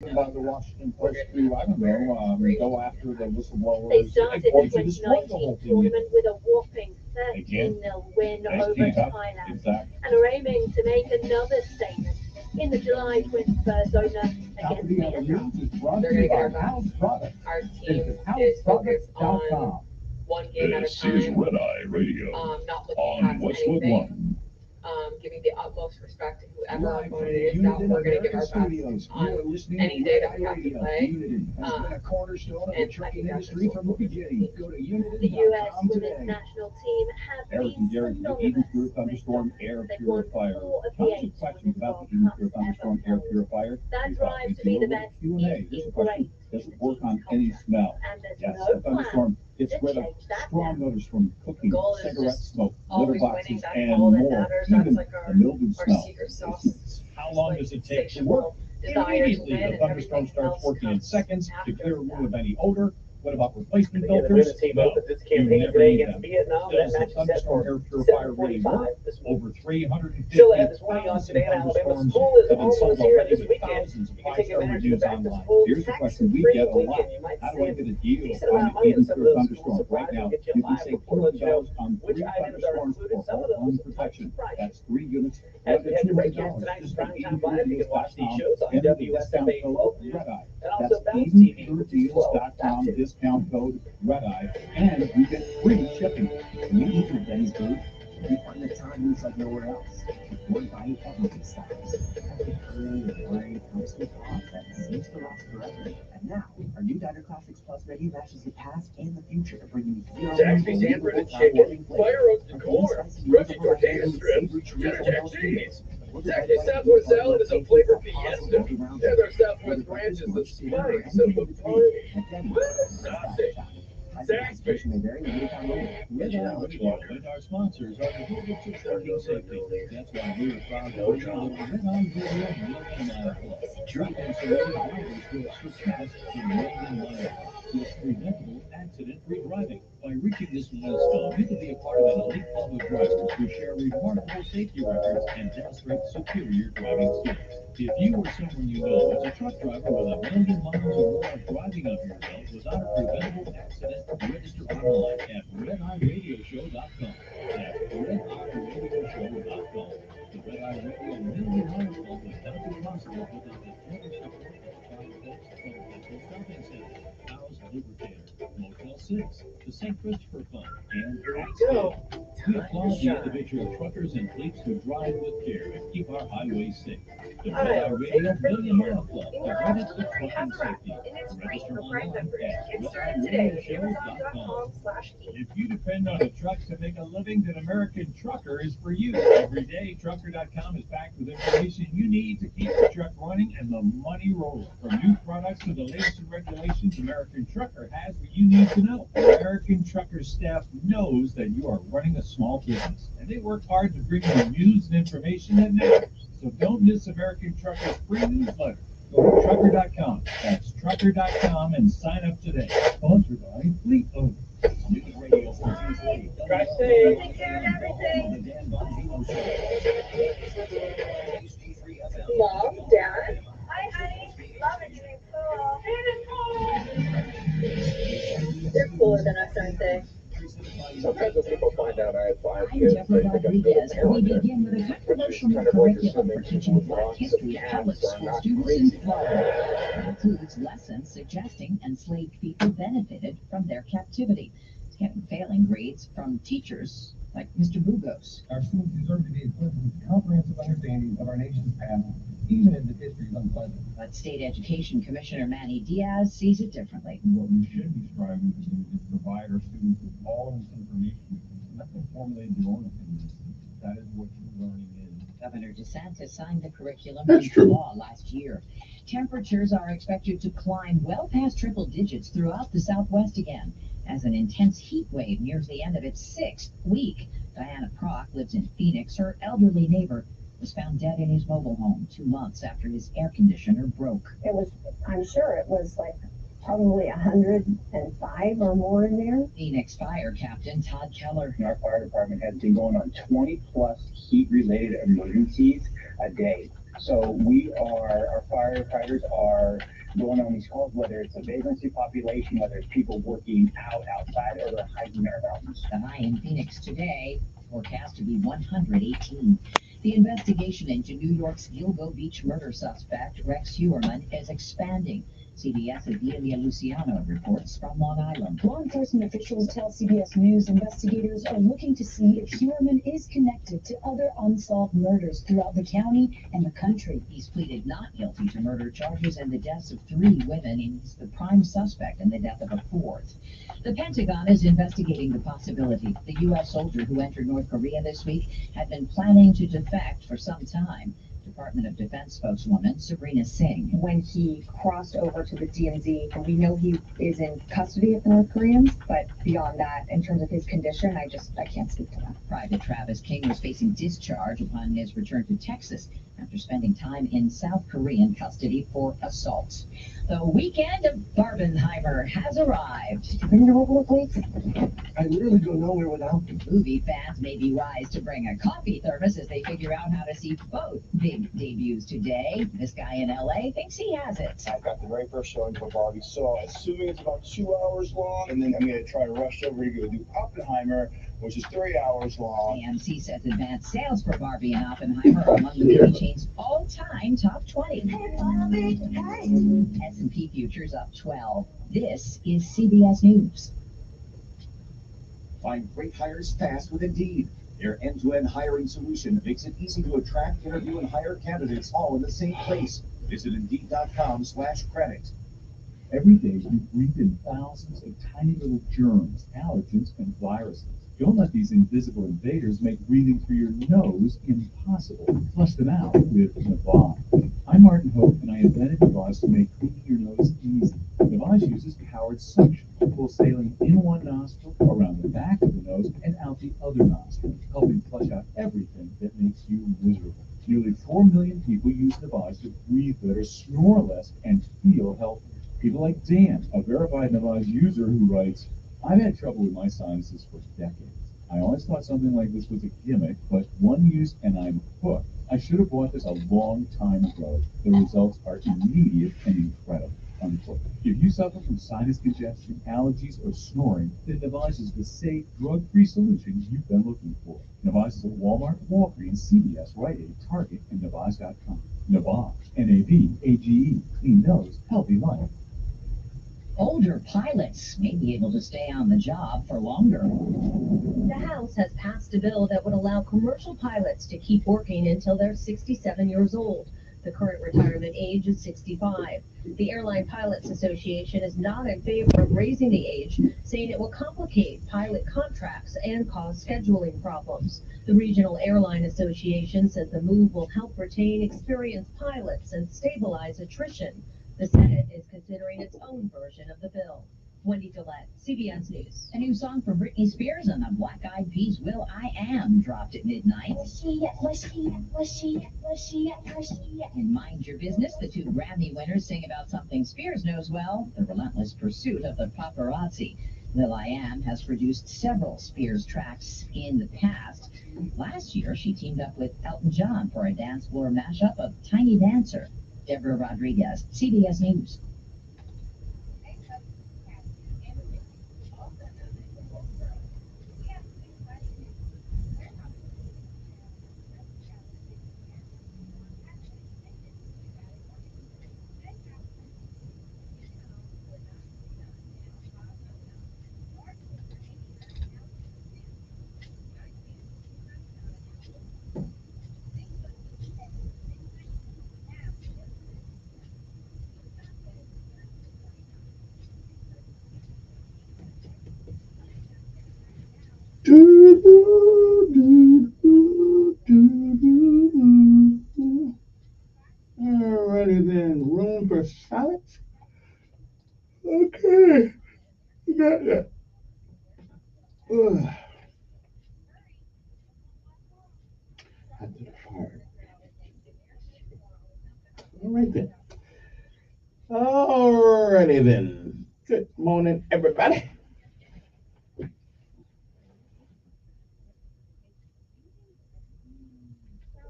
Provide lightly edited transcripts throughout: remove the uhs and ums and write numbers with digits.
By the Washington Post to, I don't know, go after the whistleblowers. They started the 2019 tournament with a whopping 13-0 win over Thailand Exactly. and are aiming to make another statement in the July Twins first opener against Vietnam. They're going to get our best. Our team is focused on one game at a time. This is Red Eye Radio not looking on past Westwood anything. One. Giving the utmost respect to whoever our opponent is, that we're going to give our best on any day that we have to play. And I think that's just The U.S. women's national team have been synonymous with thunderstorm air they've won purifier. 4 of the Tons 8 of questions women's about World the Eden Cups Pure thunderstorm ever air held. purifier. That We thought drive we'd to do be a the little best Q&A. is Here's a question. ingrained Does in it the work on team's any culture. smell? And there's Yes, no the thunderstorm plan gets to rid of change that strong now. odors from cooking, goal is cigarette just smoke, litter always boxes, winning. That's and all that more. matters. That's Even like the mildew our smell. secret sauce. How long does it take to Insatiable work? desire to Immediately, win, the and thunderstorm everything starts else working in comes seconds to after clear a room that. of any odor. What about replacement Again, the filters? women's team No, opens its you campaign never today need against them. Vietnam. That Does the match is set thunderstorm for air purifier really 7:45 work? this week. Over 350,000 Still ahead this morning on today in Alabama. thunderstorms School is have been sold almost here already this with weekend. thousands of You can take five-star advantage of the reviews back to online. school Here's the tax question we free get a lot. weekend. You might How do I save get a a deal decent on amount of the money Eden with some of Pure those thunderstorm? schools. Right now, Get you you can live save before let you know $200 on which 3 items are thunderstorms included. for Some of all home those protection. prices. That's 3 units As under we head to break here $200. tonight's Just primetime live, you can watch these shows on Enter the discount WSFA code 12 News Red Eye. and That's also Bounce TV, which is 12. EdenPureDeals.com discount code Red Eye, and you get free shipping. When you eat your Benny's food, you find the toppings like nowhere else. One bite everything stops. Every hurry and worry helps with thoughts that seems to last forever. And now, our new Diner Classics Plus menu matches the past and the future to bring you your Zaxby's hand-breaded chicken, fire roasted corn, crunchy tortilla strips, cheddar jack cheese. Zaxby's Southwest salad is a flavor fiesta, and our Southwest ranch is the spice of the party. Sausage. Zaxby's. Red Eye sponsors are devoted to trucking safety. That's why we're proud to bring you the Red Eye Radio Million Mile Club. Truck and civilian drivers will surpass the million miles. It's preventable accident-free driving. By reaching this milestone, you can be a part of an elite club of drivers who share remarkable safety records and demonstrate superior driving skills. If you or someone you know is a truck driver with 1,000,000 miles or more of driving under your belt without a preventable accident, register online at RedEyeRadioShow.com. That's RedEyeRadioShow.com. The Red Eye Radio Million Mile Club would not be possible without the generous support of the fine folks from Bethel Shopping Center, House Lubricator, Motel 6, the St. Christopher Fund, and Go. we applaud the individual truckers and fleets who drive with care and keep our highways safe. The Red Eye Radio Million Mile Club, devoted to trucking safety. Register online at RedEyeRadioShow.com. If you depend on a truck to make a living, then American Trucker is for you. Every day, Trucker.com is packed with information you need to keep the truck running and the money rolling. From new products to the latest in regulations, American Trucker has what you need to know. American Trucker staff knows that you are running a small business, and they work hard to bring you news and information that matters. So don't miss American Trucker's free newsletter. Go to Trucker.com. That's Trucker.com and sign up today. Sponsored by Fleet Owners. News Radio 1440. Drive safe. Take care of everything. The Dan Bongino Show. Mom, Dad. Hi, honey. Loving you. Cool. They're cooler than us, aren't they? Sometimes when people find out I have 5 I'm kids, Deborah they think I'm Rodriguez, still and we a begin with a parent, controversial which is kind new of like curriculum for assuming teaching people Black lots of history to public cats are school not students crazy. in Florida. It includes lessons suggesting enslaved people benefited from their captivity. It's getting failing grades from teachers like Mr. Bugos. Our schools deserve to be equipped with comprehensive understanding of our nation's past, even if the history is unpleasant. But State Education Commissioner Manny Diaz sees it differently. What we should be striving to do is provide our students with all of this information. Let them formulate their own opinions. That is what true learning is. Governor DeSantis signed the curriculum That's into true. law last year. Temperatures are expected to climb well past triple digits throughout the Southwest again, as an intense heat wave nears the end of its 6th week. Diana Prock lives in Phoenix. Her elderly neighbor was found dead in his mobile home 2 months after his air conditioner broke. It was, I'm sure it was like probably 105 or more in there. Phoenix Fire Captain Todd Keller. Our fire department has been going on 20 plus heat related emergencies a day. So our firefighters are going on these calls, whether it's a vagrancy population, whether it's people working outside, or they're hiking their mountains. The high in Phoenix today forecast to be 118. The investigation into New York's Gilgo Beach murder suspect Rex Heuermann is expanding. CBS's Delia Luciano reports from Long Island. Law enforcement officials tell CBS News investigators are looking to see if Heuermann is connected to other unsolved murders throughout the county and the country. He's pleaded not guilty to murder charges and the deaths of 3 women, and he's the prime suspect in the death of a 4th. The Pentagon is investigating the possibility the U.S. soldier who entered North Korea this week had been planning to defect for some time. Department of Defense spokeswoman Sabrina Singh. When he crossed over to the DMZ, we know he is in custody of the North Koreans, but beyond that, in terms of his condition, I can't speak to that. Private Travis King was facing discharge upon his return to Texas after spending time in South Korean custody for assault. The weekend of Barbenheimer has arrived. Bring the regular plates. I literally go nowhere without them. Movie fans may be wise to bring a coffee thermos as they figure out how to see both big debuts today. This guy in LA thinks he has it. I've got the very first showing for Barbie, so assuming it's about 2 hours long, and then I'm going to try to rush over to go do Oppenheimer, which is 3 hours long. AMC says advanced sales for Barbie and Oppenheimer are among the movie chain's all-time top 20. S&P futures up 12. This is CBS News. Find great hires fast with Indeed. Their end-to-end hiring solution makes it easy to attract, interview, and hire candidates all in the same place. Visit Indeed.com/credit. Every day, we breathe in thousands of tiny little germs, allergens, and viruses. Don't let these invisible invaders make breathing through your nose impossible. Flush them out with Navage. I'm Martin Hope, and I invented Navage to make cleaning your nose easy. Navage uses powered suction, full saline in one nostril, around the back of the nose, and out the other nostril, helping flush out everything that makes you miserable. Nearly 4 million people use Navage to breathe better, snore less, and feel healthier. People like Dan, a verified Navage user who writes, I've had trouble with my sinuses for decades. I always thought something like this was a gimmick, but one use and I'm hooked. I should have bought this a long time ago. The results are immediate and incredible. Unquote. If you suffer from sinus congestion, allergies, or snoring, then Navage is the safe, drug-free solution you've been looking for. Navage is at Walmart, Walgreens, CVS, Rite Aid, Target, and Navage.com. Navage, N-A-V-A-G-E, clean nose, healthy life. Older pilots may be able to stay on the job for longer. The House has passed a bill that would allow commercial pilots to keep working until they're 67 years old. The current retirement age is 65. The Airline Pilots Association is not in favor of raising the age, saying it will complicate pilot contracts and cause scheduling problems. The Regional Airline Association says the move will help retain experienced pilots and stabilize attrition. The Senate is considering its own version of the bill. Wendy Gillette, CBS News. A new song from Britney Spears and the Black Eyed Peas' Will I Am dropped at midnight. And Mind Your Business, the 2 Grammy winners sing about something Spears knows well, the relentless pursuit of the paparazzi. Will I Am has produced several Spears tracks in the past. Last year, she teamed up with Elton John for a dance floor mashup of Tiny Dancer. Deborah Rodriguez, CBS News. Alrighty then, room for silence. Okay, got that. Head to the fire. All right then. Alrighty then. Good morning, everybody.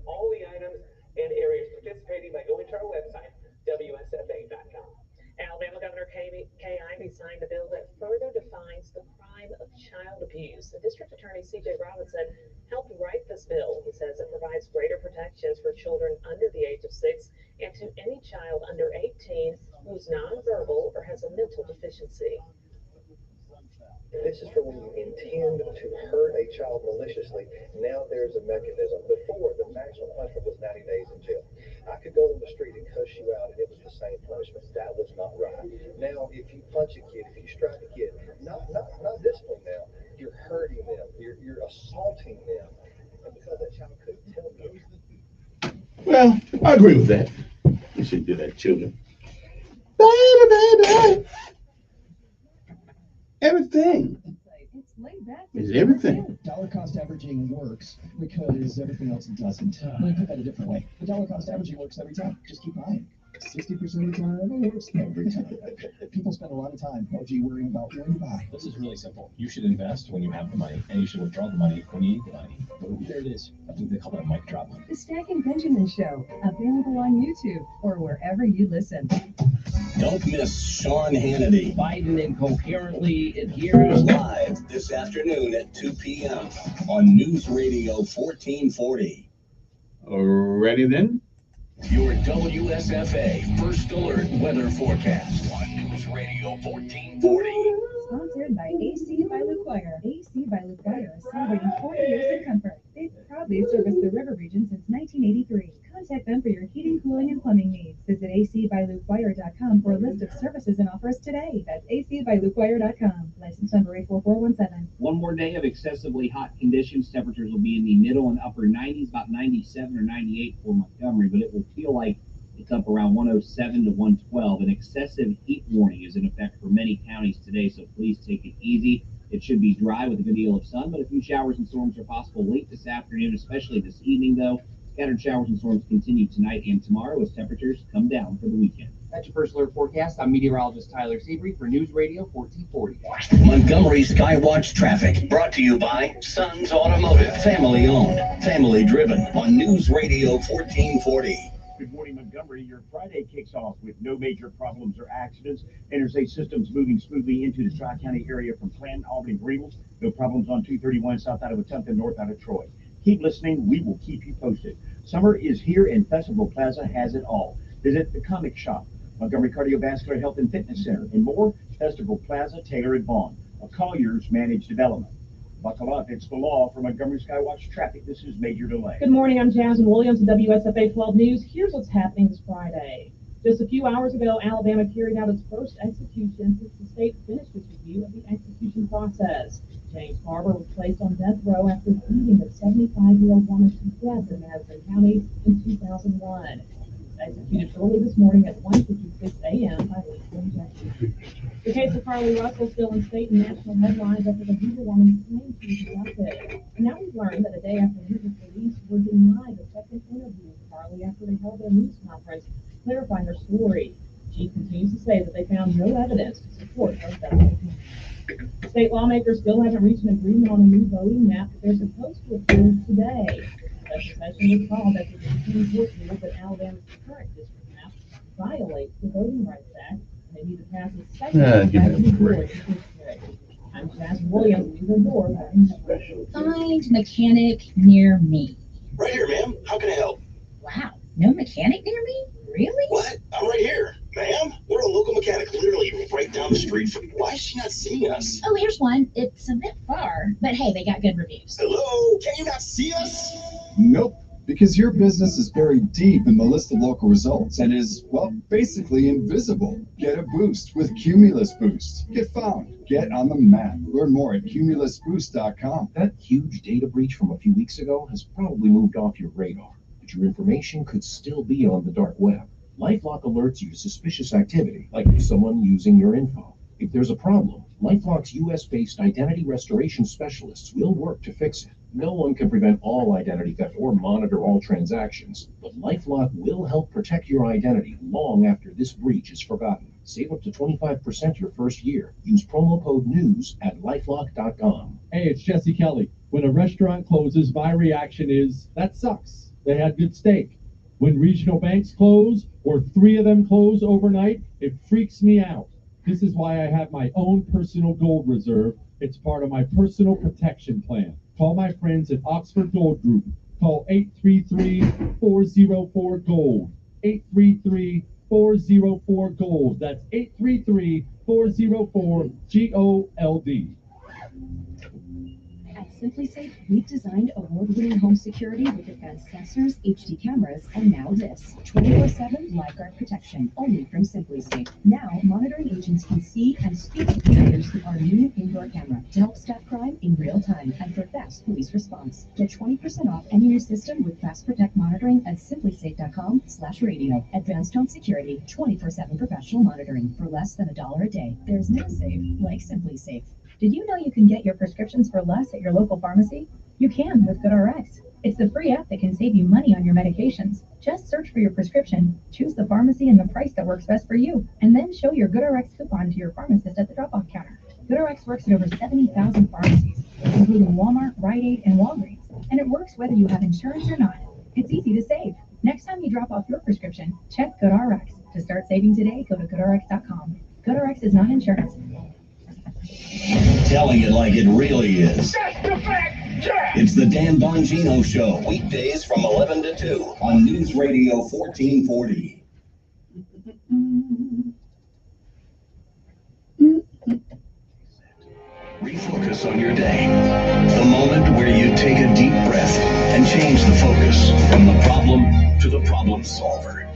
All the items and areas participating Attorney signed a bill that further defines the crime of child abuse. The District Attorney C.J. Robinson helped write this bill. He says it provides greater protections for children under the age of 6 and to any child under 18 who's nonverbal or has a mental deficiency. This is for when you intend to hurt a child maliciously. Now there's a mechanism. Before, the maximum punishment was 90 days in jail. I could go on the street and cuss you out, and it was the same punishment. That was not right. Now, if you punch a kid, if you strike a kid, not discipline now. You're hurting them. You're assaulting them. And because that child couldn't tell you. Well, I agree with that. You shouldn't do that, children. Baby. Everything. It's laid back. It's everything. Dollar cost averaging works because everything else doesn't. Let me put that a different way. The dollar cost averaging works every time. Just keep buying. 60% of the time, it works every time. People spend a lot of time, OG, worrying about when to buy. This is really simple. You should invest when you have the money, and you should withdraw the money when you need the money. There it is. I think they call it a mic drop. The Stacking Benjamin Show, available on YouTube or wherever you listen. Don't miss Sean Hannity. Biden incoherently adheres Live this afternoon at 2 p.m. on News Radio 1440. Ready then? Your WSFA First Alert Weather Forecast on News Radio 1440. Sponsored by AC by Luquire. AC by Luquire is celebrating 40 years of comfort. They've proudly serviced the river region since 1983. Contact them for your heating, cooling, and plumbing needs. Visit acbyluquire.com for a list of services and offers today. That's acbyluquire.com. License number 84417. One more day of excessively hot conditions. Temperatures will be in the middle and upper 90s, about 97 or 98 for Montgomery, but it will feel like it's up around 107 to 112. An excessive heat warning is in effect for many counties today, so please take it easy. It should be dry with a good deal of sun, but a few showers and storms are possible late this afternoon, especially this evening, though. Scattered showers and storms continue tonight and tomorrow as temperatures come down for the weekend. That's your First Alert forecast. I'm meteorologist Tyler Seabury for News Radio 1440. Montgomery Skywatch traffic brought to you by Sons Automotive, family owned, family driven on News Radio 1440. Good morning, Montgomery. Your Friday kicks off with no major problems or accidents. Interstate systems moving smoothly into the Tri-County area from Clanton, Albany, Greenville. No problems on 231 south out of Wetumpka, north out of Troy. Keep listening. We will keep you posted. Summer is here and Festival Plaza has it all. Visit the Comic Shop, Montgomery Cardiovascular Health and Fitness Center, and more. Festival Plaza, Taylor and Vaughn, a Colliers Managed Development. Buckle up. It's the law for Montgomery Skywatch traffic. This is Major Delay. Good morning. I'm Jasmine Williams with WSFA 12 News. Here's what's happening this Friday. Just a few hours ago, Alabama carried out its first execution since the state finished its review of the execution process. James Barber was placed on death row after beating a 75-year-old woman to death in Madison County in 2001. Executed early this morning at 1:56 a.m. by lethal injection. The case of Carly Russell still in state and national headlines after the Weaver woman claimed she was abducted. And now we've learned that a day after Weaver police were denied a second interview with Carly after they held their news conference to clarify her story. She continues to say that they found no evidence to support her federal claim. State lawmakers still haven't reached an agreement on a new voting map that they're supposed to approve today. A special session was called after the Supreme Court ruled that Alabama's current district map violates the Voting Rights Act, and they need to pass a second I'm Jasmine Williams, News and Door. Find mechanic near me. Right here, ma'am. How can I help? Wow, no mechanic near me? Really? What? I'm right here. Ma'am, we're a local mechanic, literally right down the street from... Why is she not seeing us? Oh, here's one. It's a bit far, but hey, they got good reviews. Hello? Can you not see us? Nope, because your business is buried deep in the list of local results and is, well, basically invisible. Get a boost with Cumulus Boost. Get found. Get on the map. Learn more at cumulusboost.com. That huge data breach from a few weeks ago has probably moved off your radar, but your information could still be on the dark web. LifeLock alerts you to suspicious activity, like someone using your info. If there's a problem, LifeLock's US-based identity restoration specialists will work to fix it. No one can prevent all identity theft or monitor all transactions, but LifeLock will help protect your identity long after this breach is forgotten. Save up to 25% your first year. Use promo code NEWS at LifeLock.com. Hey, it's Jesse Kelly. When a restaurant closes, my reaction is, that sucks. They had good steak. When regional banks close, or 3 of them close overnight, it freaks me out. This is why I have my own personal gold reserve. It's part of my personal protection plan. Call my friends at Oxford Gold Group. Call 833-404-GOLD. 833-404-GOLD. That's 833-404-GOLD. At SimpliSafe, we've designed award-winning home security with advanced sensors, HD cameras, and now this 24/7 lifeguard protection, only from SimpliSafe. Now, monitoring agents can see and speak to intruders through our new indoor camera to help stop crime in real time and for fast police response. Get 20% off any new system with Fast Protect monitoring at simplisafe.com/radio. Advanced home security, 24/7 professional monitoring for less than $1 a day. There's no safe like SimpliSafe. Did you know you can get your prescriptions for less at your local pharmacy? You can with GoodRx. It's the free app that can save you money on your medications. Just search for your prescription, choose the pharmacy and the price that works best for you, and then show your GoodRx coupon to your pharmacist at the drop-off counter. GoodRx works at over 70,000 pharmacies, including Walmart, Rite Aid, and Walgreens, and it works whether you have insurance or not. It's easy to save. Next time you drop off your prescription, check GoodRx. To start saving today, go to GoodRx.com. GoodRx is not insurance. Telling it like it really is. It's the Dan Bongino Show, weekdays from 11 to 2 on News Radio 1440. Refocus on your day. The moment where you take a deep breath and change the focus from the problem to the problem solver.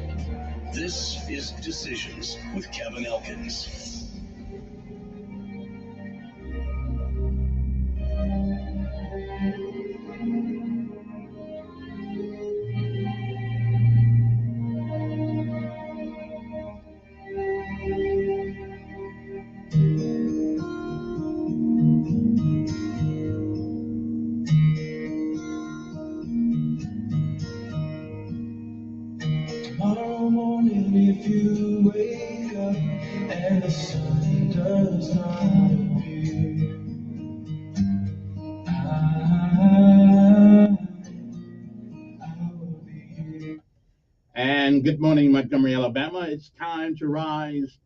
This is Decisions with Kevin Elkins. Tomorrow morning, if you wake up and the sun does not appear, I will be here. And good morning, Montgomery, Alabama. It's time to rise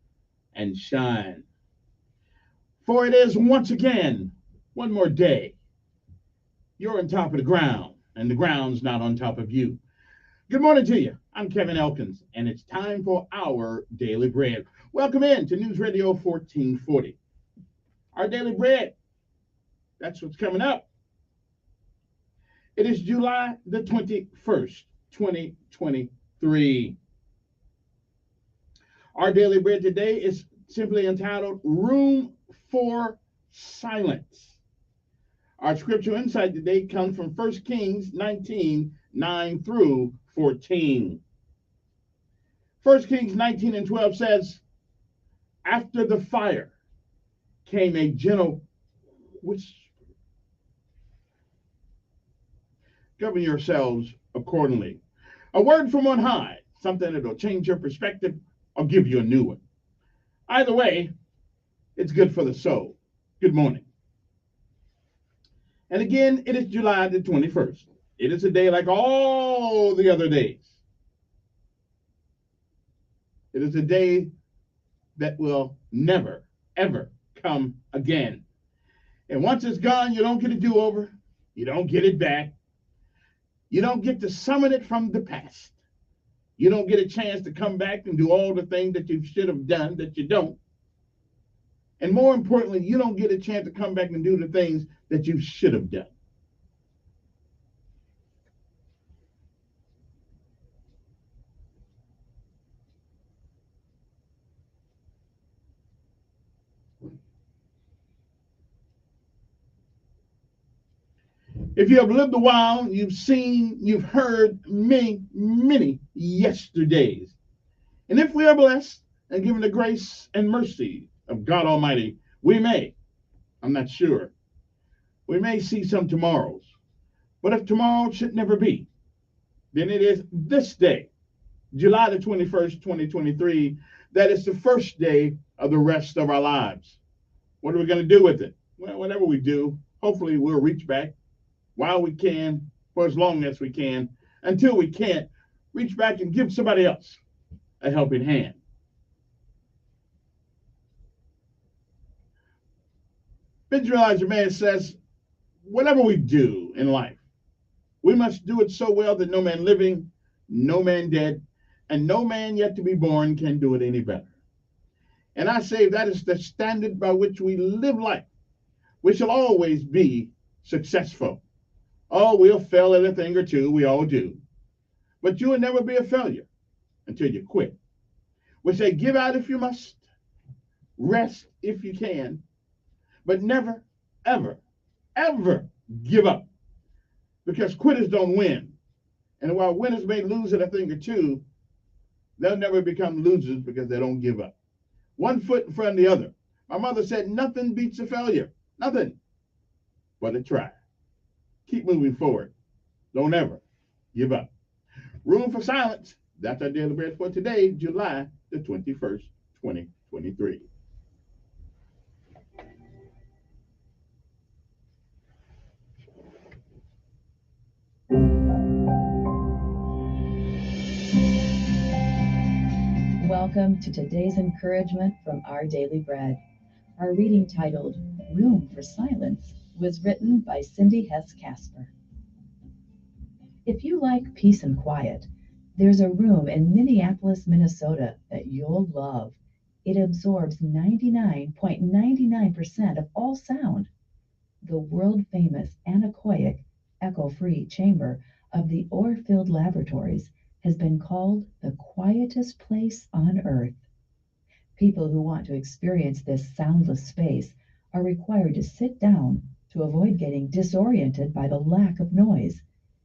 and shine. For it is once again, one more day. You're on top of the ground, and the ground's not on top of you. Good morning to you. I'm Kevin Elkins, and it's time for our Daily Bread. Welcome in to News Radio 1440. Our Daily Bread, that's what's coming up. It is July the 21st, 2023. Our Daily Bread today is simply entitled Room for Silence. Our scripture insight today comes from 1 Kings 19:9 through 14. 1 Kings 19:12 says, after the fire came a gentle whisper. Govern yourselves accordingly. A word from on high, something that'll change your perspective or give you a new one. Either way, it's good for the soul. Good morning. And again, it is July the 21st. It is a day like all the other days. It is a day that will never, ever come again. And once it's gone, you don't get a do-over. You don't get it back. You don't get to summon it from the past. You don't get a chance to come back and do all the things that you should have done that you don't. And more importantly, you don't get a chance to come back and do the things that you should have done. If you have lived a while, you've seen, you've heard many, many yesterdays. And if we are blessed and given the grace and mercy of God Almighty, we may, I'm not sure, we may see some tomorrows. But if tomorrow should never be, then it is this day, July the 21st, 2023, that is the first day of the rest of our lives. What are we going to do with it? Well, whatever we do, hopefully we'll reach back while we can, for as long as we can, until we can't, reach back and give somebody else a helping hand. Benjamin Elijah Mayer says, whatever we do in life, we must do it so well that no man living, no man dead, and no man yet to be born can do it any better. And I say that is the standard by which we live life. We shall always be successful. Oh, we'll fail at a thing or two, we all do. But you will never be a failure until you quit. We say, give out if you must, rest if you can, but never, ever, ever give up. Because quitters don't win. And while winners may lose at a thing or two, they'll never become losers because they don't give up. One foot in front of the other. My mother said, nothing beats a failure. Nothing but a try. Keep moving forward. Don't ever give up. Room for silence. That's our daily bread for today, July the 21st, 2023. Welcome to today's encouragement from Our Daily Bread. Our reading titled Room for Silence was written by Cindy Hess Casper. If you like peace and quiet, there's a room in Minneapolis, Minnesota that you'll love. It absorbs 99.99% of all sound. The world-famous anechoic, echo-free chamber of the Orfield Laboratories has been called the quietest place on Earth. People who want to experience this soundless space are required to sit down to avoid getting disoriented by the lack of noise,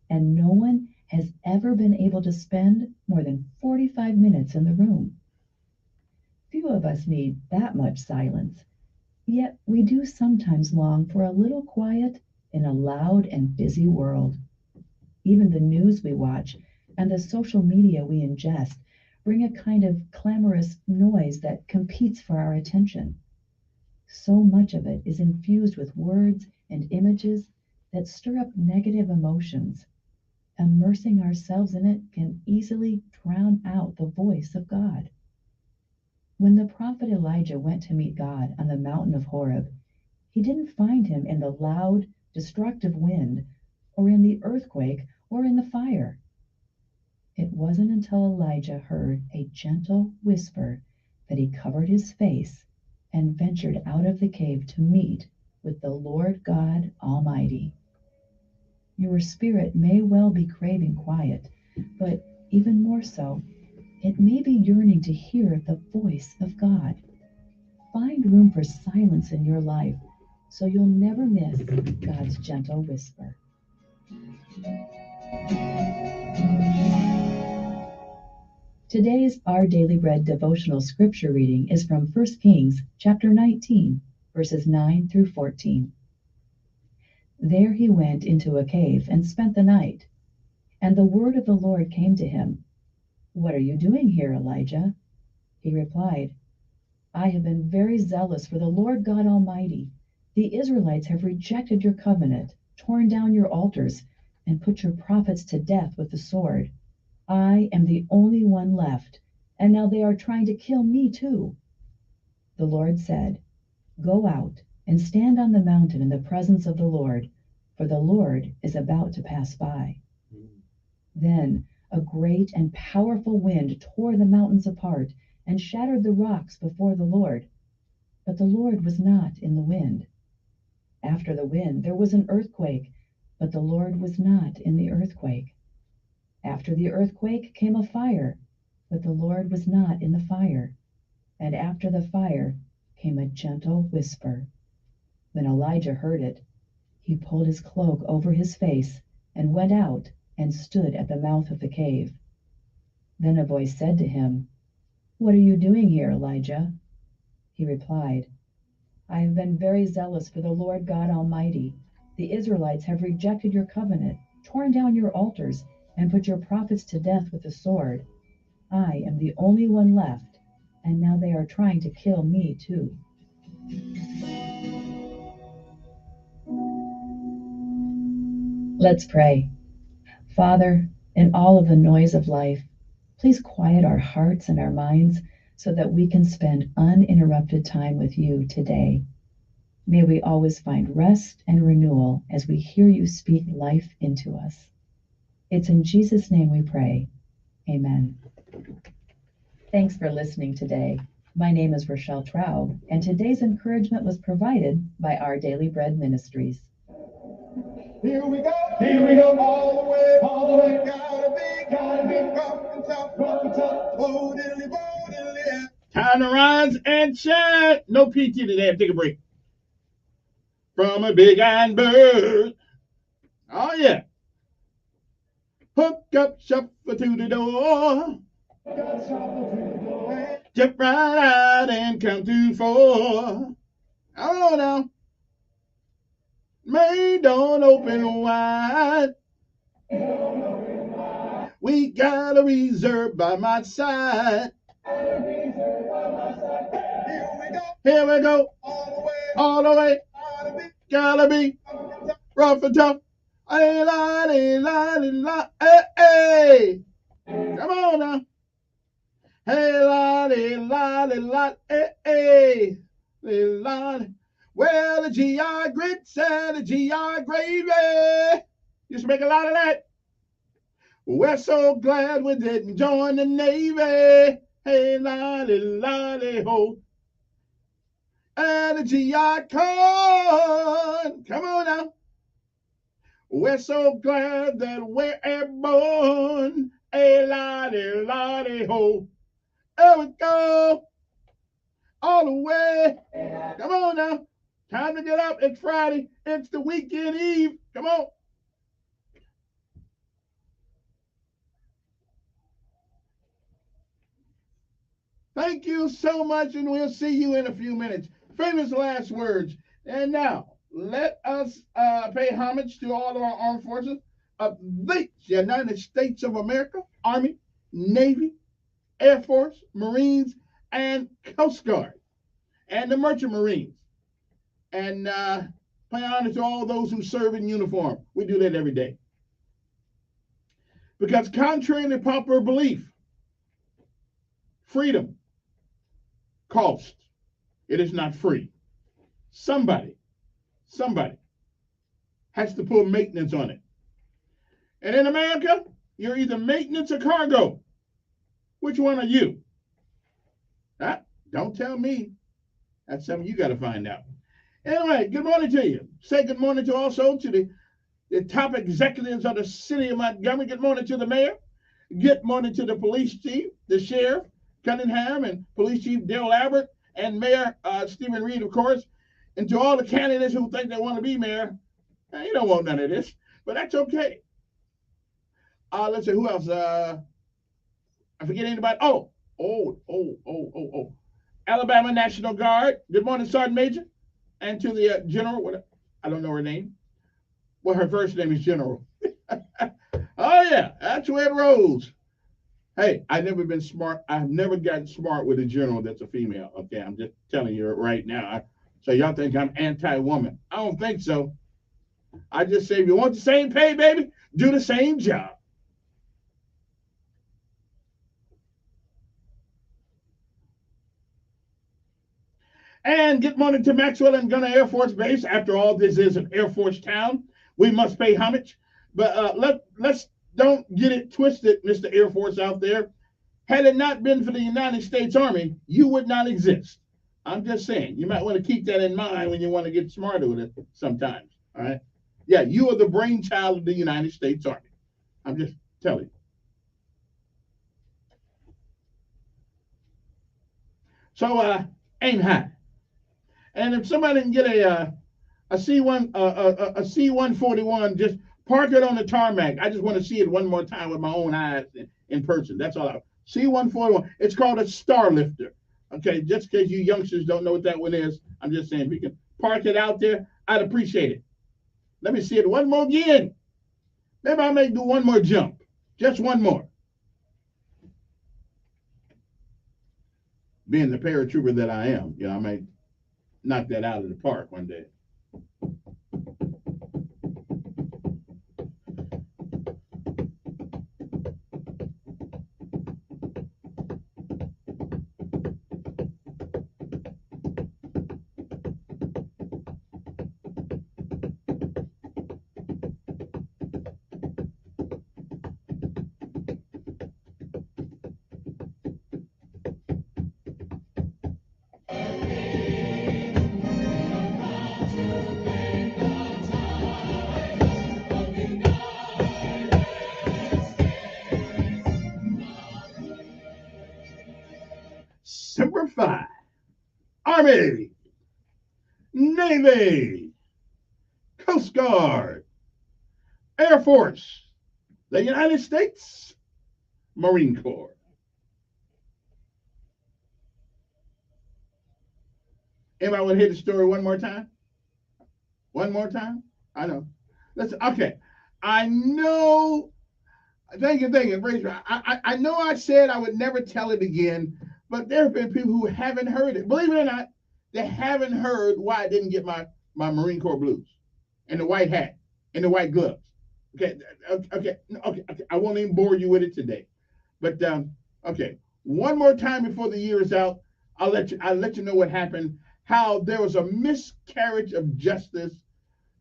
and no one has ever been able to spend more than 45 minutes in the room. Few of us need that much silence, yet we do sometimes long for a little quiet in a loud and busy world. Even the news we watch and the social media we ingest bring a kind of clamorous noise that competes for our attention. So much of it is infused with words and images that stir up negative emotions. Immersing ourselves in it can easily drown out the voice of God. When the prophet Elijah went to meet God on the mountain of Horeb, he didn't find him in the loud, destructive wind, or in the earthquake, or in the fire. It wasn't until Elijah heard a gentle whisper that he covered his face and ventured out of the cave to meet with the Lord God Almighty. Your spirit may well be craving quiet, but even more so, it may be yearning to hear the voice of God. Find room for silence in your life so you'll never miss God's gentle whisper. Today's Our Daily Bread devotional scripture reading is from 1 Kings chapter 19, verses 9 through 14. There he went into a cave and spent the night. And the word of the Lord came to him. What are you doing here, Elijah? He replied, I have been very zealous for the Lord God Almighty. The Israelites have rejected your covenant, torn down your altars, and put your prophets to death with the sword. I am the only one left, and now they are trying to kill me too. The Lord said, Go out and stand on the mountain in the presence of the Lord, for the Lord is about to pass by. Then a great and powerful wind tore the mountains apart and shattered the rocks before the Lord. But the Lord was not in the wind. After the wind there was an earthquake, but the Lord was not in the earthquake. After the earthquake came a fire, but the Lord was not in the fire. And after the fire came a gentle whisper. When Elijah heard it, he pulled his cloak over his face and went out and stood at the mouth of the cave. Then a voice said to him, What are you doing here, Elijah? He replied, I have been very zealous for the Lord God Almighty. The Israelites have rejected your covenant, torn down your altars, and put your prophets to death with the sword. I am the only one left, and now they are trying to kill me too. Let's pray. Father, in all of the noise of life, please quiet our hearts and our minds so that we can spend uninterrupted time with you today. May we always find rest and renewal as we hear you speak life into us. It's in Jesus' name we pray. Amen. Thanks for listening today. My name is Rochelle Traub, and today's encouragement was provided by Our Daily Bread Ministries. Here we go, all the way, gotta be, rough and tough, boldly, Time to rise and shine. No PT today. Take a break. From a big iron bird. Oh, yeah. Hook up, shuffle to the door. Jump right out and count to 4. Oh, now. May don't open wide. We got a reserve by my side. Here we go. All the way. Gotta be rough and tough. Hey, hey. Come on now. Hey, hey, hey. Well, the GI grits and the GI gravy. Used to make a lot of that. We're so glad we didn't join the Navy. Hey, ho. And the GI corn. Come on now. We're so glad that we're airborne. Hey, ho. There we go. All the way. Come on now. Time to get up. It's Friday. It's the weekend eve. Come on. Thank you so much, and we'll see you in a few minutes. Famous last words. And now, let us pay homage to all of our armed forces of the United States of America, Army, Navy, Air Force, Marines, and Coast Guard, and the Merchant Marines. And pay honor to all those who serve in uniform. We do that every day. Because contrary to popular belief, freedom costs. It is not free. Somebody has to put maintenance on it. And in America, you're either maintenance or cargo. Which one are you? Don't tell me. That's something you got to find out. Anyway, good morning to you. Say good morning to also to the top executives of the city of Montgomery. Good morning to the mayor. Good morning to the police chief, the sheriff, Cunningham, and police chief Dale Abbott, and Mayor Stephen Reed, of course, and to all the candidates who think they want to be mayor. You don't want none of this, but that's okay. Let's see, who else? I forget anybody. Oh. Alabama National Guard. Good morning, Sergeant Major. And to the general, I don't know her name. Well, her first name is General. Oh, yeah, that's where it rolls. Hey, I've never been smart. I've never gotten smart with a general that's a female. Okay, I'm just telling you right now. So y'all think I'm anti-woman. I don't think so. I just say, if you want the same pay, baby, do the same job. And good morning to Maxwell and Gunner Air Force Base. After all, this is an Air Force town. We must pay homage. But let's don't get it twisted, Mr. Air Force out there. Had it not been for the United States Army, you would not exist. I'm just saying. You might want to keep that in mind when you want to get smarter with it sometimes. All right? Yeah, you are the brainchild of the United States Army. I'm just telling you. So aim high. And if somebody can get a C-141, just park it on the tarmac. I just want to see it one more time with my own eyes in person. That's all. C-141. It's called a Star Lifter. Okay, just in case you youngsters don't know what that one is, I'm just saying, if you can park it out there, I'd appreciate it. Let me see it one more again. Maybe I may do one more jump. Just one more. Being the paratrooper that I am, I might knock that out of the park one day. Army, Navy, Coast Guard, Air Force, the United States Marine Corps. Anybody want to hear the story one more time? One more time? I know. Listen, okay. I know. Thank you. Praise God. I know I said I would never tell it again, but there have been people who haven't heard it. Believe it or not, they haven't heard why I didn't get my Marine Corps blues and the white hat and the white gloves. Okay, okay. I won't even bore you with it today. But okay, one more time before the year is out, I'll let you know what happened. How there was a miscarriage of justice,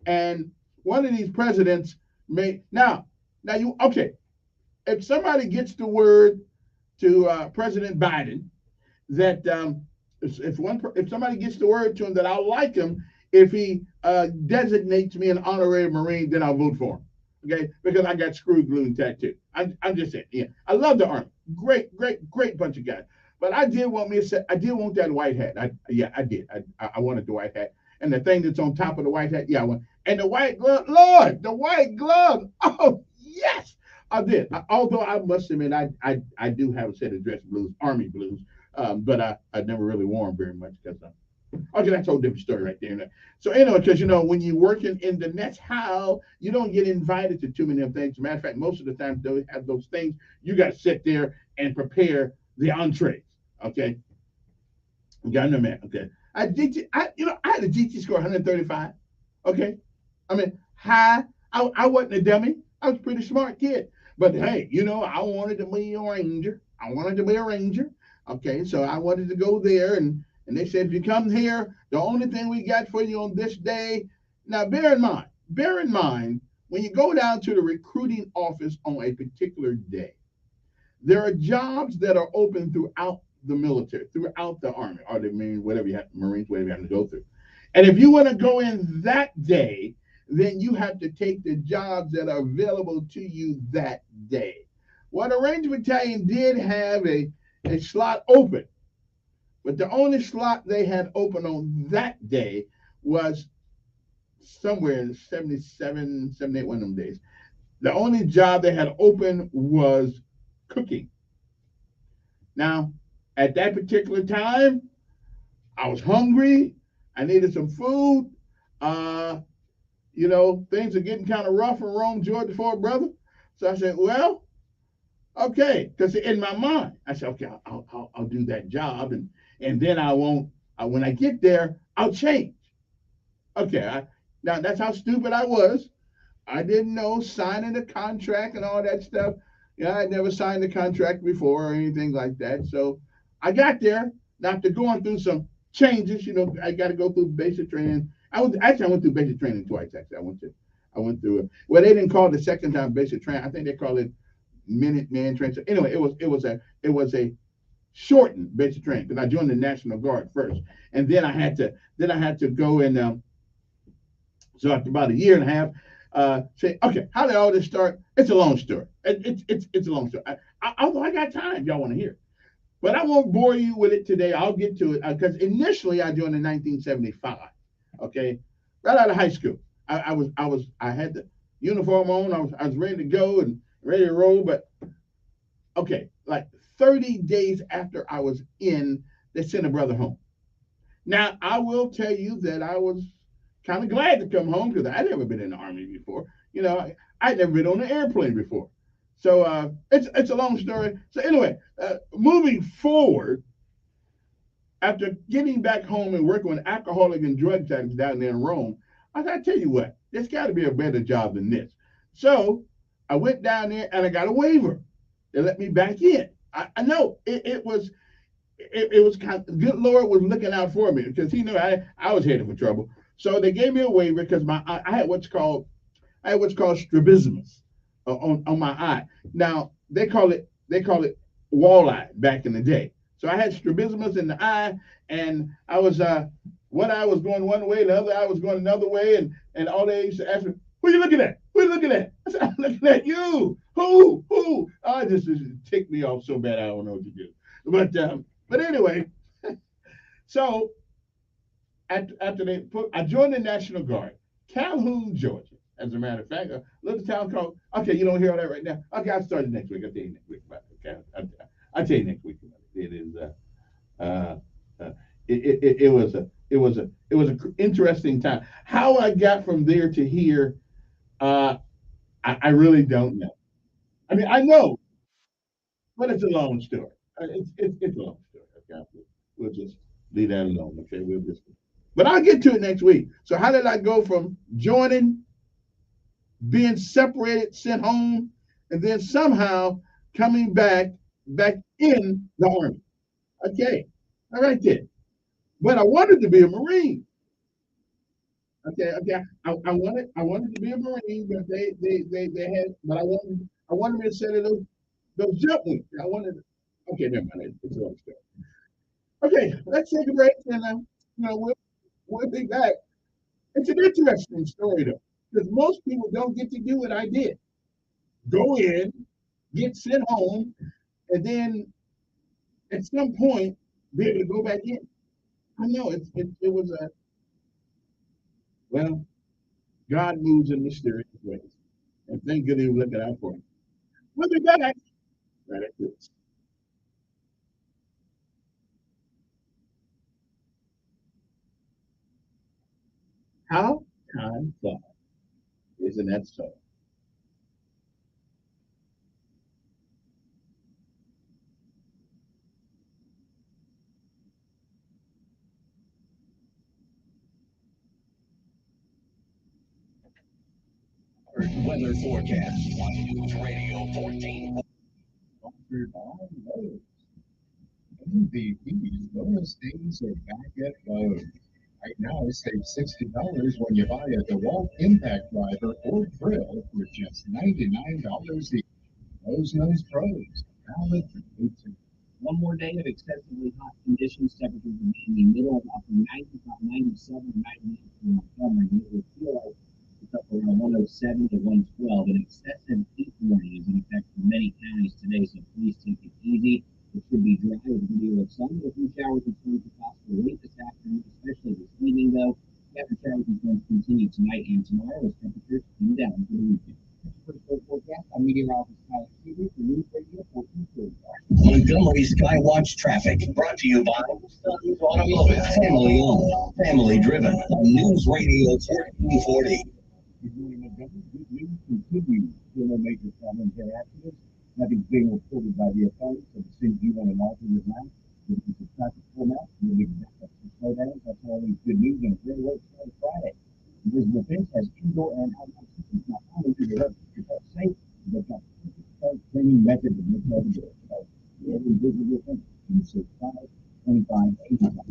and one of these presidents made now you okay. If somebody gets the word to President Biden that if somebody gets the word to him that I'll like him if he designates me an honorary Marine, then I'll vote for him. Okay, because I got screwed, glue, and tattoo. I'm just saying. Yeah, I love the Army. Great bunch of guys. But I did want that white hat. I did. I wanted the white hat. And the thing that's on top of the white hat, yeah, I want. And the white glove, Lord, the white glove. Oh, yes, I did. Although I must admit, I do have a set of dress blues, Army blues, but I never really wore them very much because okay, that's a whole different story right there. So anyway, because when you're working in the nets, how you don't get invited to too many of things. As a matter of fact, most of the time they have those things. You got to sit there and prepare the entrees. Okay, you got no man. Okay, I had a GT score 135. Okay, I mean high. I wasn't a dummy. I was a pretty smart kid. But hey, I wanted to be a ranger. Okay, so I wanted to go there and they said, if you come here, the only thing we got for you on this day. Now, bear in mind, when you go down to the recruiting office on a particular day, there are jobs that are open throughout the military, throughout the Army, or the Marines, whatever you have to go through. And if you want to go in that day, then you have to take the jobs that are available to you that day. Well, the Ranger Battalion did have a slot open. But the only slot they had open on that day was somewhere in 77, 78, one of them days. The only job they had open was cooking. Now, at that particular time, I was hungry. I needed some food. Things are getting kind of rough in Rome, Georgia, for a brother. So I said, well, okay. Because in my mind, I said, okay, I'll do that job. And then I won't, when I get there, I'll change. Okay, now that's how stupid I was. I didn't know signing the contract and all that stuff. I'd never signed a contract before or anything like that. So I got there. Now, after going through some changes, I got to go through basic training. I went through basic training twice. Actually, I went through it. Well, they didn't call it the second time basic training. I think they called it Minuteman training. So anyway, it was a shortened basic training because I joined the National Guard first, and then I had to go and so after about a year and a half, say, okay, how did all this start? It's a long story. It's a long story. Although I got time, if y'all want to hear, but I won't bore you with it today. I'll get to it because initially I joined in 1975. Okay, right out of high school. I had the uniform on. I was ready to go and ready to roll, but okay, like 30 days after I was in, they sent a brother home. Now, I will tell you that I was kind of glad to come home because I'd never been in the Army before. I'd never been on an airplane before. So it's a long story. So anyway, moving forward, after getting back home and working with alcoholic and drug addicts down there in Rome, I thought, I tell you what, there's got to be a better job than this. So I went down there and I got a waiver. They let me back in. I know it was kind of, good Lord was looking out for me because he knew I was headed for trouble. So they gave me a waiver because I had what's called strabismus on my eye. Now they call it walleye back in the day. So I had strabismus in the eye, and I was one eye was going one way, the other eye was going another way, and all they used to ask me, "Who are you looking at? Who are you looking at?" I said, "I'm looking at you." Who? I just ticked me off so bad I don't know what to do. But anyway, so after they put, I joined the National Guard, Calhoun, Georgia. As a matter of fact, a little town called. Okay, you don't hear all that right now. Okay, I'll start it next week. I'll tell you next week about it. Okay, I'll tell you next week about it. It is. Uh, it was an interesting time. How I got from there to here, I really don't know. I mean, I know, but it's a long story. It's a long story. Okay, we'll just leave that alone. Okay, we'll just. But I'll get to it next week. So how did I go from joining, being separated, sent home, and then somehow coming back in the army? Okay, all right then. But I wanted to be a Marine. Okay. I wanted to be a Marine, but they had, but I wanted me to set of those jump wings. I wanted. Okay, never mind. It's a long story. Okay, let's take a break, and we'll be back. It's an interesting story though, because most people don't get to do what I did. Go in, get sent home, and then at some point be able to go back in. I know it was a well, God moves in mysterious ways, and thank goodness we're looking out for him. We'll be back right after this. How time flies, isn't that so? Weather forecast on News Radio 14. Sponsored by Lowe's. MVP's bonus days are back at Lowe's. Right now, save $60 when you buy a DeWalt impact driver or drill for just $99 each. Lowe's knows pros. Valid for you too. One more day of excessively hot conditions. Temperatures will be in the middle of upper 90s, about 97 or 98 for Montgomery. And it will feel like it's up around 107 to 112. An excessive heat warning is in effect for many counties today, so please take it easy. It should be dry with a good deal of sun, with a few showers and storms are possible late this afternoon, especially this evening, though. After showers and storms continue tonight and tomorrow as temperatures come down for the weekend. For the forecast, I'm meteorologist Tyler Seaver for News Radio 1440. Montgomery Skywatch traffic brought to you by Automotive, family owned, family driven on News Radio 1440. Good morning, Montgomery. Good news continues. Still no major problems or accidents. Nothing's being reported by the authorities, so the things you want to know from your mind. If it's a traffic format, you'll be back up to slowdowns. That's always good news on a very late start Friday. Elizabeth Benz has indoor and outdoor systems not only to the road to keep us safe, but got training methods of making all the door. So, every visitor thing, 265, 25, 85.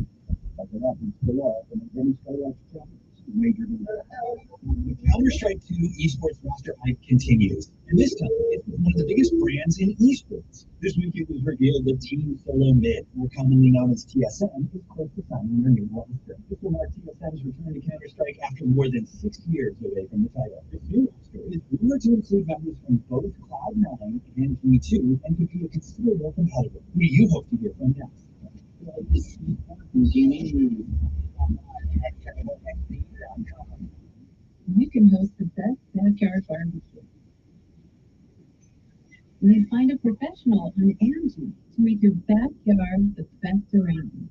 Like that happens to law, and then it's going to traffic. Major news. The Counter-Strike 2 esports roster hype continues, and this time it's with one of the biggest brands in esports. This week it was revealed that Team Solo Mid, more commonly known as TSM, is close to signing their new roster. This will mark TSM's return to Counter-Strike after more than 6 years away from the title. This new roster is rumored to include members from both Cloud9 and G2 and could be a considerable competitor. Who do you hope to hear from next? You can host the best backyard barbecue. You find a professional on Angie to make your backyard the best around.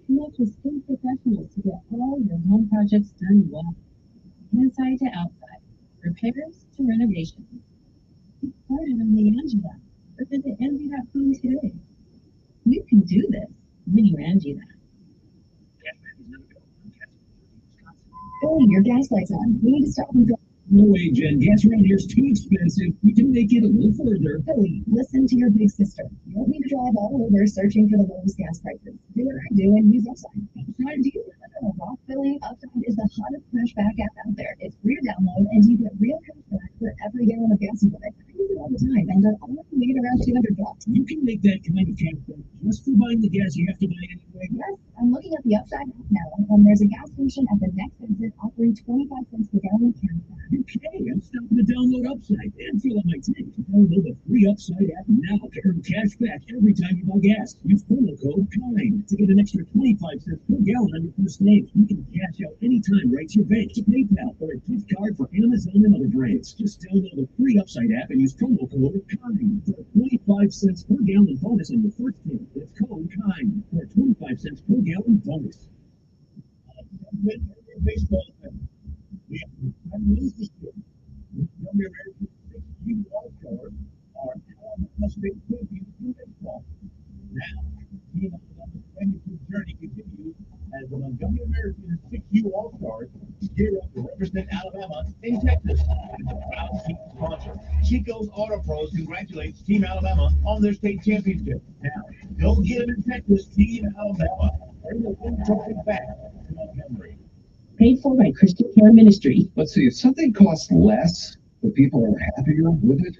Connect with skilled professionals to get all your home projects done well, inside to outside, repairs to renovations. Get started on the Angie app or visit Angie.com today. You can do this when you Angie that. Hey, your gas light's on. We need to stop and go. No way, Jen. Gas around here is too expensive. We can make it a little further. Billy, listen to your big sister. You don't need to drive all over searching for the lowest gas prices. Do what I do and use Upside. Upside, do you know Rock, Billy? Upside is the hottest cashback app out there. It's free to download, and you get real cashback for every gallon of gas you buy. I use it all the time, and they're only made around $200. You can make that kind of cashback just for buying the gas you have to buy anyway. Yes, I I'm looking at the upside now, and there's a gas station at the next exit offering 25 cents per gallon cash. Okay, I'm stopping to download Upside and fill up my tank. Download the free Upside app now to earn cash back every time you buy gas. Use promo code KIND to get an extra 25 cents per gallon on your first tank. You can cash out anytime right to your bank, to PayPal, or a gift card for Amazon and other brands. Just download the free Upside app and use promo code KIND for a 25 cents per gallon bonus on your first tank. That's code KIND for a 25 cents per gallon bonus. Baseball fan. We have news this year. Young American 6U All-Stars are Alabama State champions in baseball. Now, the championship journey continues as the Montgomery American 6U All-Stars gear up to represent Alabama in Texas. And the proud team sponsor, Chico's Auto Pros, congratulates Team Alabama on their state championship. Now, go get them in Texas, Team Alabama. Bring the win trophy back to Montgomery. Paid for by Christian Care Ministry. Let's see, if something costs less, but people are happier with it,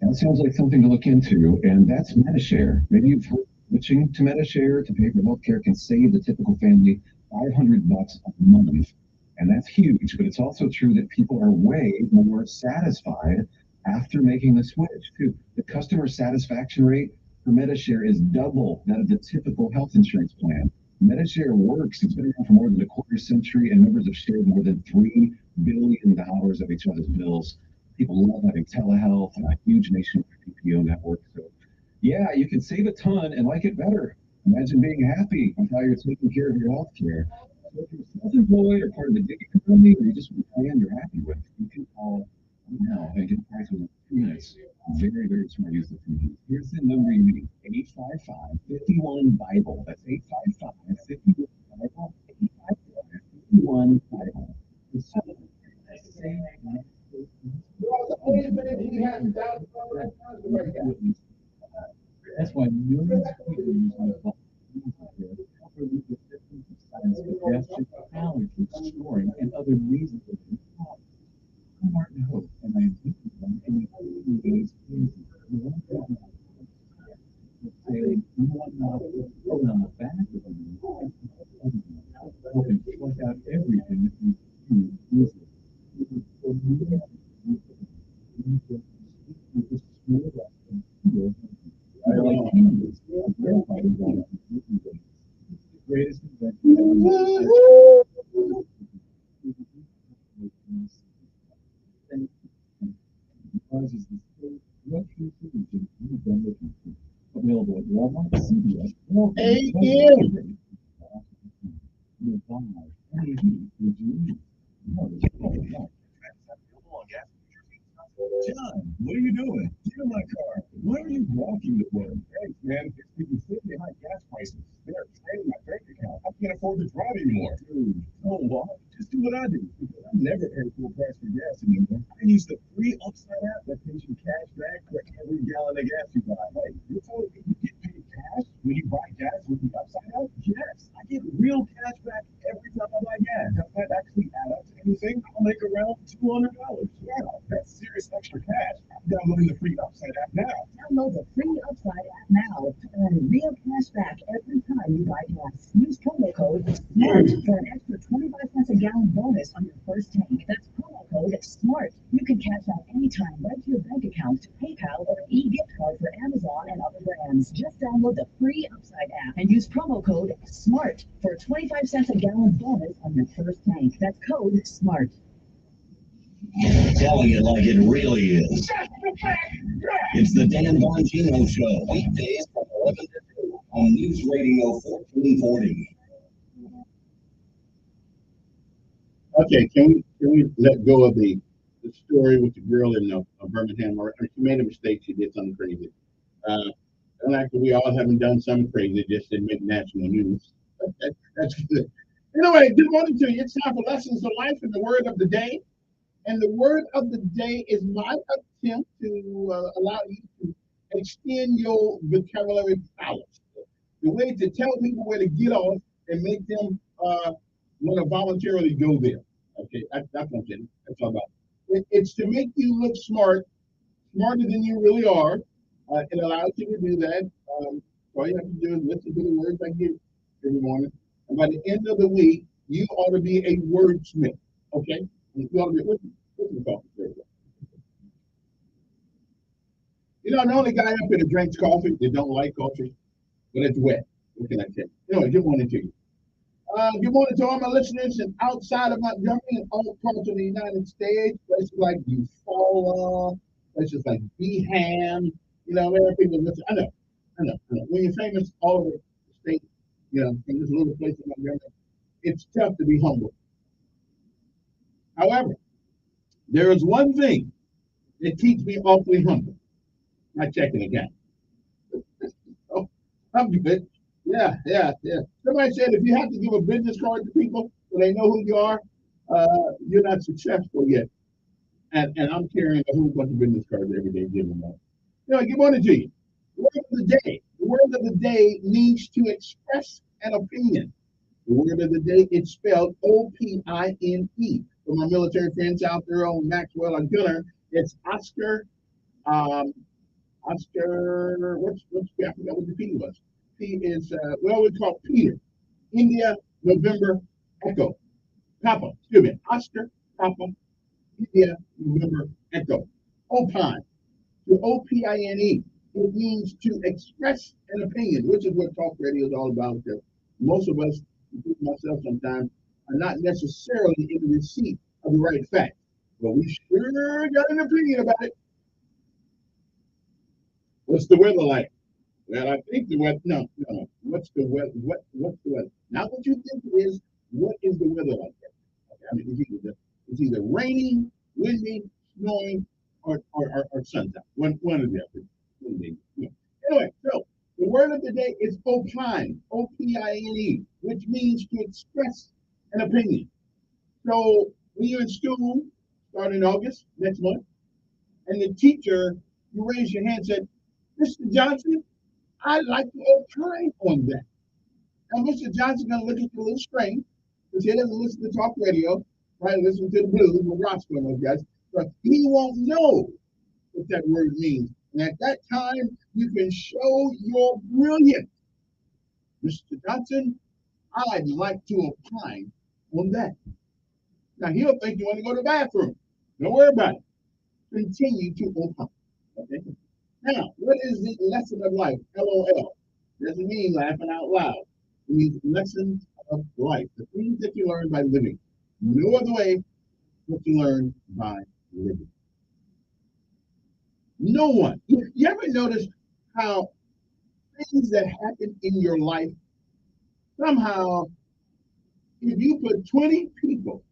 that sounds like something to look into, and that's MediShare. Maybe you've heard switching to MediShare to pay for healthcare can save the typical family $500 a month, and that's huge, but it's also true that people are way more satisfied after making the switch, too. The customer satisfaction rate for MediShare is double that of the typical health insurance plan. MediShare works. It's been around for more than a quarter century, and members have shared more than $3 billion of each other's bills. People love having telehealth and a huge nationwide PPO network. So, yeah, you can save a ton and like it better. Imagine being happy with how you're taking care of your health care. So if you're self-employed or part of the gig economy, or you just want a plan you're happy with, you can call now and get prices in 2 minutes. Very, very smart use of TV. Here's the number you need: 855-51-BIBLE. That's 855-51-BIBLE. 855-51-BIBLE. That's why millions of people use my phone to help relieve the symptoms of sinus congestion, allergies, snoring, and other nasal issues. I'm Martin Hope, and I am teaching them in the 30 days easy. Saying one nostril, put on the back of the knee, helping flush out everything that needs to be easily. Greatest invention causes the state drug-free solution you've been looking for. Available at Walmart, CVS, John, what are you doing? Get in my car. Why are you walking to work? Hey, man, it's because sitting behind gas prices. They're draining my bank account. I can't afford to drive anymore. Dude, oh, what? Just do what I do. I never pay full price for gas anymore. I use the free Upside app that pays you cash back for every gallon of gas you buy. Hey, you're telling me you get paid cash when you buy gas with the Upside app? Yes, I get real cash back every time I buy gas. Does that actually add up to anything? I'll make around $200. Wow, that's serious extra cash. I'm downloading the free Upside app now. Download the free Upside app now to earn real cash back every time you buy gas. Use promo code SMART for an extra 25 cents a gallon bonus on your first tank. That's promo code SMART. You can cash out anytime right to your bank account, to PayPal, or an e-gift card for Amazon and other brands. Just download the free Upside app and use promo code SMART for a 25 cents a gallon bonus on your first tank. That's code SMART. Telling it like it really is. It's the Dan Bongino Show, weekdays from 11 to 2 on News Radio 1440. Okay, can we let go of the story with the girl in Birmingham? She made a mistake. She did something crazy. And actually, we all haven't done something crazy, just didn't make national news. That's good. Anyway, good morning to you. It's time for Lessons of Life and the Word of the Day. And the word of the day is my attempt to allow you to extend your vocabulary prowess. The way to tell people where to get off and make them want to voluntarily go there. Okay, that's what I'm saying. That's all about it. It's to make you look smart, smarter than you really are. It allows you to do that. All you have to do is listen to the words I give every morning And by the end of the week, you ought to be a wordsmith. Okay? You ought to be what's the coffee? You know, I'm the only guy up here that drinks coffee that don't like coffee, but it's wet. What can I tell you? Anyway, good morning to you. Good morning to all my listeners and outside of Montgomery and all parts of the United States, places like Eufaula, places like Beeham, you know, where people listen. I know. When you're famous all over the state, you know, in this little place in Montgomery, it's tough to be humble. However, there is one thing that keeps me awfully humble. My checking account. Oh, I'm good. Yeah. Somebody said if you have to give a business card to people so they know who you are, you're not successful yet. And I'm carrying a whole bunch of business cards every day giving them out. Anyway, good morning to you. The word of the day. The word of the day means to express an opinion. The word of the day, it's spelled O-P-I-N-E. For my military friends out there on Maxwell and Gunner, it's Oscar, what's I forgot what the P was. P is, we call Peter. India, November, Echo. Papa, excuse me, Oscar, Papa, India, November, Echo. Opine, to O-P-I-N-E. It means to express an opinion, which is what talk radio is all about. Because most of us, including myself sometimes, are not necessarily in the receipt of the right fact. But we sure got an opinion about it. What's the weather like? Well, I think the weather. No. What's the weather? What's the weather? Not what you think it is. What is the weather like? Okay, I mean, it's either raining, windy, snowing, or sunshine. One of the other. Anyway, so the word of the day is opine, O-P-I-N-E, which means to express an opinion. So when you're in school, starting in August next month, and the teacher, you raise your hand and said, Mr. Johnson, I'd like to opine on that. Now, Mr. Johnson's going to look at you a little strange because he doesn't listen to talk radio, right? Listen to the blues with Roscoe and those guys. But he won't know what that word means. And at that time, you can show your brilliance. Mr. Johnson, I'd like to opine on that. Now, he'll think you want to go to the bathroom. Don't worry about it. Continue to opine. Okay? Now, what is the lesson of life? LOL. Doesn't mean laughing out loud. It means lessons of life. The things that you learn by living. No other way but to learn by living. No one. You ever notice how things that happen in your life, somehow, if you put 20 people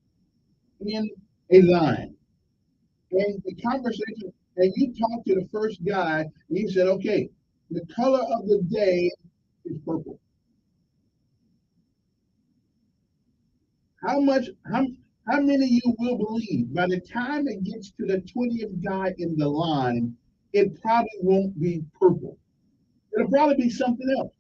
in a line and the conversation, and you talk to the first guy, and you said, okay, the color of the day is purple. How many of you will believe by the time it gets to the 20th guy in the line, it probably won't be purple. It'll probably be something else.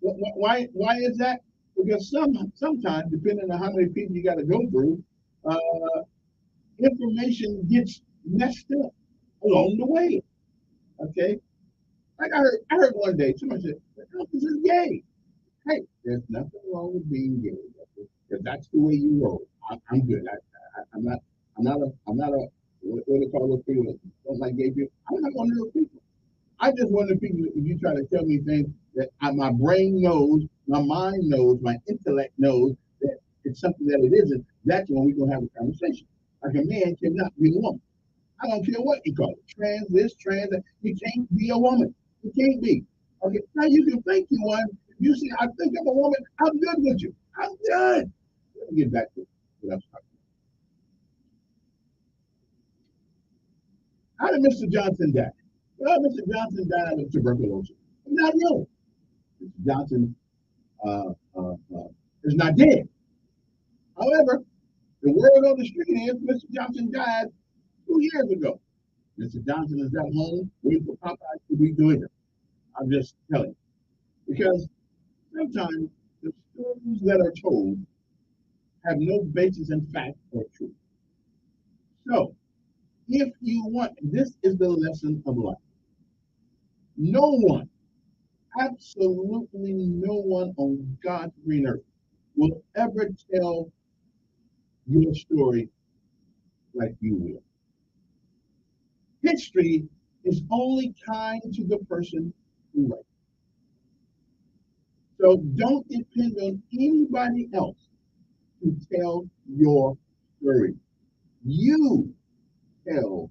Why is that? Because sometimes, depending on how many people you got to go through, information gets messed up along the way. Okay? Like I heard one day, somebody said, Elkins is gay. Hey, there's nothing wrong with being gay. If that's the way you roll, I'm good. I'm not a what do they call those people that don't like gay people? I'm not one of those people. I just one of the people that if you try to tell me things that my brain knows, my mind knows, my intellect knows that it's something that it isn't, that's when we're gonna have a conversation. Like a man cannot be a woman. I don't care what you call it. Trans this, trans that. You can't be a woman. You can't be. Okay, now you can think you one. You see, I think I'm a woman, I'm good with you. I'm good. Let me get back to what I was talking about. How did Mr. Johnson die? Well, Mr. Johnson died of tuberculosis. He's not ill. Mr. Johnson is not dead. However, the word on the street is Mr. Johnson died 2 years ago. Mr. Johnson is at home waiting for Popeye to be doing it. I'm just telling you. Because sometimes the stories that are told have no basis in fact or truth. So, if you want, this is the lesson of life. No one Absolutely no one on God's green earth will ever tell your story like you will. History is only kind to the person who writes. So don't depend on anybody else to tell your story. You tell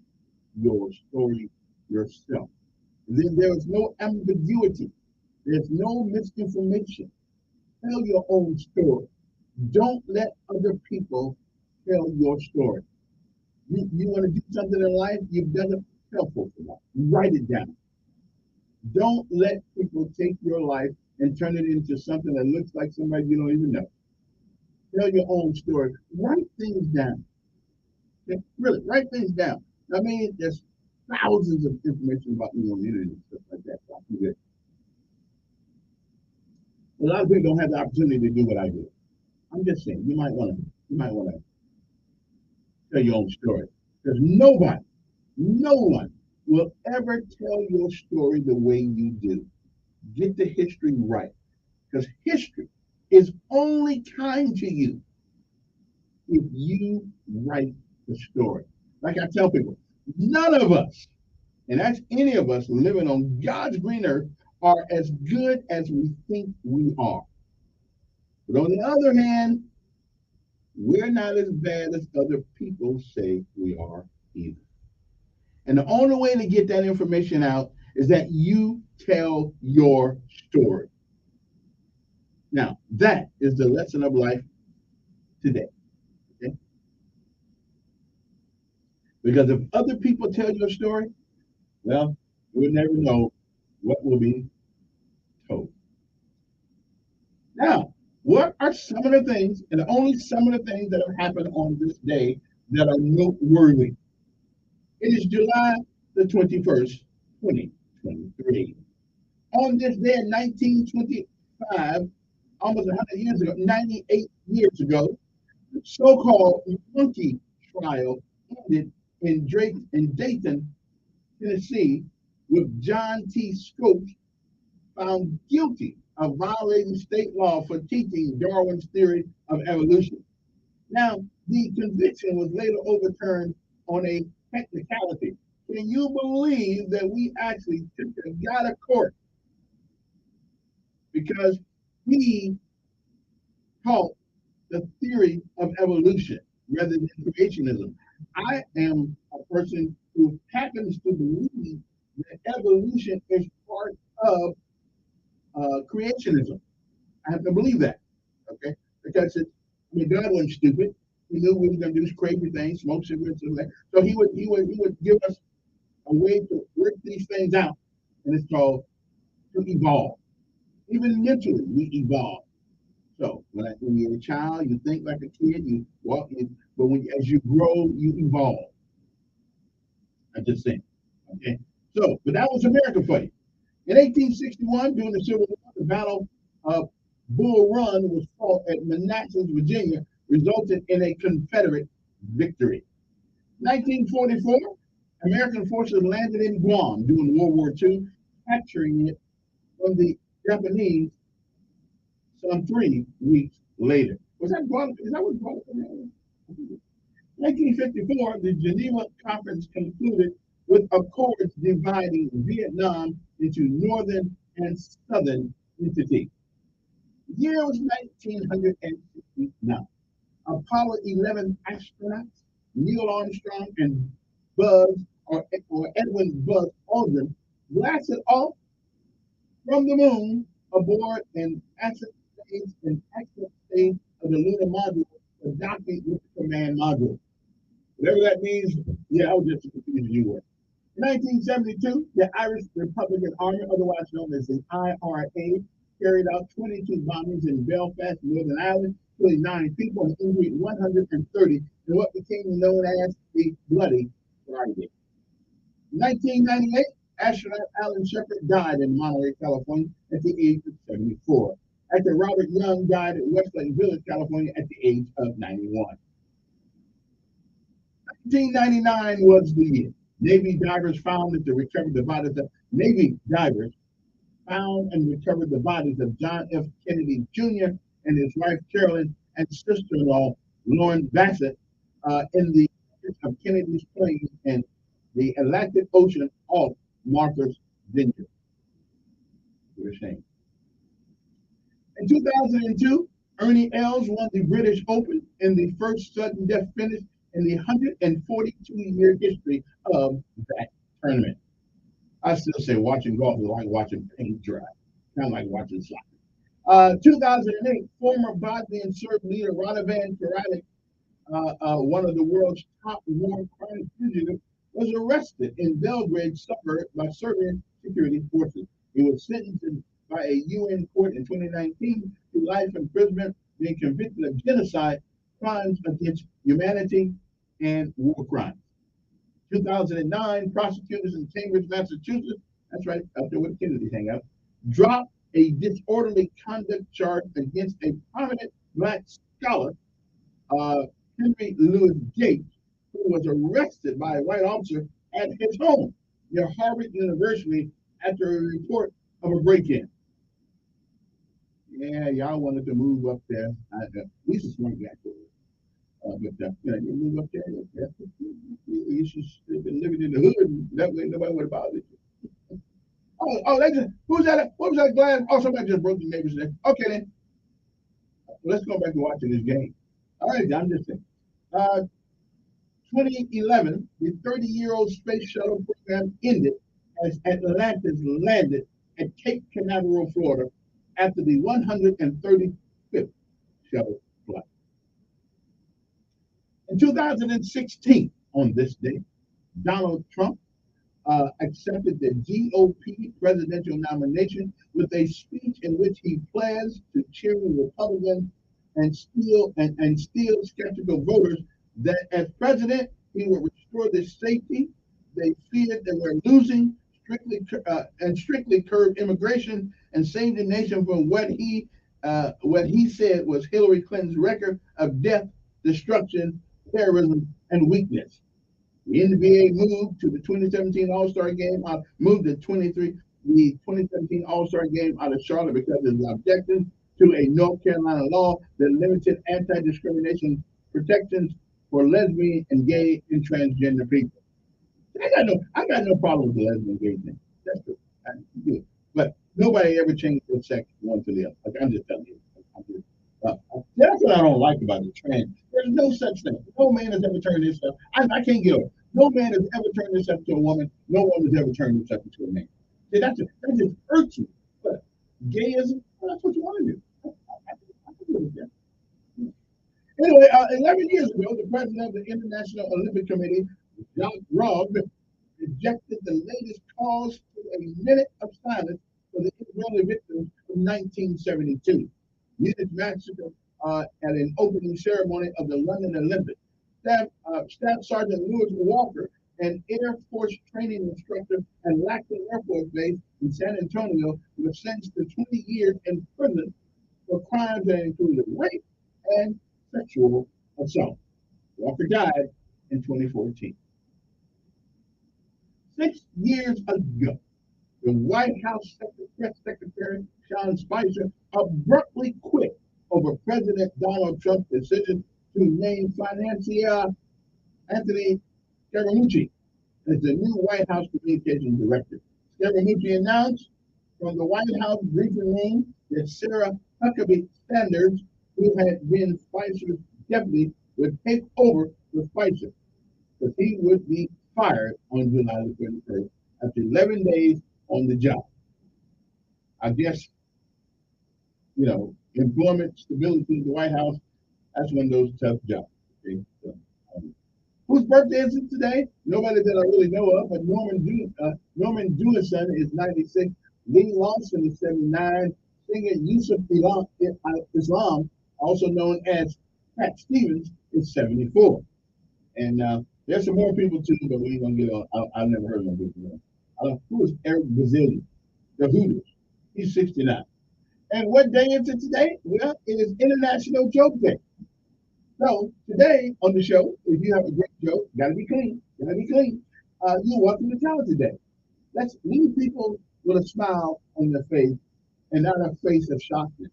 your story yourself. Then there is no ambiguity. There's no misinformation. Tell your own story. Don't let other people tell your story. You want to do something in life, you've done it, tell folks about it. Write it down. Don't let people take your life and turn it into something that looks like somebody you don't even know. Tell your own story. Write things down. Okay? Really, write things down. I mean, there's thousands of information about me on the internet and stuff like that. So I can get a lot of people don't have the opportunity to do what I do. I'm just saying, you might want to tell your own story. Because no one will ever tell your story the way you do. Get the history right. Because history is only kind to you if you write the story. Like I tell people, none of us, and that's any of us living on God's green earth, are as good as we think we are. But on the other hand, we're not as bad as other people say we are either. And the only way to get that information out is that you tell your story. Now, that is the lesson of life today. Okay? Because if other people tell your story, well, you'll never know what will be told. Now, what are some of the things, and only some of the things that have happened on this day that are noteworthy? It is July the 21st, 2023. On this day in 1925, almost 100 years ago, 98 years ago, the so-called monkey trial ended in Dayton, Tennessee, with John T. Scopes found guilty of violating state law for teaching Darwin's theory of evolution. Now, the conviction was later overturned on a technicality. Can you believe that we actually took a guy to court because he taught the theory of evolution rather than creationism? I am a person who happens to believe that evolution is part of creationism. I have to believe that, okay? Because God wasn't stupid. He knew we were going to do this crazy thing, smoke cigarettes, and that. So he would give us a way to work these things out, and it's called to evolve. Even mentally, we evolve. So when you're a child, you think like a kid, you walk in, but as you grow, you evolve. I just think, okay? So, but that was America for you. In 1861, during the Civil War, the Battle of Bull Run was fought at Manassas, Virginia, resulting in a Confederate victory. 1944, American forces landed in Guam during World War II, capturing it from the Japanese some 3 weeks later. Was that Guam? Is that what Guam was? 1954, the Geneva Conference concluded with accords dividing Vietnam into northern and southern entities. The year was 1969. Apollo 11 astronauts, Neil Armstrong and Edwin Buzz Aldrin, blasted off from the moon aboard an ascent stage of the lunar module, the docking with the command module. Whatever that means, yeah, I was just confused you were. In 1972, the Irish Republican Army, otherwise known as the IRA, carried out 22 bombings in Belfast, Northern Ireland, killing 9 people and injuring 130 in what became known as the Bloody Friday. In 1998, astronaut Alan Shepard died in Monterey, California at the age of 74, after Robert Young died at Westlake Village, California at the age of 91. 1999 was the year. Navy divers found that the recovered the bodies of Navy divers found and recovered the bodies of John F. Kennedy Jr. and his wife Carolyn and sister-in-law Lauren Bassett in the of Kennedy's plane in the Atlantic Ocean off Martha's Vineyard. What a shame. In 2002, Ernie Els won the British Open in the first sudden death finish in the 142-year history of that tournament. I still say watching golf is like watching paint dry, kind of like watching soccer. 2008, former Bosnian Serb leader Radovan Karadzic, one of the world's top war crime fugitives, was arrested in Belgrade suburb by Serbian security forces. He was sentenced by a UN court in 2019 to life imprisonment, being convicted of genocide, crimes against humanity, and war crimes. 2009, prosecutors in Cambridge, Massachusetts, that's right, up there where the Kennedys hang out, dropped a disorderly conduct charge against a prominent black scholar, Henry Louis Gates, who was arrested by a white officer at his home near Harvard University after a report of a break-in. Yeah, y'all wanted to move up there. He's a smart guy. But you move up there. You should have been living in the hood. That way, nobody would have bothered you. Who's that? What was that glass? Oh, somebody just broke the neighbor's neck. Okay, then. Let's go back to watching this game. All right, I'm just saying. 2011, the 30-year-old space shuttle program ended as Atlantis landed at Cape Canaveral, Florida, after the 135th shuttle flight. In 2016, on this day, Donald Trump accepted the GOP presidential nomination with a speech in which he pledged to cheering Republicans and steal skeptical voters that as president, he would restore the safety they feared they were losing, strictly curb immigration and save the nation from what he said was Hillary Clinton's record of death, destruction, terrorism, and weakness. The NBA moved to the 2017 All-Star game, the 2017 All-Star game out of Charlotte because of the objection to a North Carolina law that limited anti-discrimination protections for lesbian and gay and transgender people. I got no problem with the lesbian gay thing. That's good. But nobody ever changed their sex one to the other. Like, I'm just telling you. That's what I don't like about the trans. There's no such thing. No man has ever turned himself. I can't get it. No man has ever turned himself to a woman. No woman has ever turned himself into a man. See, that just hurts you. But gayism, that's what you want to do. I can do that. Anyway, 11 years ago, the president of the International Olympic Committee, Jacques Rogge, rejected the latest calls to a minute of silence for the Israeli victims from 1972. Munich massacre at an opening ceremony of the London Olympics. Staff Sergeant Louis Walker, an Air Force training instructor at Lackland Air Force Base in San Antonio, was sentenced to 20 years in prison for crimes that included rape and sexual assault. Walker died in 2014. 6 years ago, the White House Press Secretary Sean Spicer abruptly quit over President Donald Trump's decision to name financier Anthony Scaramucci as the new White House Communications Director. Scaramucci announced from the White House briefing room that Sarah Huckabee Sanders, who had been Spicer's deputy, would take over for Spicer, but he would be fired on July the 31st after 11 days on the job. I guess, employment stability in the White House, that's one of those tough jobs. Okay? So, whose birthday is it today? Nobody that I really know of, but Norman Jewison is 96, Lee Lawson is 79, singer Yusuf Islam, also known as Pat Stevens, is 74. And there's some more people too, but we ain't gonna get on. I've never heard of them before. Who is Eric Bazillion? The Hooters. He's 69. And what day is it today? Well, it is International Joke Day. So today on the show, if you have a great joke, gotta be clean. You're welcome to tell it today. Let's leave people with a smile on their face and not a face of shockness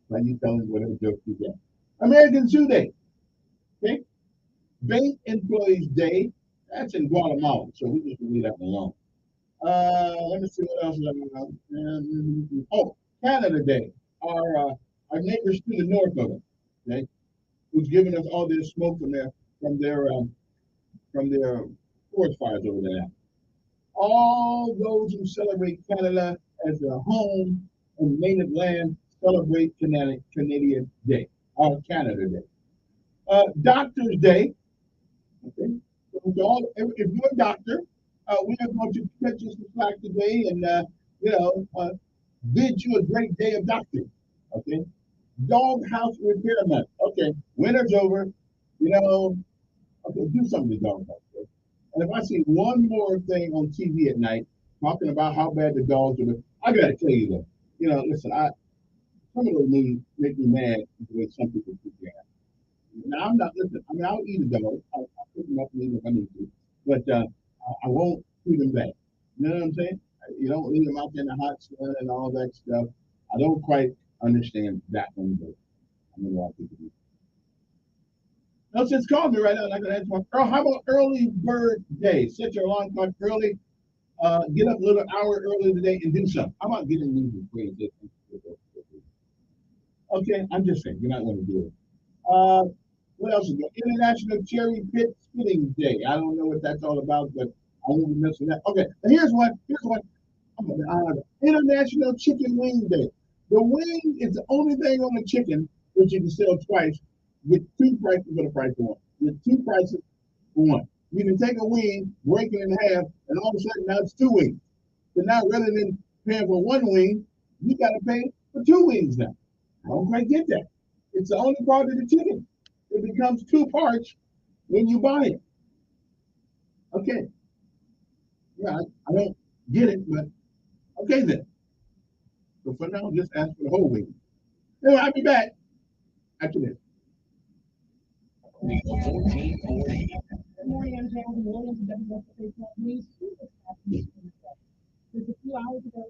when you tell them whatever joke you get. American Zoo Day, okay? Bank Employees Day, that's in Guatemala, so we just leave that alone. Let me see what else. Oh, Canada Day, our neighbors to the north of us, okay, who's giving us all this smoke from their forest fires over there. All those who celebrate Canada as their home and native land celebrate Canadian Day, Canada Day. Doctor's Day. Okay. So if you're a doctor, we are going to cut you some slack today and bid you a great day of doctoring. Okay. Dog house repair month. Okay. Winter's over. Okay, do something to dog house. Okay? And if I see one more thing on TV at night talking about how bad the dogs are, I gotta tell you though. Listen, some of those movies make me mad the way some people treat their animals. Now I'm not listening. I mean, I'll eat a dog. I'll pick them up and eat them if I need to, but I won't treat them bad. You know what I'm saying? You don't leave them out there in the hot sun and all that stuff. I don't quite understand that one, but I know a lot of people do. No, just call me right now. I'm gonna answer my. Earl, how about early bird day? Set your alarm clock early. Get up a little hour early today and do something. How about getting these grades? Okay, I'm just saying you're not going to do it. What else is there? International Cherry Pit Spitting Day. I don't know what that's all about, but I won't be missing that. Okay, and here's one. International Chicken Wing Day. The wing is the only thing on the chicken that you can sell twice with two prices for the price of one. With two prices for one. You can take a wing, break it in half, and all of a sudden now it's two wings. So now rather than paying for one wing, you got to pay for two wings now. I don't quite get that. It's the only part of the chicken. It becomes two parts when you buy it. Okay. Yeah, I don't get it, but okay then. So for now, just ask for the whole wing. Anyway, I'll be back after this. Good morning, I'm Geraldine Williams with WSFA 12 News. Just a few hours ago,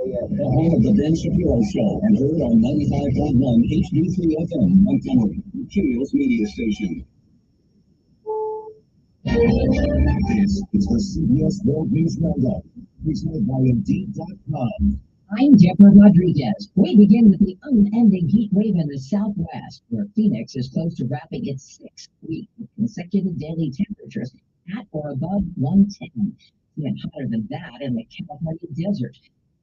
The home of the Ben Shapiro Show and heard on 95.1 HD3 FM, Montgomery, Helios Media Station. This is the CBS World News Roundup, presented by Indeed.com. I'm Deborah Rodriguez. We begin with the unending heat wave in the Southwest, where Phoenix is close to wrapping its 6th week with consecutive daily temperatures at or above 110. Even hotter than that in the California desert.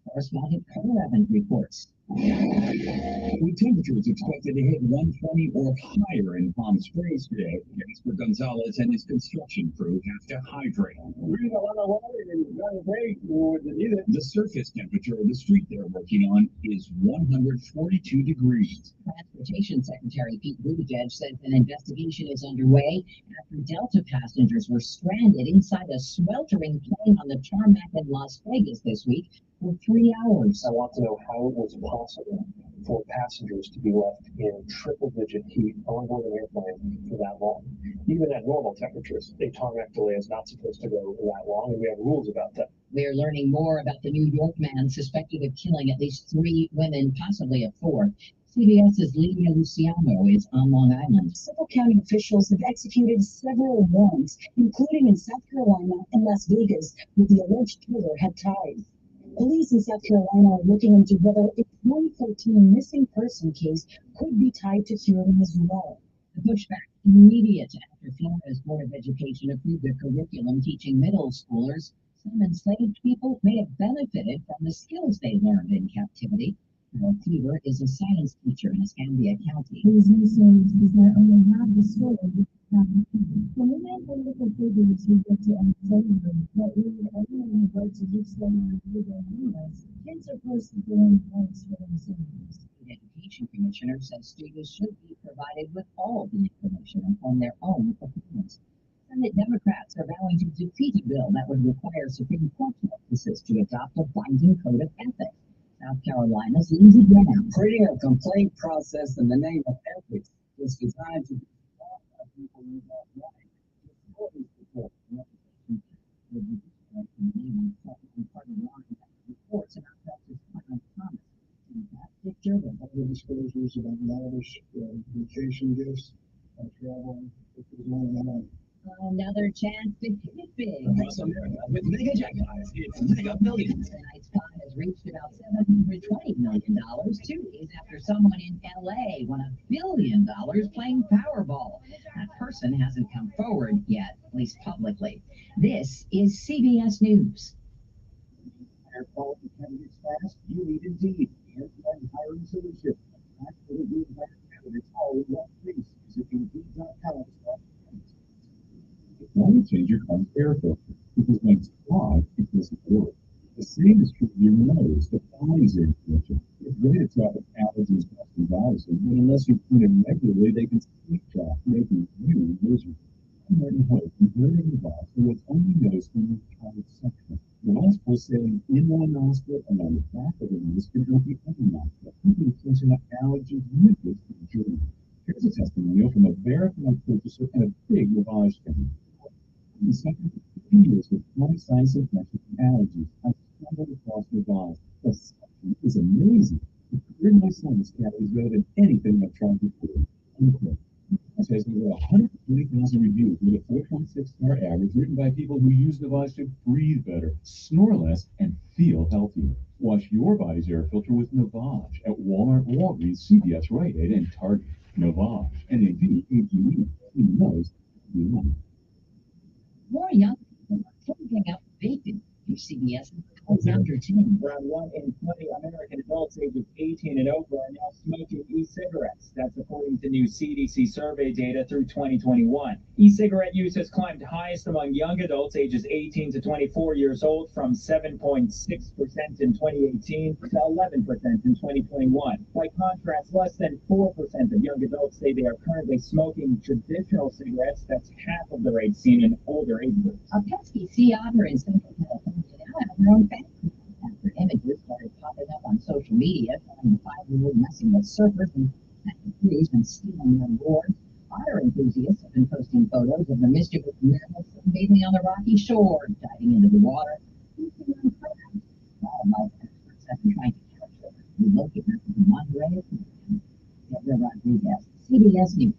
Correspondent Carter Evans reports. With temperatures expected to hit 120 or higher in Palm Springs today, Jasper Gonzalez and his construction crew have to hydrate. We're in a lot of water and we've got to break more than needed. The surface temperature of the street they're working on is 142 degrees. Transportation Secretary Pete Buttigieg says an investigation is underway after Delta passengers were stranded inside a sweltering plane on the tarmac in Las Vegas this week for 3 hours. I want to know how it was possible for passengers to be left in triple-digit heat on board an airplane for that long. Even at normal temperatures, a tarmac delay is not supposed to go that long, and we have rules about that. We're learning more about the New York man suspected of killing at least 3 women, possibly a 4th. CBS's Lydia Luciano is on Long Island. Several county officials have executed several warrants, including in South Carolina and Las Vegas, where the alleged killer had ties. Police in South Carolina are looking into whether a 2013 missing person case could be tied to Curing as well. The pushback immediate after Florida's Board of Education approved a curriculum teaching middle schoolers some enslaved people may have benefited from the skills they learned in captivity. Carol Cleaver is a science teacher in Escambia County. These research does not only have the story, the women political figures who get to end slavery, but leave everyone who works to keep slavery through their lives, kids are forced to fill in blanks for themselves. The Education Commissioner says students should be provided with all the information on their own opinions. Senate Democrats are vowing to defeat a bill that would require Supreme Court justices to adopt a binding code of ethics. South Carolina's Lindsey Graham. Creating a complaint process in the name of ethics is designed to disqualify people who don't like disability support. Reports about Justice Clarence Thomas. Picture the other disclosures about lavish vacation gifts, travel, if there's one of them. Another chance to hit it big. Across America with mega jackpots, it's Mega Millions. Tonight's pot has reached about $720 million 2 days after someone in LA won $1 billion playing Powerball. That person hasn't come forward yet, at least publicly. This is CBS News. Hire quality candidates fast? You need Indeed, the end-to-end hiring solution. Actually, being hired candidates all in one place. Visit Indeed.com. Climate change your car's air filter because when it's clogged, it doesn't work. The same is true of your nose, the body's air filter. It's ready to trap allergens, dust, and viruses, but unless you clean it regularly, they can sleep trap, making you miserable. I'm Martin Hope, comparing the box to what's only noticed when you try suction. The nostril sailing in one nostril and on the back of the nose can help the other nostril, keeping cleansing up allergens, mucus, and germs. Here's a testimonial from a verified purchaser and a big lavage company. In suffering for 3 years with chronic sinus infections and allergies, I stumbled across Lavage. The suction is amazing. It cleared my sinus cavities better than anything I've tried before. Unquote. It has over 120,000 reviews with a 4.6-star average written by people who use Lavage to breathe better, snore less, and feel healthier. Wash your body's air filter with Lavage at Walmart, Walgreens, CVS, Rite Aid, and Target. Lavage, N-A-V-A-G-E. Who knows? You know. More young people are taking up vaping. Your CBS under 10. Around 1 in 20 American adults ages 18 and over are now smoking e-cigarettes. That's according to new CDC survey data through 2021. E-cigarette use has climbed highest among young adults ages 18 to 24 years old from 7.6% in 2018 to 11% in 2021. By contrast, less than 4% of young adults say they are currently smoking traditional cigarettes. That's half of the rate seen in older age groups. A pesky sea otter in Central California now has their own fan club after images started popping up on social media showing the 5-year-old messing with surfers and trees and stealing their boards. Otter enthusiasts have been posting photos of the mischievous mammals bathing on the rocky shore, diving into the water, feasting on crabs. Wildlife experts have been trying to capture them. Relocated to Monterey. Deborah Rodriguez, CBS News.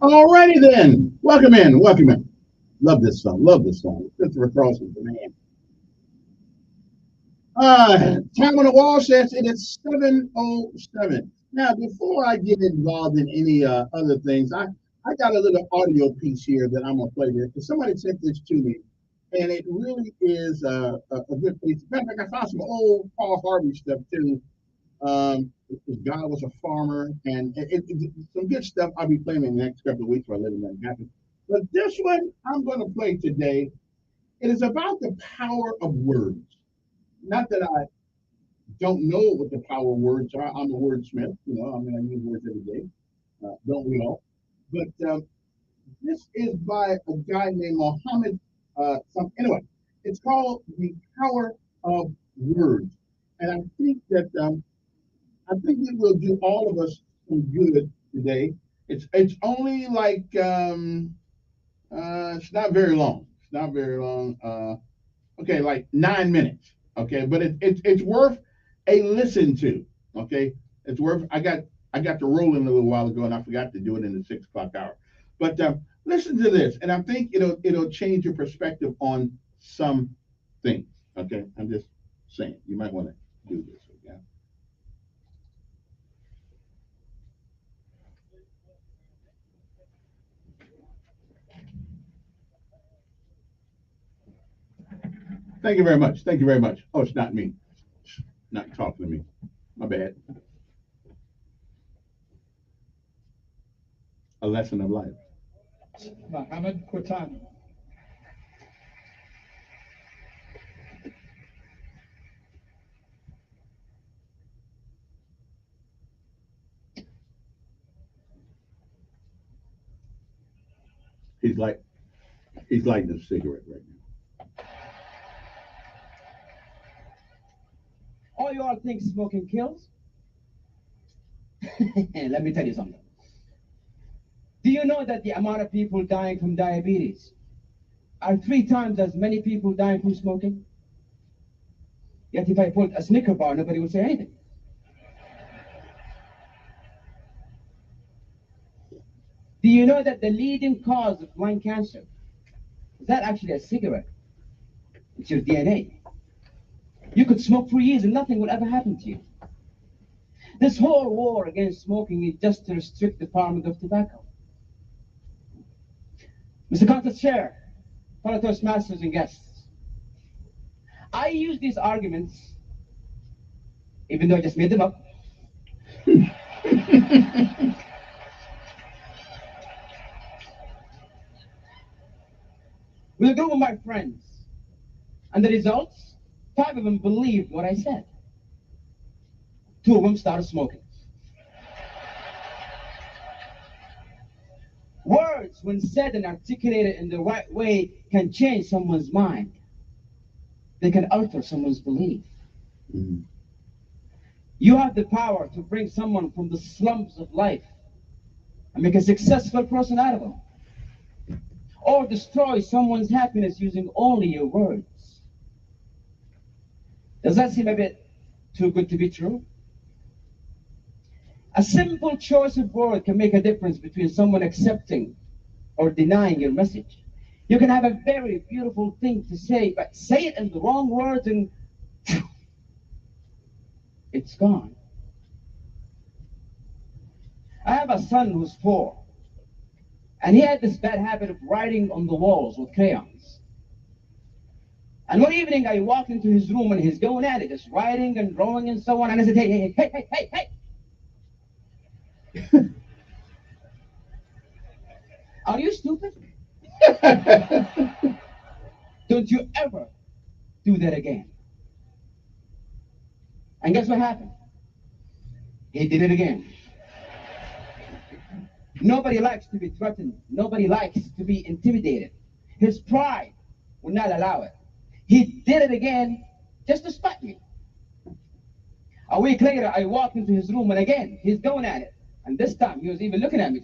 Alrighty then. Welcome in. Welcome in. Love this song. Love this song. Christopher Cross's the man. Time on the wall says it is 7:07. Now, before I get involved in any other things, I got a little audio piece here that I'm gonna play here. Because somebody sent this to me, and it really is a good piece. Matter of fact, I found some old Paul Harvey stuff too. Because God was a farmer, and some good stuff I'll be playing in the next couple of weeks while letting that happen. But this one I'm going to play today, it is about the power of words. Not that I don't know what the power of words are. I'm a wordsmith, you know. I mean, I use words every day, don't we all? But this is by a guy named Mohammed. Anyway, it's called "The Power of Words," and I think that. I think it will do all of us some good today. It's only like it's not very long. It's not very long. Okay, like 9 minutes. Okay, but it's worth a listen to. Okay, it's worth. I got to rolling a little while ago, and I forgot to do it in the 6 o'clock hour. But listen to this, and I think it'll change your perspective on some things. Okay, I'm just saying you might want to do this. Okay. Thank you very much. Thank you very much. Oh, it's not me. Not talking to me. My bad. A lesson of life. Mohammed Quatan. He's like he's lighting a cigarette right Oh, you all think smoking kills? Let me tell you something. Do you know that the amount of people dying from diabetes are 3 times as many people dying from smoking? Yet if I put a Snicker bar, nobody would say anything. Do you know that the leading cause of lung cancer is not actually a cigarette? It's your DNA. You could smoke for years and nothing will ever happen to you. This whole war against smoking is just to restrict the farming of tobacco. Mr. Contest Chair, fellow Toastmasters and guests, I use these arguments, even though I just made them up, with a group of my friends. And the results, 5 of them believed what I said. 2 of them started smoking. Words, when said and articulated in the right way, can change someone's mind. They can alter someone's belief. Mm-hmm. You have the power to bring someone from the slums of life and make a successful person out of them. Or destroy someone's happiness using only your words. Does that seem a bit too good to be true? A simple choice of word can make a difference between someone accepting or denying your message. You can have a very beautiful thing to say, but say it in the wrong words and it's gone. I have a son who's 4, and he had this bad habit of writing on the walls with crayons. And one evening I walked into his room and he's going at it, just writing and drawing and so on, and I said, hey. Are you stupid? Don't you ever do that again. And guess what happened? He did it again. Nobody likes to be threatened. Nobody likes to be intimidated. His pride would not allow it. He did it again just to spite me. A week later, I walked into his room and again, he's going at it. And this time, he was even looking at me.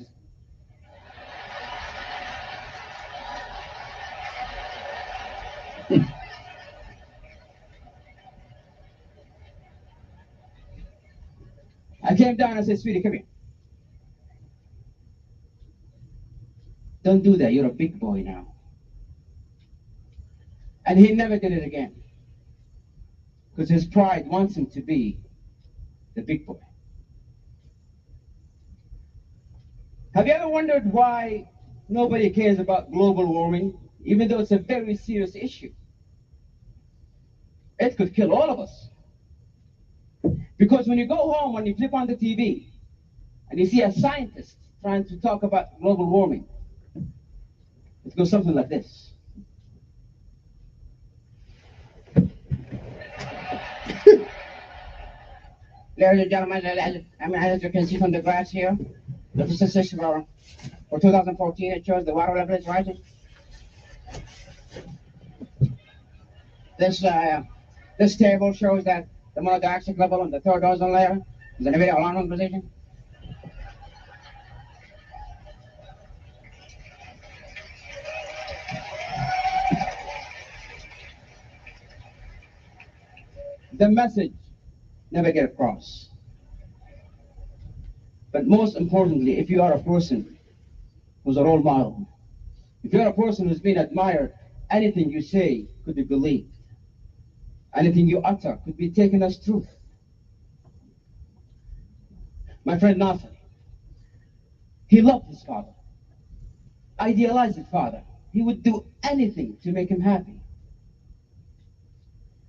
I came down and said, sweetie, come here. Don't do that. You're a big boy now. And he never did it again. Because his pride wants him to be the big boy. Have you ever wondered why nobody cares about global warming, even though it's a very serious issue? It could kill all of us. Because when you go home, when you flip on the TV, and you see a scientist trying to talk about global warming, it goes something like this. Ladies and gentlemen, as you can see from the graphs here, the statistics for 2014, it shows the water level is rising. This table shows that the monoxide oxide level on the third ozone layer is in a very alarming position. The message never get across. But most importantly, if you are a person who's a role model, if you're a person who's been admired, anything you say could be believed. Anything you utter could be taken as truth. My friend Nathan, he loved his father, idealized his father. He would do anything to make him happy.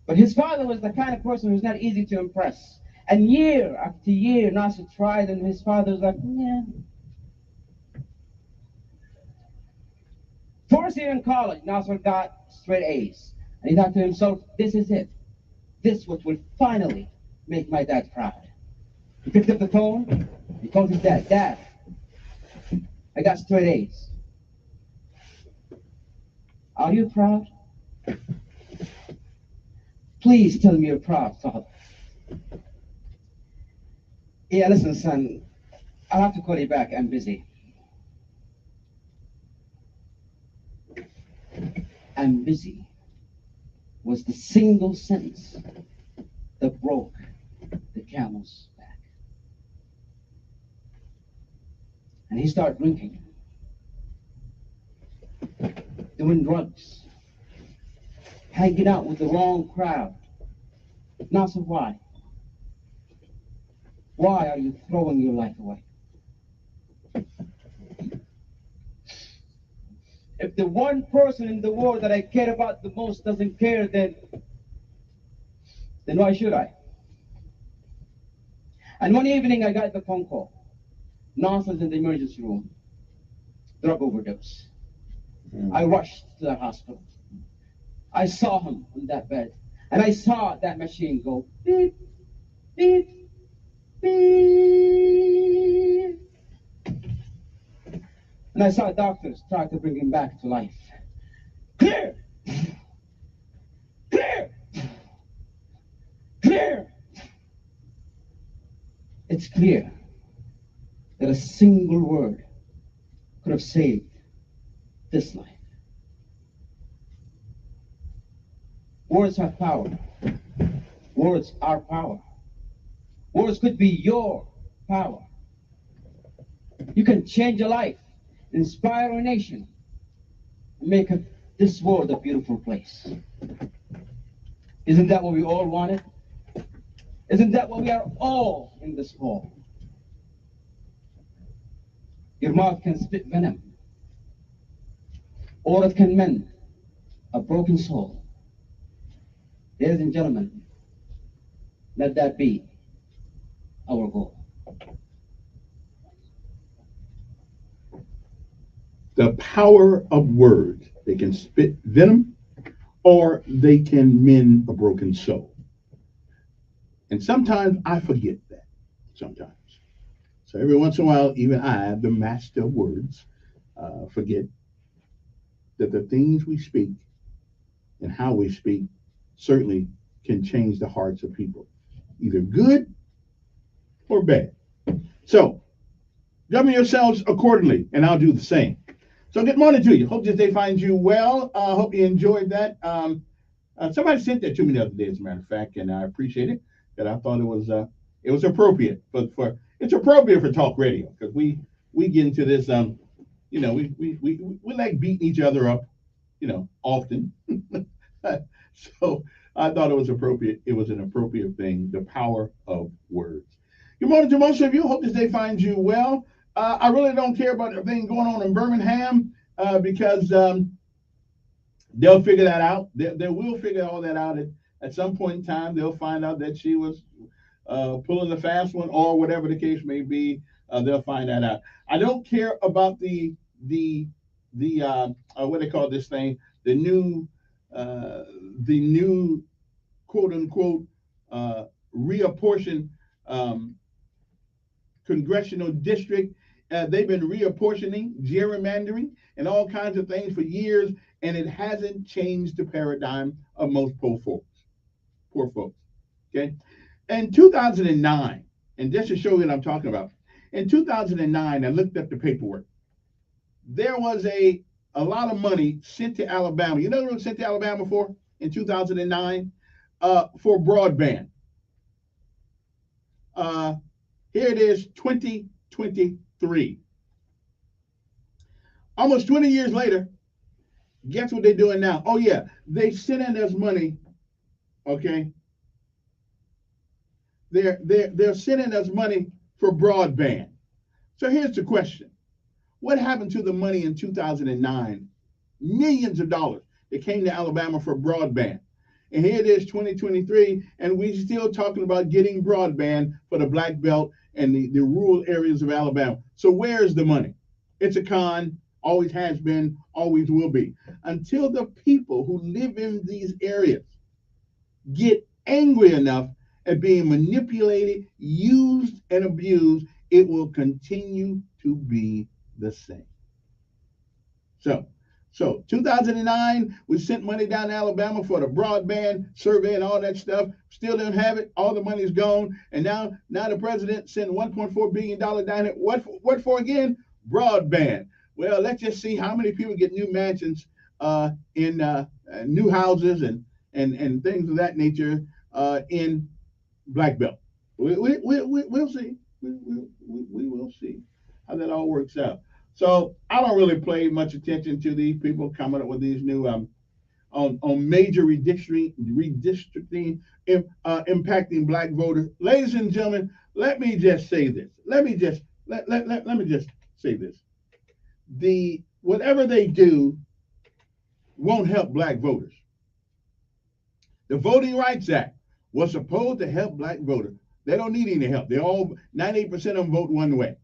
But his father was the kind of person who's not easy to impress. And year after year, Nasser tried, and his father was like, yeah. First year in college, Nasser got straight A's. And he thought to himself, this is it. This what will finally make my dad proud. He picked up the phone, he called his dad, Dad, I got straight A's. Are you proud? Please tell me you're proud, Father. Yeah, listen, son, I'll have to call you back. I'm busy. I'm busy was the single sentence that broke the camel's back. And he started drinking, doing drugs, hanging out with the wrong crowd. Now, so why? Why are you throwing your life away? If the one person in the world that I care about the most doesn't care, then why should I? And one evening I got the phone call. Nasser's in the emergency room. Drug overdose. I rushed to the hospital. I saw him on that bed. And I saw that machine go beep, beep, beep. And I saw doctors try to bring him back to life. Clear! Clear! Clear! It's clear that a single word could have saved this life. Words have power. Words are power. Words could be your power. You can change a life, inspire a nation, and make this world a beautiful place. Isn't that what we all wanted? Isn't that what we are all in this hall? Your mouth can spit venom, or it can mend a broken soul. Ladies and gentlemen, let that be our goal. The power of words. They can spit venom, or they can mend a broken soul. And sometimes I forget that. Sometimes. So every once in a while, even I, the master of words, forget that the things we speak and how we speak certainly can change the hearts of people, either good or bad. So govern yourselves accordingly, and I'll do the same. So good morning to you. Hope this day finds you well. Hope you enjoyed that. Somebody sent that to me the other day, as a matter of fact, and I appreciate it. That I thought it was appropriate, but for it's appropriate for talk radio because we get into this we like beating each other up, often. So I thought it was appropriate. It was an appropriate thing. The power of words. Good morning to most of you. Hope this day finds you well. I really don't care about everything going on in Birmingham because they'll figure that out. They will figure all that out at some point in time. They'll find out that she was pulling the fast one or whatever the case may be. They'll find that out. I don't care about the what they call this thing, the new quote unquote reapportion um, congressional district. They've been reapportioning, gerrymandering, and all kinds of things for years, and it hasn't changed the paradigm of most poor folks. Poor folks. Okay. In 2009, and just to show you what I'm talking about, in 2009, I looked up the paperwork. There was a lot of money sent to Alabama. You know what it was sent to Alabama for in 2009? For broadband. Here it is, 2023. Almost 20 years later, guess what they're doing now? Oh yeah, they sending us money. Okay, they're sending us money for broadband. So here's the question: what happened to the money in 2009? Millions of dollars that came to Alabama for broadband. And here it is, 2023, and we're still talking about getting broadband for the Black Belt and the rural areas of Alabama. So where's the money? It's a con, always has been, always will be. Until the people who live in these areas get angry enough at being manipulated, used, and abused, it will continue to be the same. So 2009, we sent money down to Alabama for the broadband survey and all that stuff. Still didn't have it. All the money's gone. And now the president sent $1.4 billion down there. What for again? Broadband. Well, let's just see how many people get new mansions in new houses and things of that nature in Black Belt. We'll see. We will see how that all works out. So I don't really pay much attention to these people coming up with these new on major redistricting impacting Black voters. Ladies and gentlemen, let me just say this. Let me just say this. Whatever they do won't help Black voters. The Voting Rights Act was supposed to help Black voters. They don't need any help. They all 98% of them vote one way.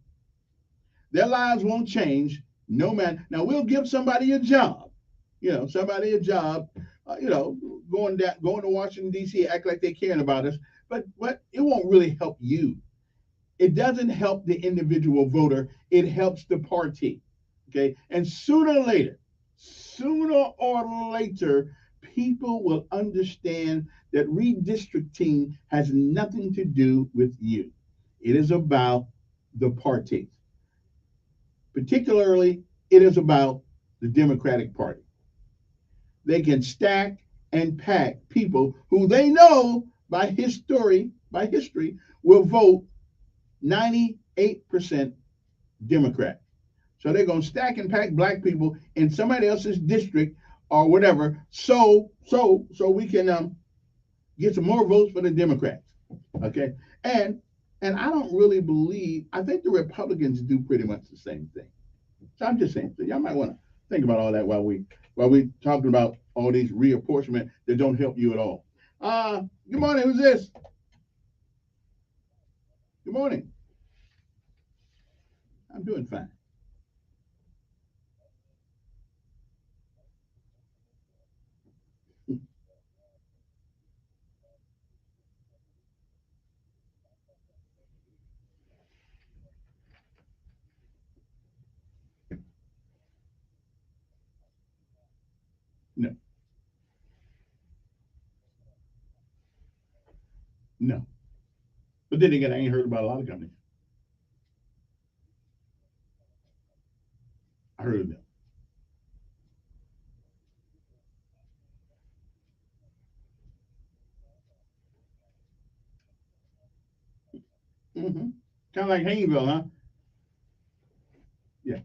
Their lives won't change, no matter. Now we'll give somebody a job, going to Washington D.C. act like they caring about us, but it won't really help you. It doesn't help the individual voter. It helps the party. Okay, and sooner or later, people will understand that redistricting has nothing to do with you. It is about the parties. Particularly, it is about the Democratic Party. They can stack and pack people who they know by history will vote 98% Democrat. So they're going to stack and pack Black people in somebody else's district or whatever, so we can get some more votes for the Democrats. Okay, and I don't really believe. I think the Republicans do pretty much the same thing. So I'm just saying, so y'all might want to think about all that while we talking about all these reapportionment that don't help you at all. Good morning. Who's this? Good morning. I'm doing fine. No, no. But then again, I ain't heard about a lot of companies. I heard of them. Mm-hmm. Kind of like Haynesville, huh? Yeah.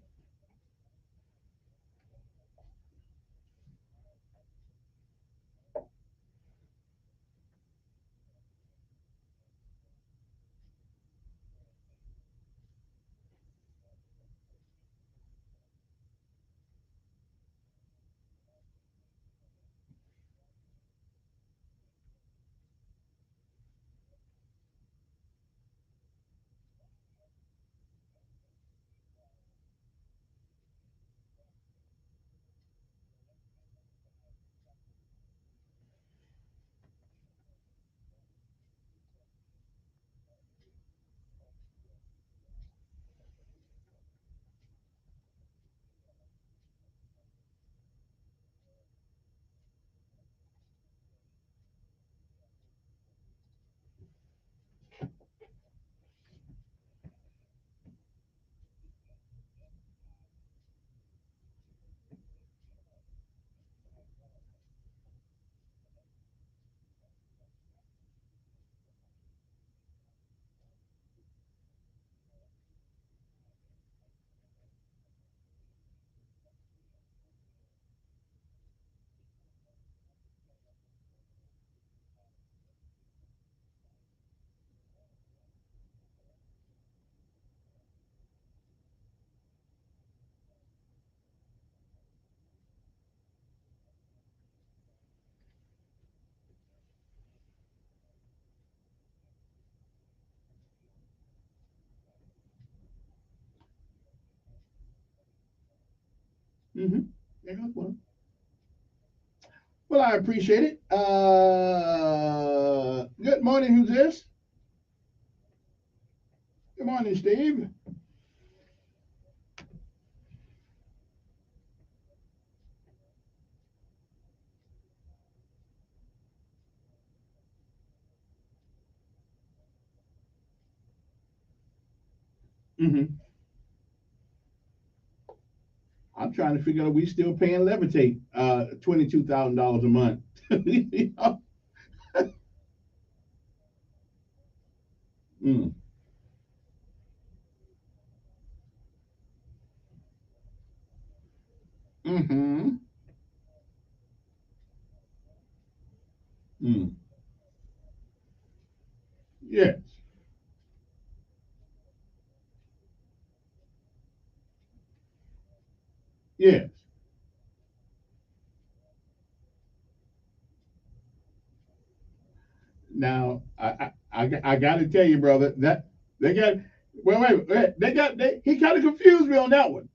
Mm-hmm. There goes one. Well, I appreciate it. Good morning. Who's this? Good morning, Steve. Mm-hmm. I'm trying to figure out we still paying Levitate $22,000 a month. You know? Mm. Mm-hmm. Mm. Yes. Yes. Now I got to tell you, brother, that they got wait, he kind of confused me on that one.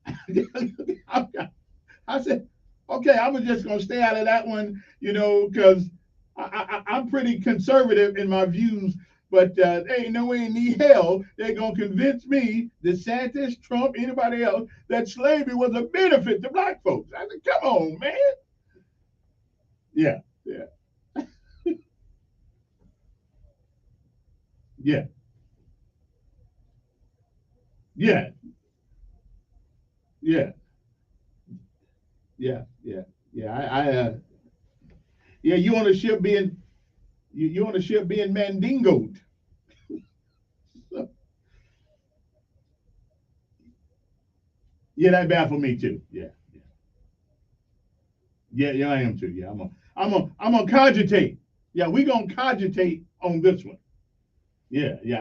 I said, okay, I was just gonna stay out of that one, because I'm pretty conservative in my views. But there ain't no way in the hell they're gonna convince me, DeSantis, Trump, anybody else, that slavery was a benefit to black folks. I said, come on, man. Yeah, yeah, yeah, yeah, yeah, yeah, yeah, yeah. Yeah, you on a ship being mandingoed. So, yeah, that baffled me too. Yeah, yeah, I am too. Yeah, I'm gonna cogitate. Yeah, we gonna cogitate on this one. Yeah, yeah.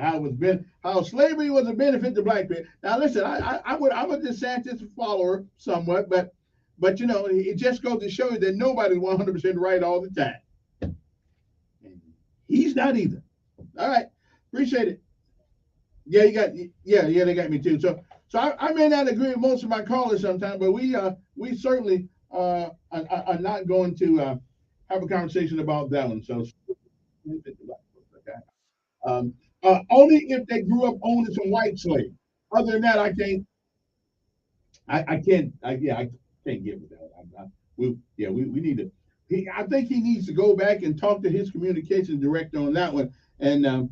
How slavery was a benefit to black people. Now listen, I'm a DeSantis follower somewhat, but it just goes to show you that nobody's 100% right all the time. He's not either. All right, appreciate it. Yeah, they got me too. So I may not agree with most of my callers sometimes, but we certainly are not going to have a conversation about that one. So only if they grew up owning some white slaves. Other than that, I can't. I can't. I can't get with that. We need to. I think he needs to go back and talk to his communication director on that one. And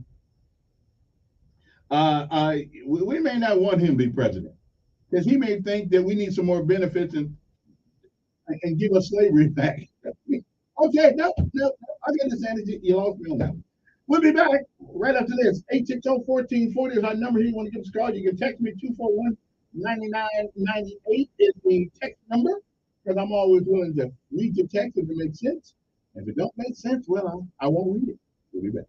we may not want him to be president because he may think that we need some more benefits and give us slavery back. Okay, no, I get the sanity. You lost me on that one. We'll be back right after this. 860-1440 is our number here. You want to give us a call, you can text me. 241-9998 is the text number, because I'm always willing to read your text if it makes sense. If it don't make sense, well, I won't read it. We'll be back.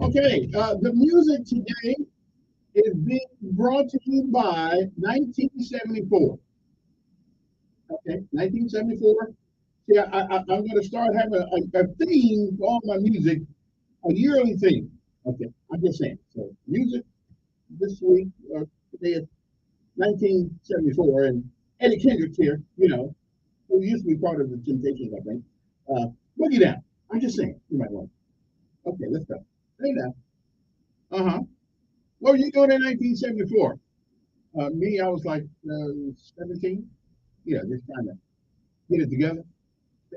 Okay, the music today is being brought to you by 1974. Okay, 1974. See, I'm going to start having a theme for all my music, a yearly theme. Okay, I'm just saying. So, music this week, today is 1974, and Eddie Kendrick's here, who used to be part of the Temptations, I think. Boogie Down. I'm just saying. You might want. Okay, let's go. Hey now. Uh-huh. What were you doing in 1974? Me, I was like 17. Yeah, just trying to get it together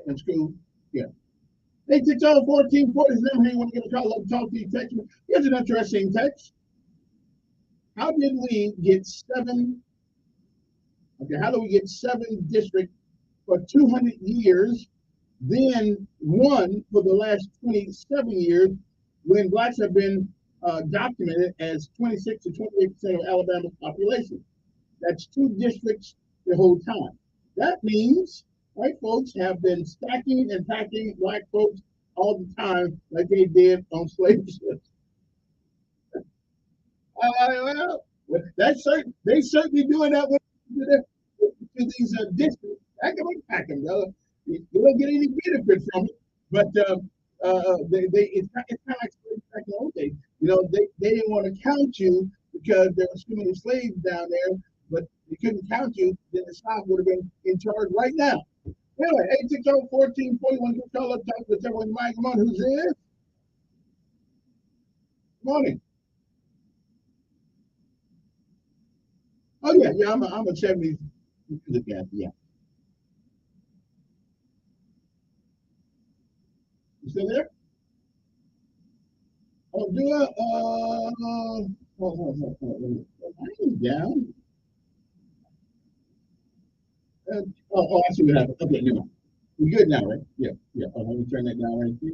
in school. Yeah. 860-1440 is you want to get a call up, talk to you, text me. Here's an interesting text. How did we get seven? Okay, how do we get seven districts for 200 years, then one for the last 27 years, when blacks have been documented as 26 to 28% of Alabama's population? That's two districts the whole time. That means white folks have been stacking and packing black folks all the time, like they did on slave ships. Well, they certainly doing that to these districts. Pack them, brother. You don't get any benefit from it, but it's kind of like slaves back in the old days. They didn't want to count you because there were too many slaves down there, but they couldn't count you. Then the South would have been in charge right now. Anyway, 860-1441, good call up, talk to everyone. Mike, come on, who's there? Good morning. Oh yeah, I'm a 70s music guy. Yeah. You still there? Oh, do I? I am down. I see what happened. Okay, never mind. We're good now, right? Yeah, yeah. Oh, let me turn that down right here.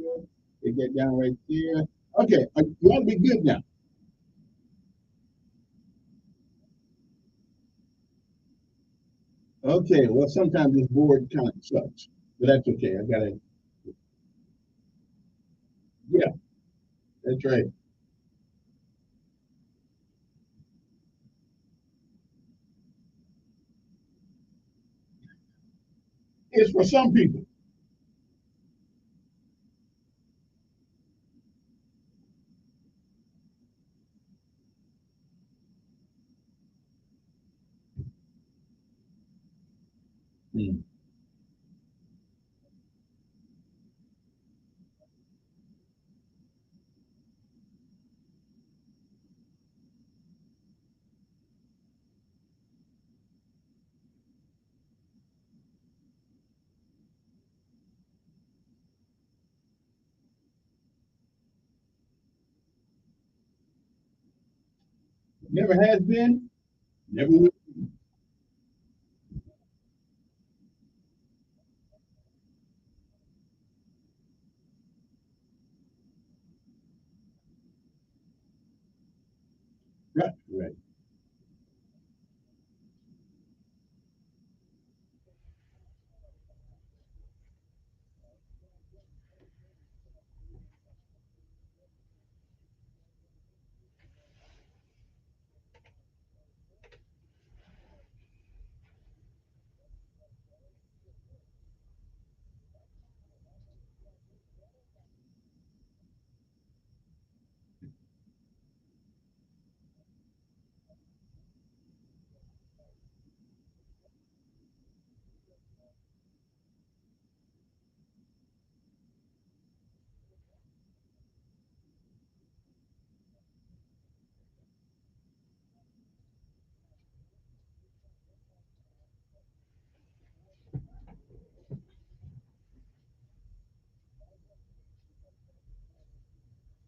Get that down right there. Okay, you ought to be good now. Okay, well, sometimes this board kind of sucks, but that's okay. I got it. Yeah, that's right. It's for some people. Hmm. Never has been, never will. Right, right.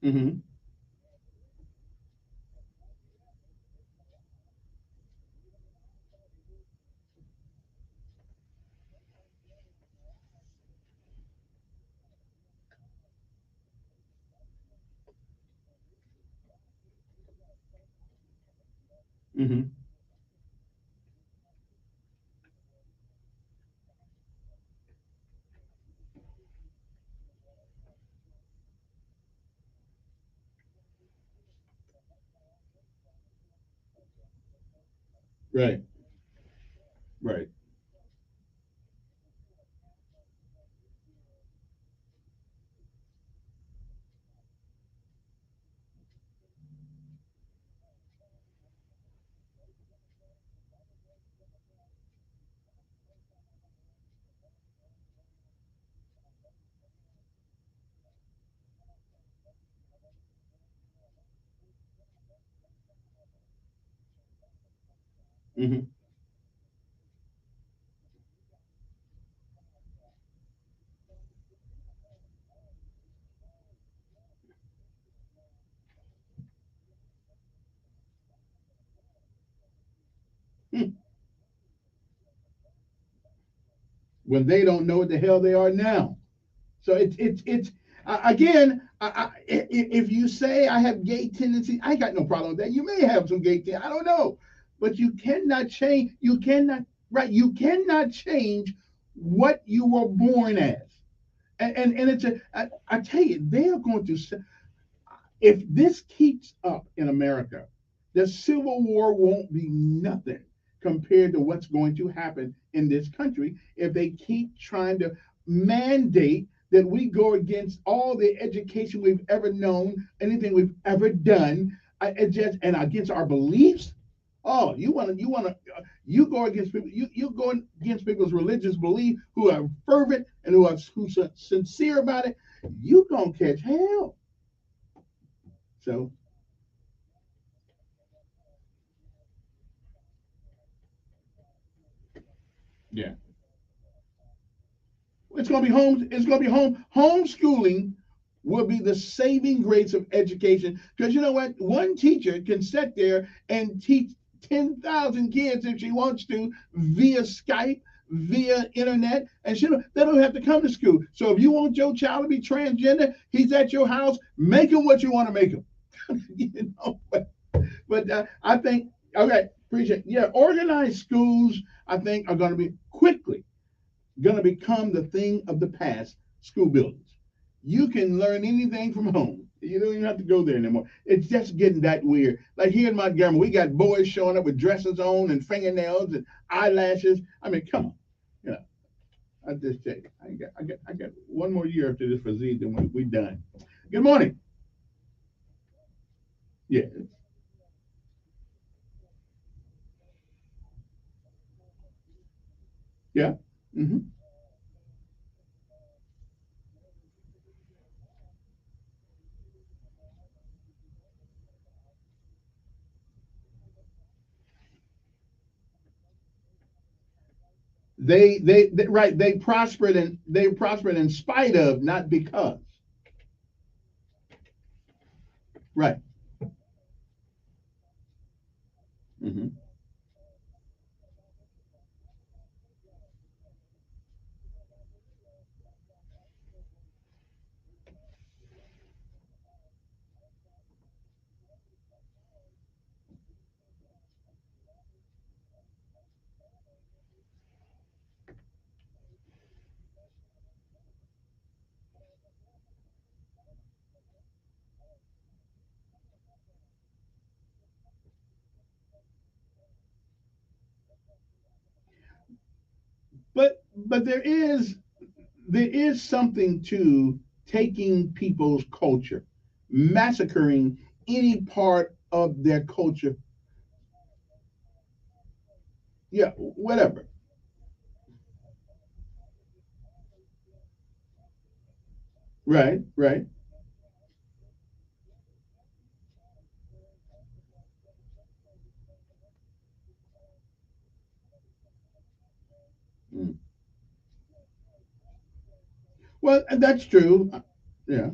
Mm-hmm. Mm-hmm. Right. Right. Hmm. When they don't know what the hell they are now. So it's again. If you say I have gay tendencies, I got no problem with that. You may have some gay tendencies. I don't know, but you cannot change. You cannot, right. You cannot change what you were born as. And it's a. I tell you, they are going to. If this keeps up in America, the Civil War won't be nothing compared to what's going to happen in this country if they keep trying to mandate that we go against all the education we've ever known, anything we've ever done, and against our beliefs. Oh, you go against people. You go against people's religious belief who are fervent and who's sincere about it. You gonna catch hell. So yeah. It's going to be home. It's going to be home. Homeschooling will be the saving grace of education because you know what? One teacher can sit there and teach 10,000 kids if she wants to via Skype, via internet, and they don't have to come to school. So if you want your child to be transgender, he's at your house. Make him what you want to make him. you know, but I think okay, appreciate it. Yeah, organized schools I think are going to be quickly going to become the thing of the past. School buildings, you can learn anything from home. You don't even have to go there anymore. It's just getting that weird. Like here in Montgomery, we got boys showing up with dresses on and fingernails and eyelashes. I mean, come on. You know, I just tell you, I got one more year after this for Z, then we done. Good morning. Yeah, yeah. Hmm. They right. They prospered in spite of, not because. Right. Hmm. But there is something to taking people's culture, massacring any part of their culture. Yeah, whatever. Right, right. Mm. Well, that's true. Yeah.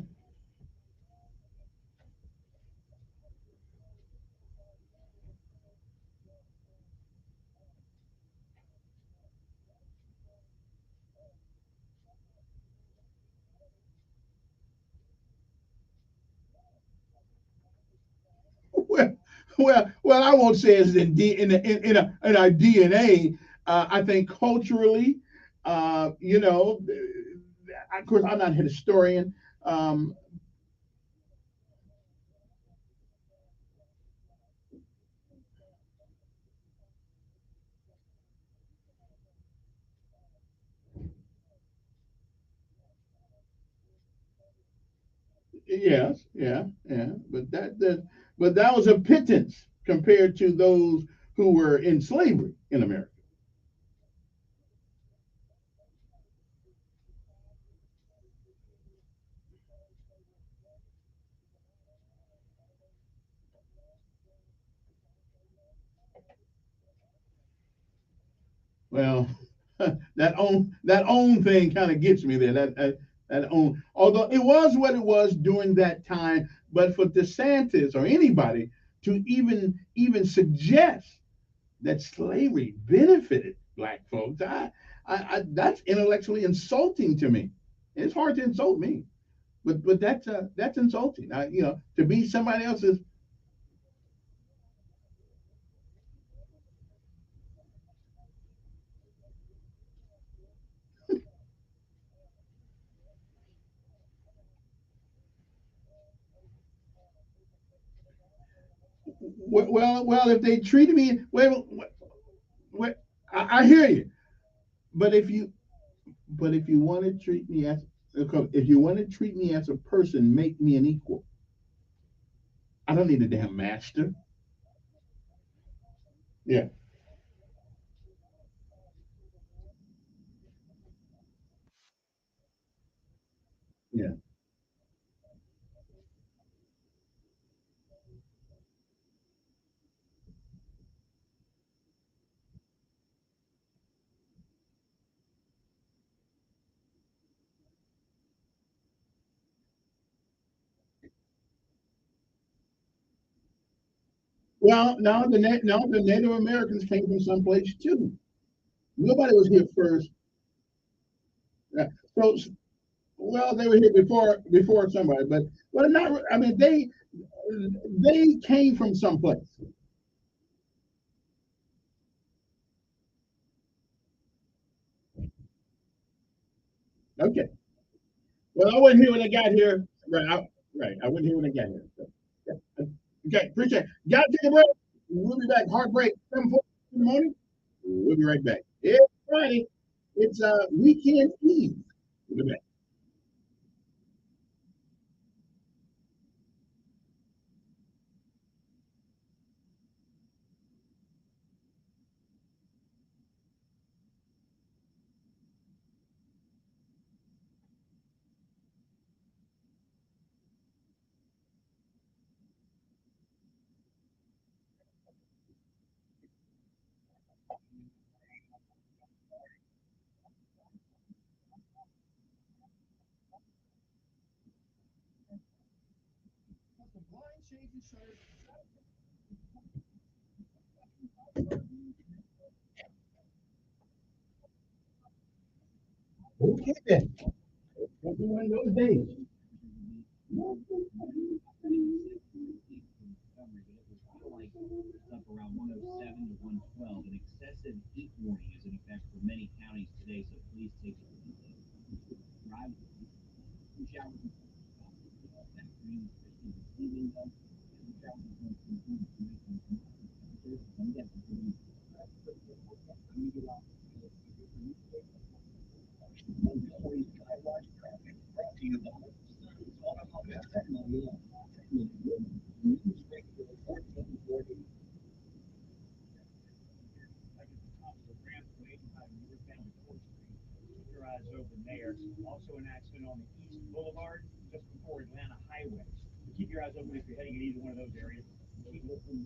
Well, well. I won't say it's in our DNA. I think culturally, you know, of course, I'm not a historian. Um, Yes, yeah, yeah. But that was a pittance compared to those who were in slavery in America. Well, that own thing kind of gets me there. That own, although it was what it was during that time, but for DeSantis or anybody to even suggest that slavery benefited black folks, that's intellectually insulting to me. It's hard to insult me, but that's insulting. To be somebody else's. Well, if they treated me well, I hear you. But if you want to treat me as if you want to treat me as a person, make me an equal. I don't need a damn master. Yeah, yeah. Well, now the Native Americans came from someplace too. Nobody was here first. Yeah. So, well, they were here before somebody, but not. I mean, they came from someplace. Okay. Well, I wasn't here when they got here. Right. I wasn't here when they got here. So, yeah. Okay. Appreciate it. Got to take a break. We'll be back. Heartbreak 7:40 in the morning. We'll be right back. It's Friday. It's weekend eve. We'll be back. Okay then. We'll be one of those days. Like it's up around 107 to 112. An excessive heat warning is in effect for many counties today, so please take it easy. Drive two showers that green, especially this evening, though. Two showers going to improve to make them temperatures. And get the good news. I'm gonna get off. Keep your eyes open there. Also, an accident on the East Boulevard just before Atlanta Highway. So keep your eyes open if you're heading in either one of those areas. Keep listening.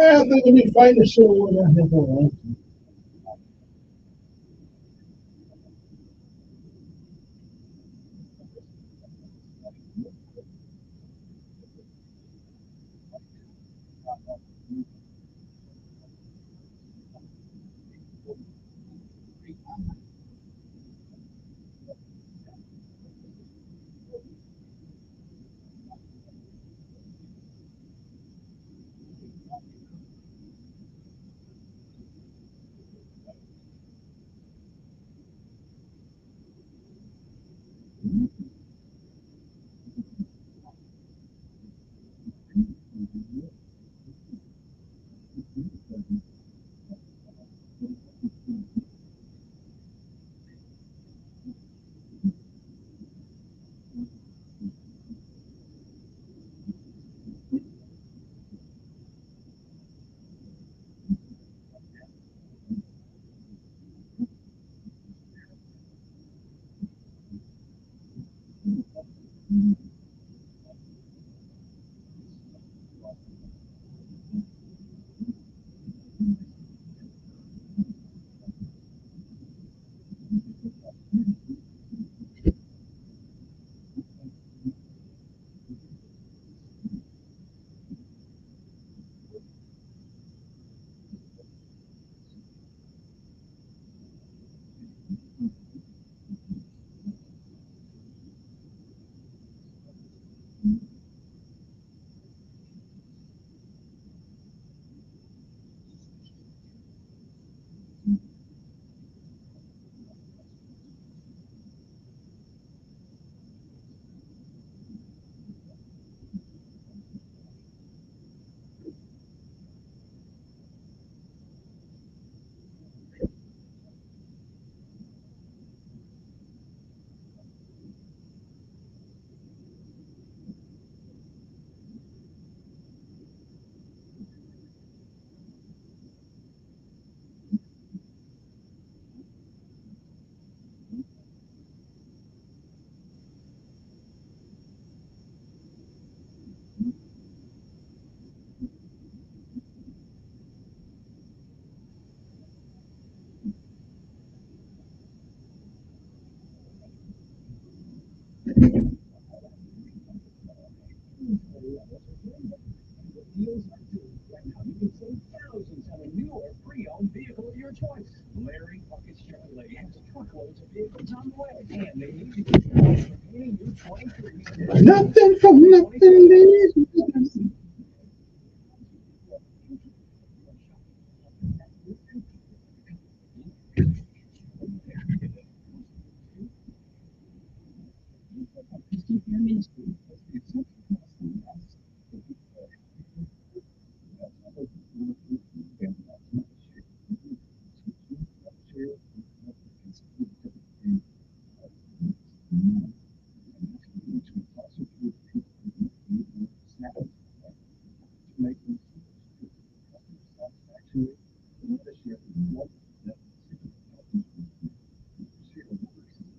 Yeah, let me find the show what I have on. Deals are due. Right now, you can save thousands on a new or pre-owned vehicle of your choice. Larry, Buckets, Charlie Lady has truckloads of vehicles on the way, and they need to get your remaining new 23. Nothing from nothing, ladies.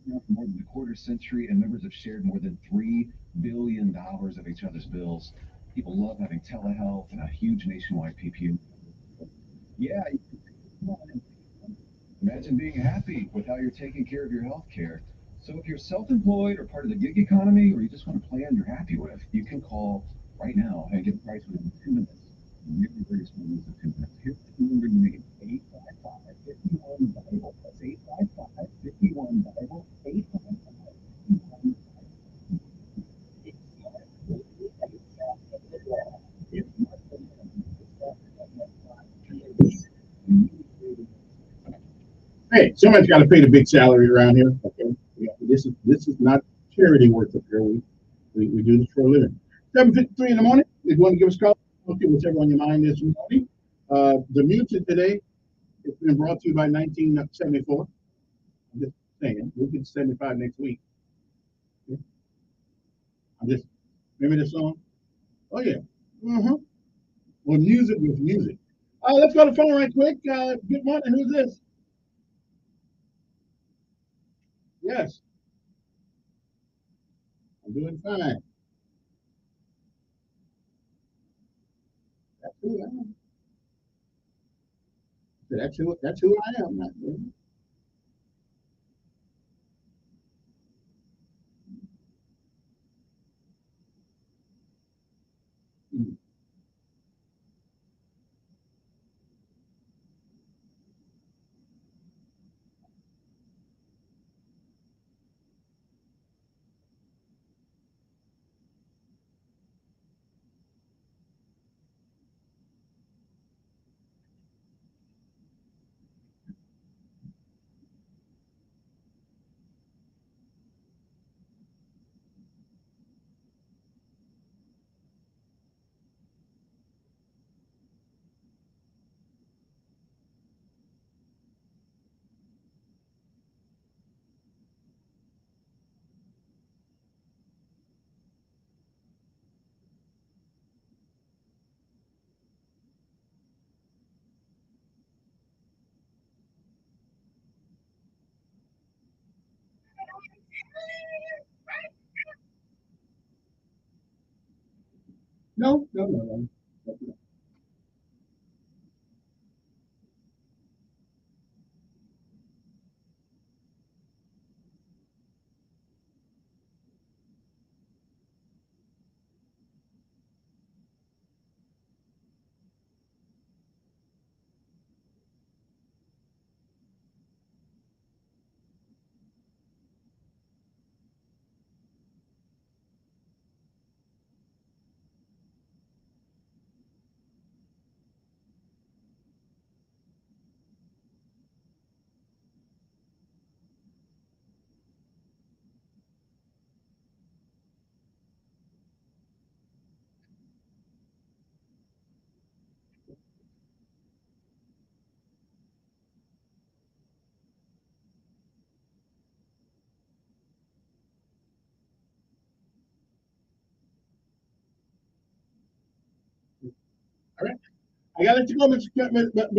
For more than a quarter century, and members have shared more than $3 billion of each other's bills. People love having telehealth and a huge nationwide PPO. Yeah, imagine being happy with how you're taking care of your health care. So if you're self-employed or part of the gig economy, or you just want a plan you're happy with, you can call right now and get a price within 2 minutes. Really very small use of 2 minutes. Here's the number you need: 855-51-BIBLE. That's 855-51-BIBLE. 855. Hey, somebody's got to pay the big salary around here. Okay, yeah, this is not charity work up here. We do this for a living. 7:53 in the morning. If you want to give us a call, okay, whichever on your mind this morning. The music today has been brought to you by 1974. I'm just saying, we'll get 75 next week. Okay? I'm just remember this song? Oh yeah. Uh-huh. Well, music with music. Let's go to the phone right quick. Good morning. Who's this? Yes. I'm doing fine. That's who I am. That's who I am. Not me. Mm. No, no, no, no. All right. I got to let you go, Mr. Kevin, but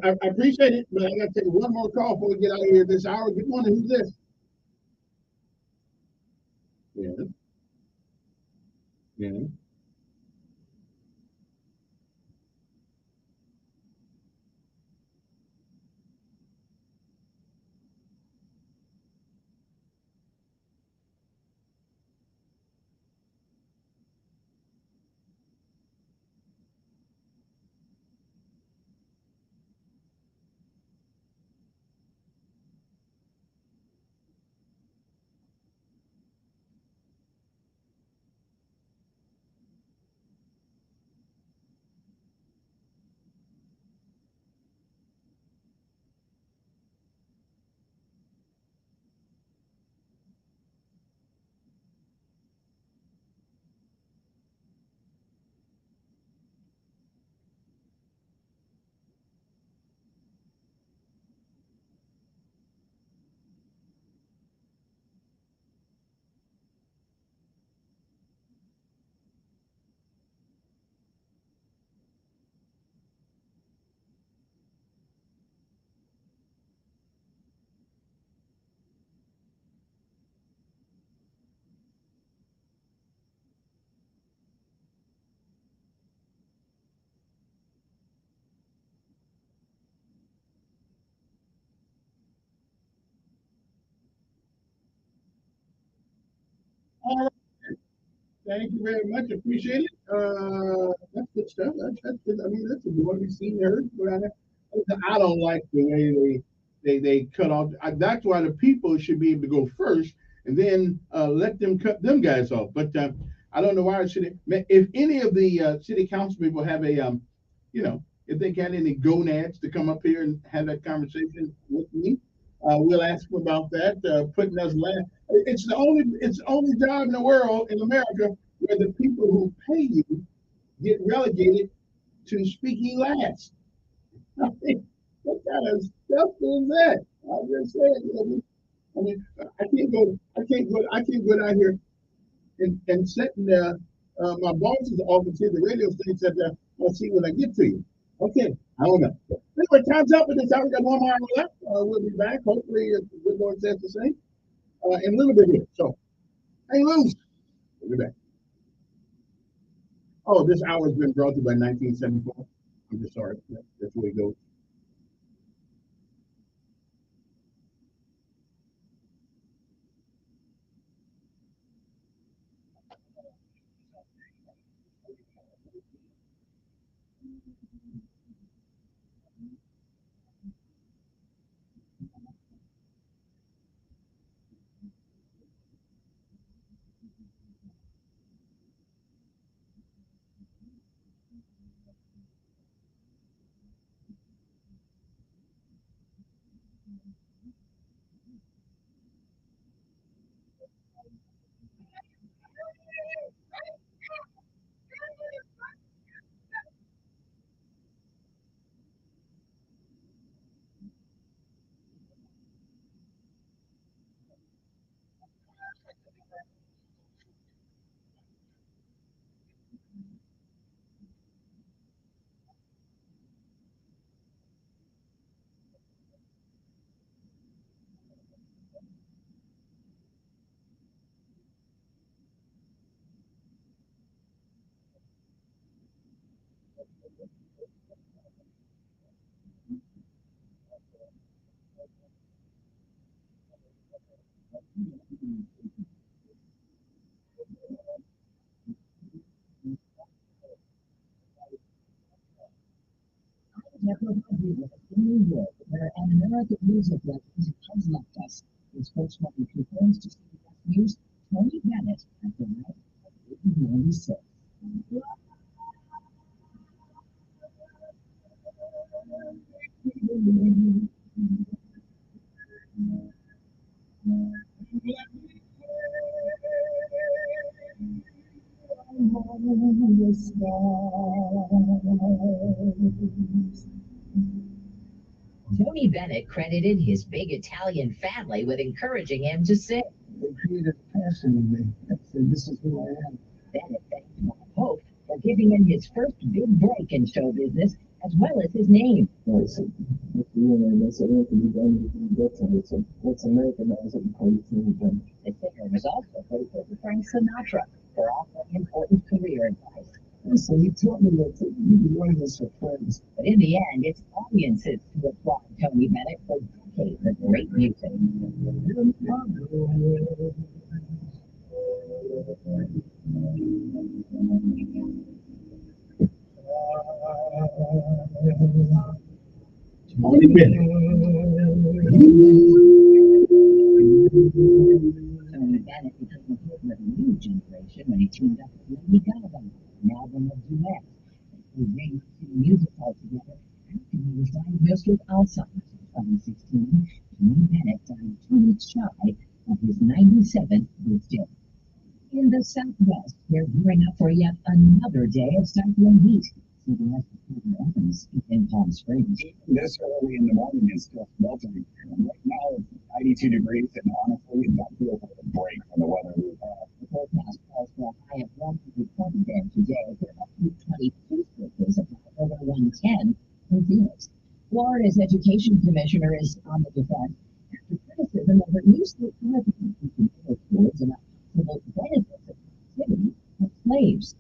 I appreciate it, but I got to take one more call before we get out of here this hour. Good morning. Who's this? Yeah. Yeah. All right. Thank you very much. Appreciate it. That's good stuff. That's good. I mean, that's what we've seen and heard around there. I don't like the way they cut off. That's why the people should be able to go first, and then let them cut them guys off. But I don't know why it should. If any of the city council people have a, if they got any gonads to come up here and have that conversation with me, we'll ask them about that. Putting us last. It's the only job in the world in America where the people who pay you get relegated to speaking last. I mean, what kind of stuff is that? I'm just saying. I can't go down here and sit in my boss's office here, the radio station said that I'll see when I get to you. Okay, I don't know. Anyway, time's up at this hour. We got one more hour left. We'll be back. Hopefully, the good Lord says the same in a little bit here. So Hang loose. We'll be back. Oh, this hour has been brought to you by 1974. I'm just sorry. That's where it goes. In New York, where an American music legend has left us. His spokeswoman confirms to CBS News Tony Bennett at the night of 1996. Tony Bennett credited his big Italian family with encouraging him to sing. They created a passion in me. I said, this is who I am. Bennett thanked Bob Hope for giving him his first big break in show business, as well as his name. I said, what's your name? I said, Anthony Bennett. I said, let's Americanize it and call you Tony Bennett. The singer was also grateful to Frank Sinatra for offering important career advice. Listen, he taught me that you be running this for friends. But in the end, it's audiences who applaud Tony Bennett for decades of great music. Tony Bennett. Tony Bennett became a hit with a new generation when he teamed up with Lady Gaga, an album of duets. They made two music together after he was diagnosed with Alzheimer's in 2016. Tony Bennett died 2 weeks shy of his 97th birthday. In the Southwest, they're gearing up for yet another day of cyclone heat. CBS Kevin Elkins in Palm Springs. This early in the morning is still melting. Right now it's 92 degrees, and honestly, it don't feel like a break from the weather we've had. The forecast calls for a high of 120 there today, for up to 22 scorches of over 110 in Phoenix. Florida's education commissioner is on the defense after criticism over new state curriculum in middle schools about possible benefits of activity of slaves.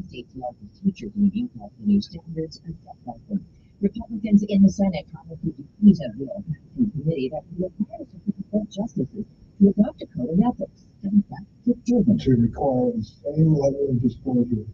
State's largest teachers union called the new standards a step backward. Republicans in the Senate promised to defeat a bill in committee that would require Supreme Court justices to adopt a code of ethics. Democrats driven To require the same level of disclosure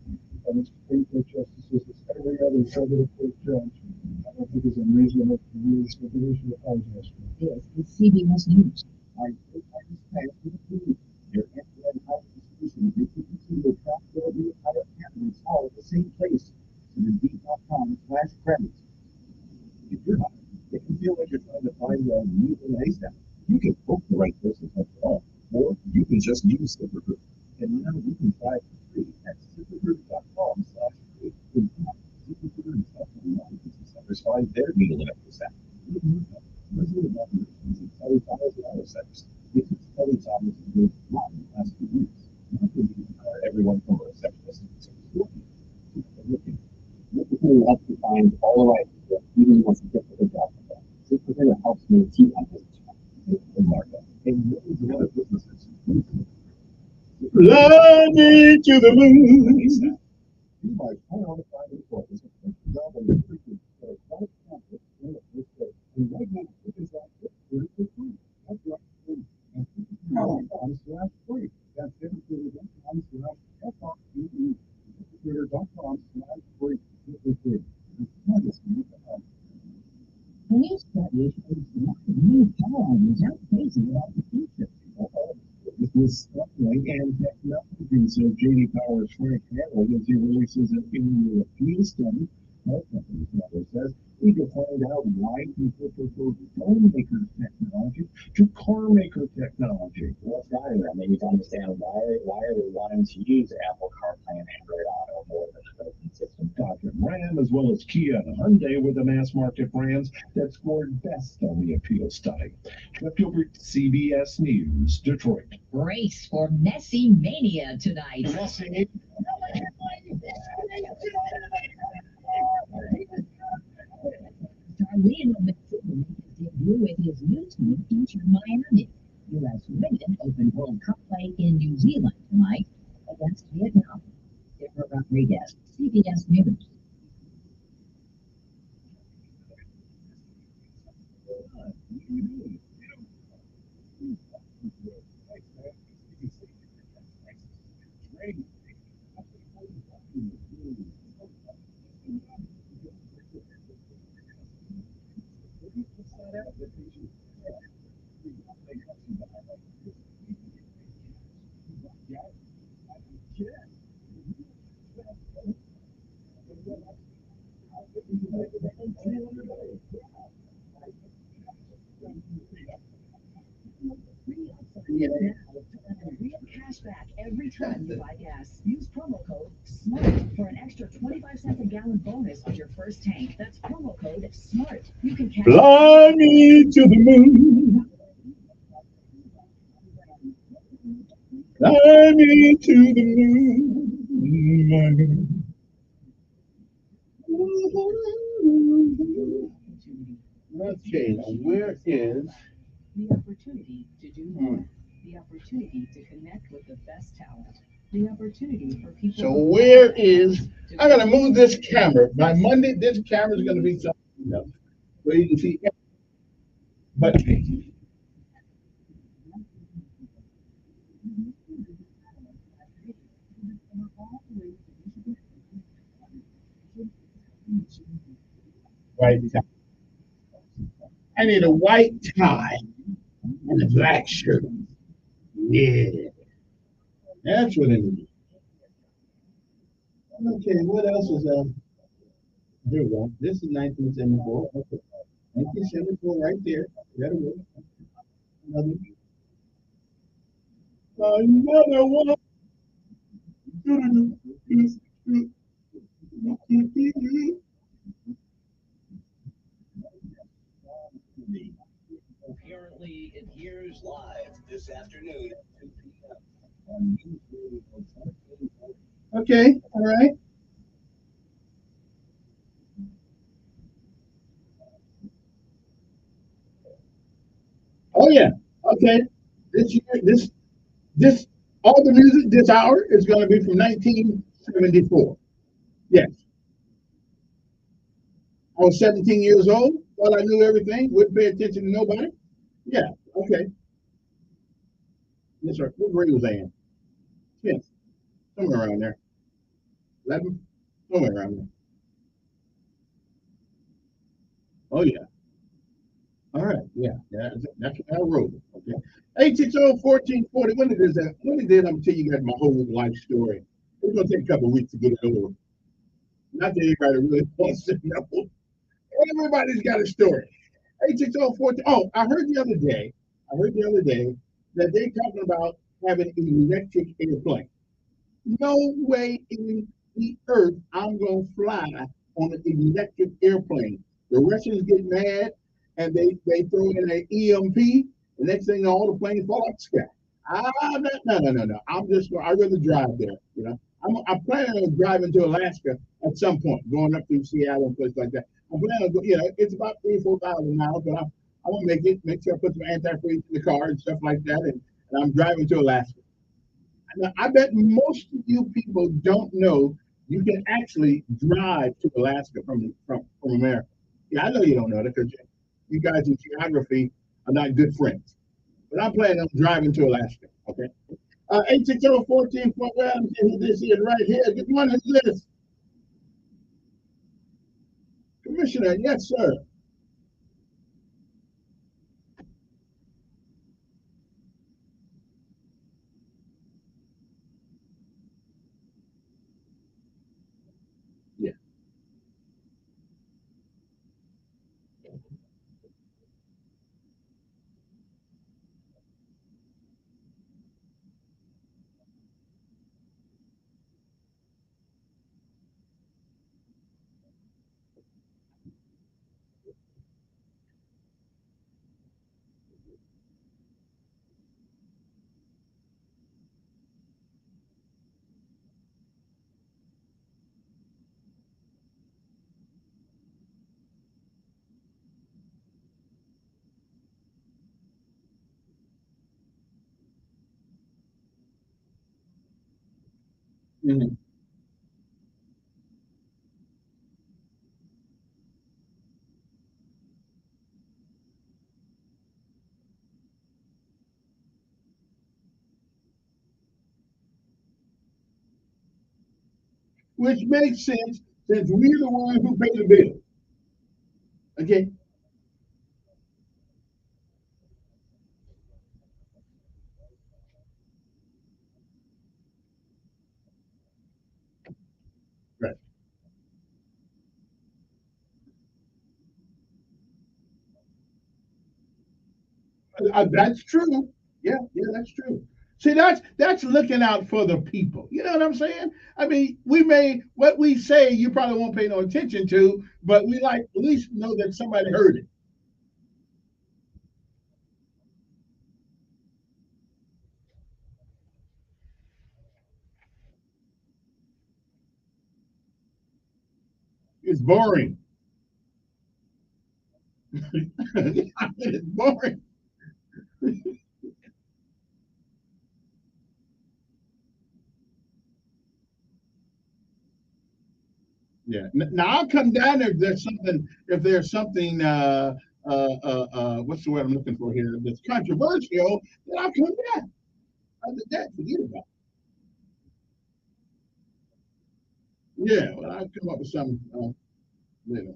of its Supreme Court justices as every other federal court judge. I don't think it's unreasonable to use the judicial apologize for. This is CBS News. Our two-party plan to approve your end-to-end higher institution recently will track your higher candidates all at the same place. So the Indeed.com/credits. If you're not, it can feel like you're trying to find a needle in a haystack. You can hope the right person comes along, or you can just use ZipRecruiter. And now you can try it for free at ZipRecruiter.com/free. In fact, ZipRecruiter is helping non-business owners find their needle in a haystack. Resident operations in $20,000 centers. This is $20,000 in the last few weeks. Not that you can hire everyone from a receptionist to looking. ZipRecruiter helps you find all the right Even once you get the job, this provider helps me keep my business in market. And millions of other businesses. Fly me to the moon. You might find on the private employees a job on the freaking quite conflict in the first place. And right now, it is like this, for free. That's right, free. And free. That's ZipRecruiter.com/FREE. ZipRecruiter.com/free. ZipRecruiter. When you study new times, you're crazy about the future. This was Starlink and technology, so J.D. Power's Frank Harold, as he releases an annual appeal study, our company's mother says, we can find out why people prefer phone maker technology to car maker technology. What's driving them? They need to understand why are they wanting to use Apple CarPlay and Android Auto more than the built-in system. Dodge and Ram, as well as Kia and Hyundai, were the mass market brands that scored best on the appeal study. Jeff Gilbert, CBS News, Detroit. Brace for Messy Mania tonight. Messy. Lionel Messi will make his debut with his new team, Inter Miami. U.S. women open World Cup play in New Zealand tonight against Vietnam. Deborah Rodriguez, CBS News. Real cashback every time you buy gas. Use promo code SMART for an extra 25 cents a gallon bonus on your first tank. That's promo code SMART. You can cash Fly me to the moon. Fly me to the moon. Okay, now where is the opportunity to do more, the opportunity to connect with the best talent, the opportunity for people. So where is, I gotta move this camera. By Monday, this camera is gonna be something else. So you can see, but right. I need a white tie and a black shirt. Yeah, that's what it is. Okay, what else is here we go. This is 1974. Okay. 1974 right there. That'll work. Another one. Apparently adheres live this afternoon at 2 p.m. Okay, all right. Oh yeah. Okay. This year, this all the music this hour is going to be from 1974. Yes. I was 17 years old. Thought I knew everything. Wouldn't pay attention to nobody. Yeah. Okay. Yes, sir. What grade was I in? 10th. Somewhere around there. 11. Somewhere around there. Oh yeah. All right. Yeah. That's how I wrote it. Okay. 860-1440. When it is that? When it did, I'm gonna tell you guys my whole life story. It's gonna take a couple of weeks to get it over. Not that anybody really wants to know. Everybody's got a story. 860-14. Oh, I heard the other day that they're talking about having an electric airplane. No way in the earth I'm gonna fly on an electric airplane. The Russians get mad and they throw in an EMP. The next thing, all the planes fall out the sky. No. I'd rather drive there. I'm planning on driving to Alaska at some point, going up through Seattle and places like that. I'm planning on, it's about 3,000 or 4,000 miles, but I want to make sure I put some antifreeze in the car and stuff like that, and I'm driving to Alaska. Now, I bet most of you people don't know you can actually drive to Alaska from America. Yeah, I know you don't know that because you guys in geography are not good friends. But I'm planning on driving to Alaska. Okay. 860-14, well, this is right here. Good morning, who's this? Commissioner, yes, sir. Yeah. Mhm. Which makes sense since we're the ones who pay the bill. Okay. Right. That's true. Yeah, yeah, that's true. See, that's looking out for the people. You know what I'm saying? I mean, we may what we say you probably won't pay no attention to, but we like at least know that somebody heard it. It's boring. It's boring. Yeah. Now I'll come down if there's something what's the word I'm looking for here that's controversial, then I'll come down. Other than that, forget about it. Yeah, well I'll come up with something later.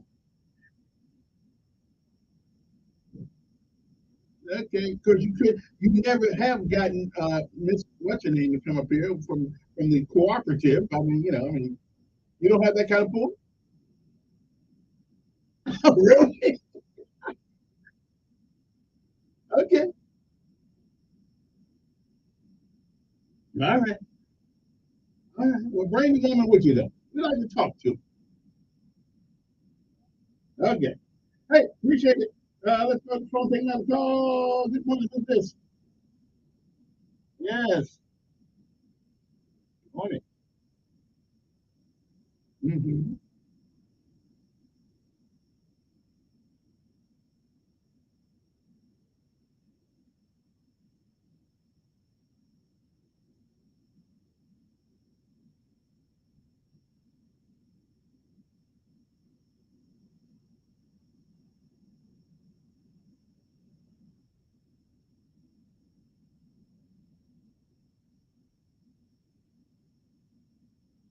Okay, because you never have gotten Miss what's her name to come up here from the cooperative. I mean, you don't have that kind of pool. Really? Okay. All right. All right. Well, bring the woman with you then. We like to talk to. Okay. Hey, appreciate it. Let's go to the phone, take another call. Good morning, who's this? Yes. Morning. Hmm.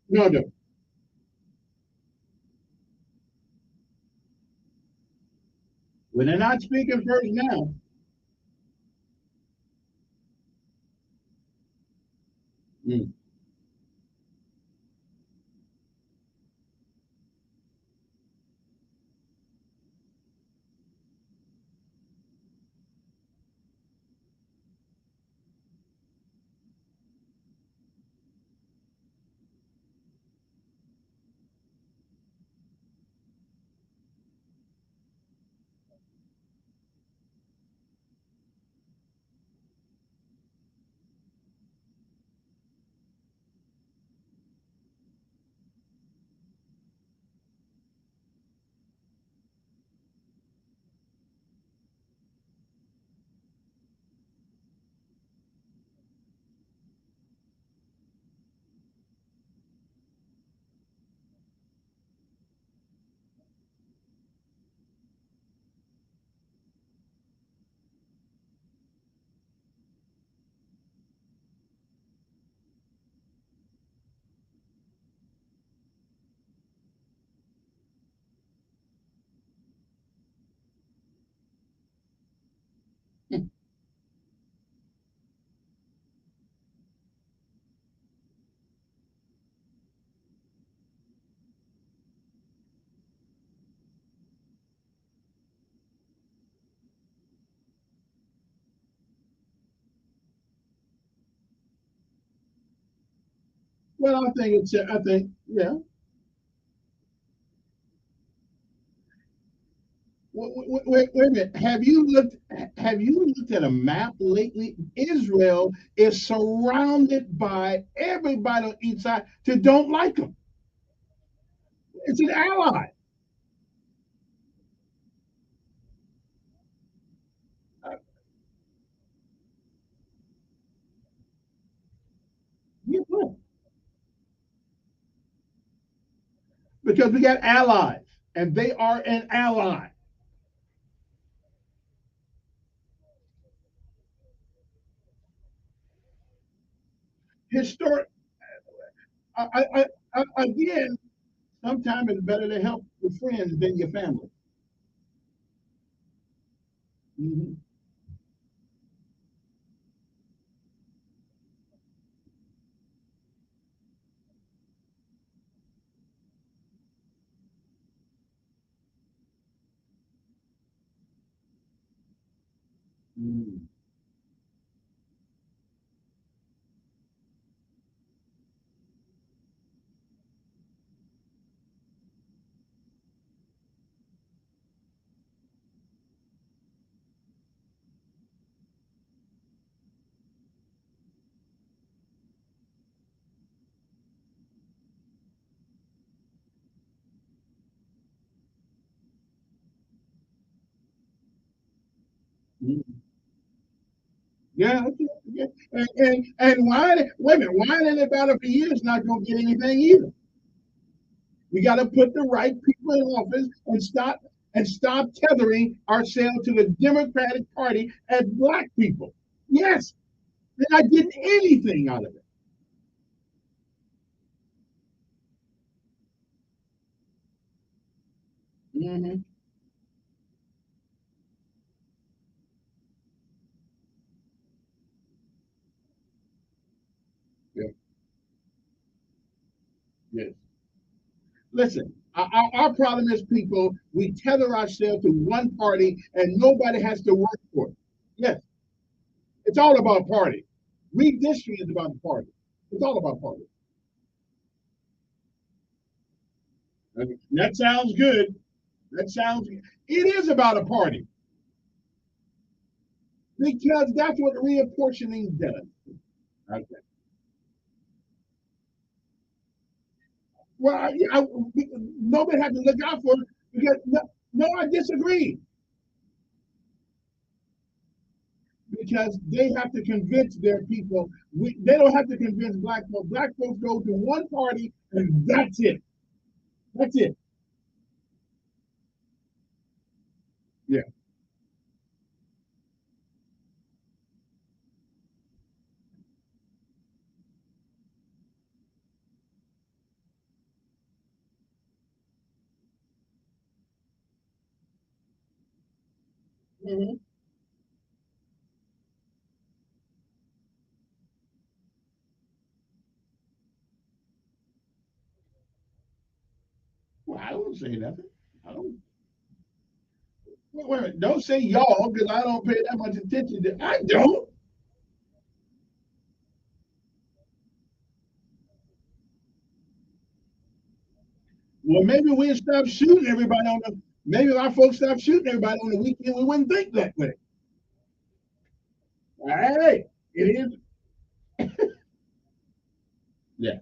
No, no. When they're not speaking first now. Mm. Well, I think, yeah. Wait a minute. Have you looked at a map lately? Israel is surrounded by everybody on each side that don't like them. It's an ally. Yeah, because we got allies, and they are an ally. Historic. Again, sometimes it's better to help your friends than your family. Mhm. Mm. Mm. Yeah, okay, yeah. And wait a minute, why did it battle for years not gonna get anything either? We got to put the right people in office and stop tethering ourselves to the Democratic Party as black people. Yes, they're not getting anything out of it. Mm-hmm. Yeah. Yes. Listen, our problem is people. We tether ourselves to one party, and nobody has to work for it. Yes, it's all about party. Redistricting is about the party. It's all about party. Okay, that sounds good. That sounds. It is about a party because that's what reapportioning does. Okay. Well, nobody had to look out for it because no, I disagree because they have to convince their people. They don't have to convince black folks. Black folks go to one party and that's it. That's it. Yeah. Hmm. Well, I don't say nothing. I don't. Wait a minute. Don't say y'all because I don't pay that much attention to. I don't. Well, maybe we'll stop shooting everybody on the. Maybe if our folks stop shooting everybody on the weekend, we wouldn't think that way. All right. It is. Yeah.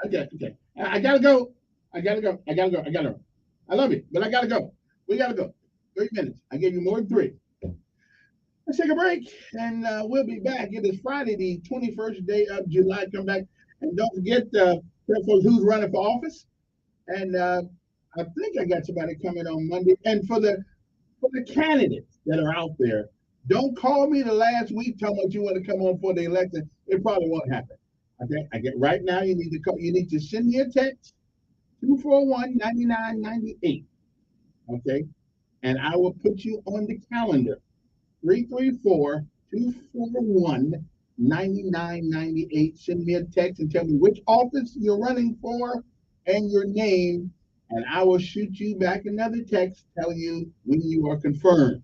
Okay. Okay. I gotta go. I gotta go. I gotta go. I gotta go. I love you, but I gotta go. We gotta go. 3 minutes. I gave you more than three. Let's take a break, and we'll be back. It is Friday, the 21st day of July. Come back, and don't forget, tell folks who's running for office. And I think I got somebody coming on Monday. And for the candidates that are out there, don't call me the last week telling me you want to come on for the election. It probably won't happen. Okay, I get right now. You need to call. You need to send me a text 241-9998. Okay, and I will put you on the calendar. 334-241-9998. Send me a text and tell me which office you're running for and your name, and I will shoot you back another text telling you when you are confirmed.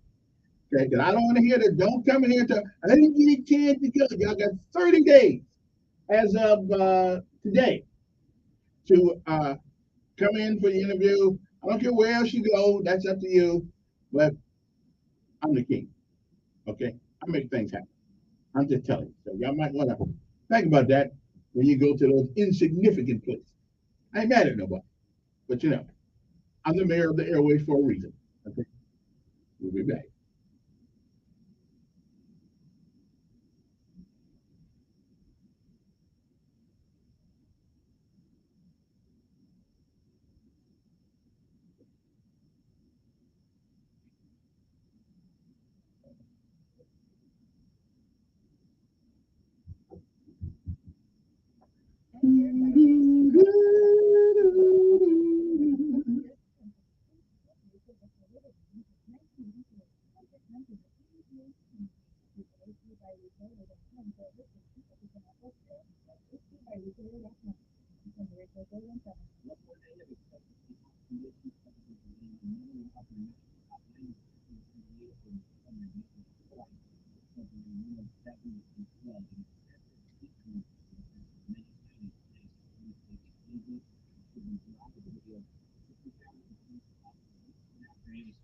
Okay, because I don't want to hear that. Don't come in here and tell I didn't get a chance to go. Y'all got 30 days. as of today to come in for the interview. I don't care where else you go, that's up to you. But I'm the king. Okay? I make things happen. I'm just telling you. So y'all might want to think about that when you go to those insignificant places. I ain't mad at nobody. But you know, I'm the mayor of the airways for a reason. Okay? We'll be back.